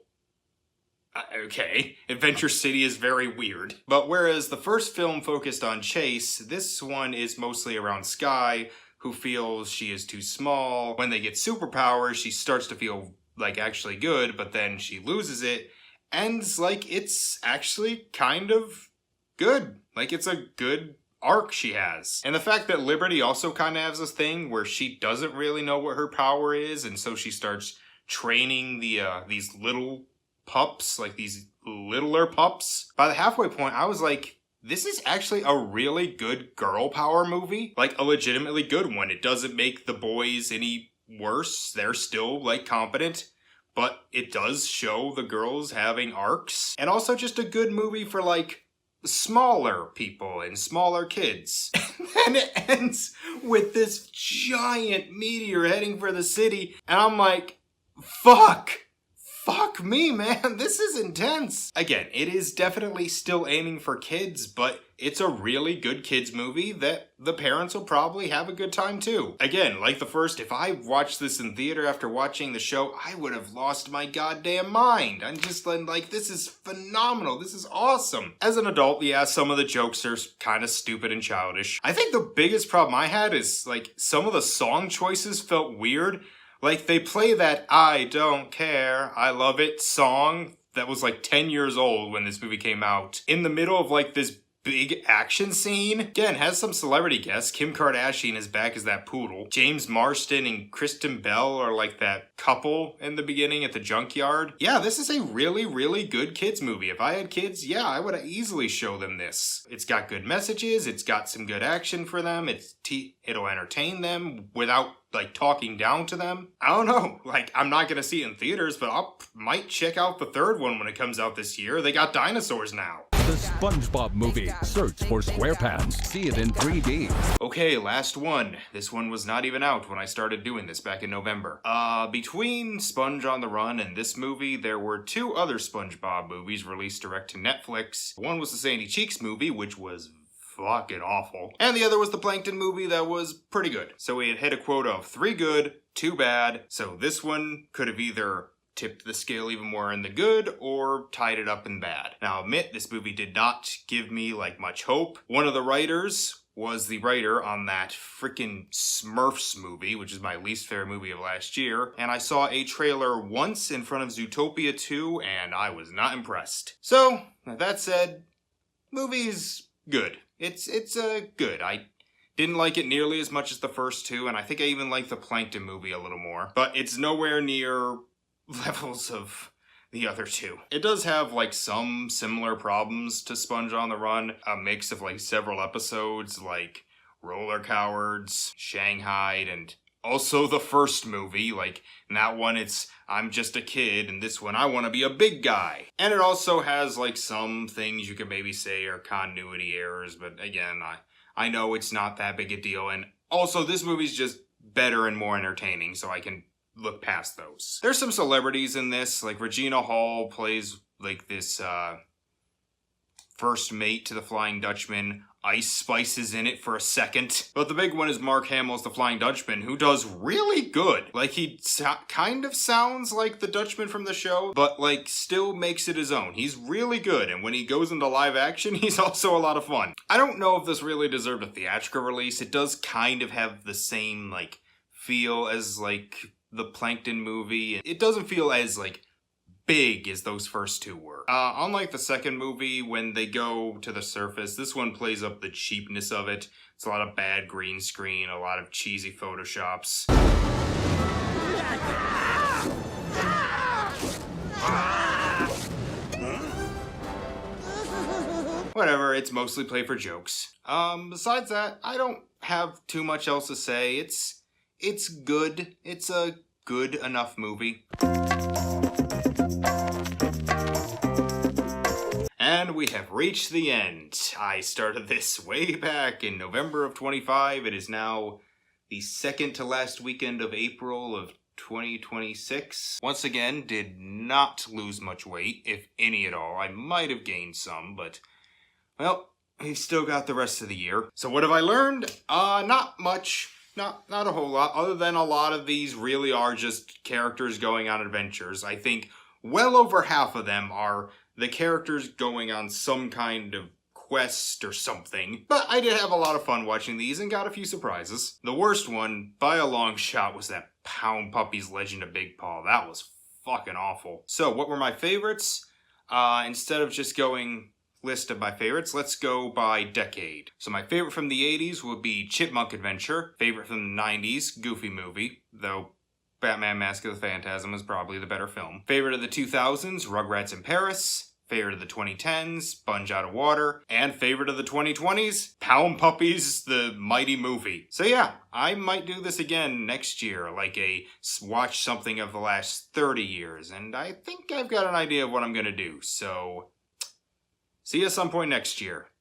Okay, Adventure City is very weird. But whereas the first film focused on Chase, this one is mostly around Sky, who feels she is too small. When they get superpowers, she starts to feel like actually good, but then she loses it, and like it's actually kind of good. Like it's a good arc she has. And the fact that Liberty also kind of has this thing where she doesn't really know what her power is, and so she starts training these little pups, like these littler pups. By the halfway point, I was like, this is actually a really good girl power movie. Like, a legitimately good one. It doesn't make the boys any worse. They're still, like, competent. But it does show the girls having arcs. And also just a good movie for, like, smaller people and smaller kids. And it ends with this giant meteor heading for the city. And I'm like, fuck me, man, this is intense. Again, it is definitely still aiming for kids, but it's a really good kids movie that the parents will probably have a good time too. Again, like the first, if I watched this in theater after watching the show, I would have lost my goddamn mind. I'm just like, this is phenomenal. This is awesome. As an adult, yeah, some of the jokes are kind of stupid and childish. I think the biggest problem I had is, like, some of the song choices felt weird. Like, they play that I Don't Care, I Love It song that was like 10 years old when this movie came out, in the middle of like this big action scene. Again, has some celebrity guests. Kim Kardashian is back as that poodle. James Marsden and Kristen Bell are like that couple in the beginning at the junkyard. Yeah, this is a really, really good kids movie. If I had kids, yeah, I would easily show them this. It's got good messages. It's got some good action for them. It'll entertain them without like talking down to them. I don't know, like I'm not gonna see it in theaters, but I might check out the third one when it comes out this year. They got dinosaurs now. The Spongebob Movie. Search for Squarepants. See it in 3D. Okay, last one. This one was not even out when I started doing this back in November. Between Sponge on the Run and this movie, there were 2 other SpongeBob movies released direct to Netflix. One was the Sandy Cheeks movie, which was fucking awful. And the other was the Plankton movie that was pretty good. So we had hit a quota of 3 good, 2 bad. So this one could have either tipped the scale even more in the good or tied it up in bad. Now, I'll admit, this movie did not give me like much hope. One of the writers was the writer on that frickin' Smurfs movie, which is my least favorite movie of last year, and I saw a trailer once in front of Zootopia 2, and I was not impressed. So, that said, movie's good. It's good. I didn't like it nearly as much as the first two, and I think I even like the Plankton movie a little more, but it's nowhere near levels of the other two. It does have like some similar problems to Sponge on the Run, a mix of like several episodes like Roller Cowards, Shanghai, and also the first movie. Like in that one it's I'm just a kid, and this one I want to be a big guy. And it also has like some things you could maybe say are continuity errors, but again, I know it's not that big a deal, and also this movie's just better and more entertaining, so I can look past those. There's some celebrities in this, like Regina Hall plays like this first mate to the Flying Dutchman. Ice Spice is in it for a second. But the big one is Mark Hamill's the Flying Dutchman, who does really good. Like he kind of sounds like the Dutchman from the show, but like still makes it his own. He's really good, and when he goes into live action, he's also a lot of fun. I don't know if this really deserved a theatrical release. It does kind of have the same like feel as like the Plankton movie. It doesn't feel as like big as those first two were. Unlike the second movie, when they go to the surface, this one plays up the cheapness of it. It's a lot of bad green screen, a lot of cheesy photoshops. Whatever, it's mostly played for jokes. Besides that, I don't have too much else to say. It's good. It's a good enough movie. And we have reached the end. I started this way back in November of 25. It is now the second to last weekend of April of 2026. Once again, did not lose much weight, if any at all. I might have gained some, but, well, we've still got the rest of the year. So what have I learned? Not much. Not a whole lot, other than a lot of these really are just characters going on adventures. I think well over half of them are the characters going on some kind of quest or something. But I did have a lot of fun watching these and got a few surprises. The worst one, by a long shot, was that Pound Puppy's Legend of Big Paw. That was fucking awful. So what were my favorites? Instead of just going list of my favorites, let's go by decade. So my favorite from the 80s would be Chipmunk Adventure. Favorite from the 90s, Goofy Movie, though Batman Mask of the Phantasm is probably the better film. Favorite of the 2000s, Rugrats in Paris. Favorite of the 2010s, Sponge Out of Water. And favorite of the 2020s, Pound Puppies, the Mighty Movie. So yeah, I might do this again next year, like a watch something of the last 30 years. And I think I've got an idea of what I'm gonna do, so see you at some point next year.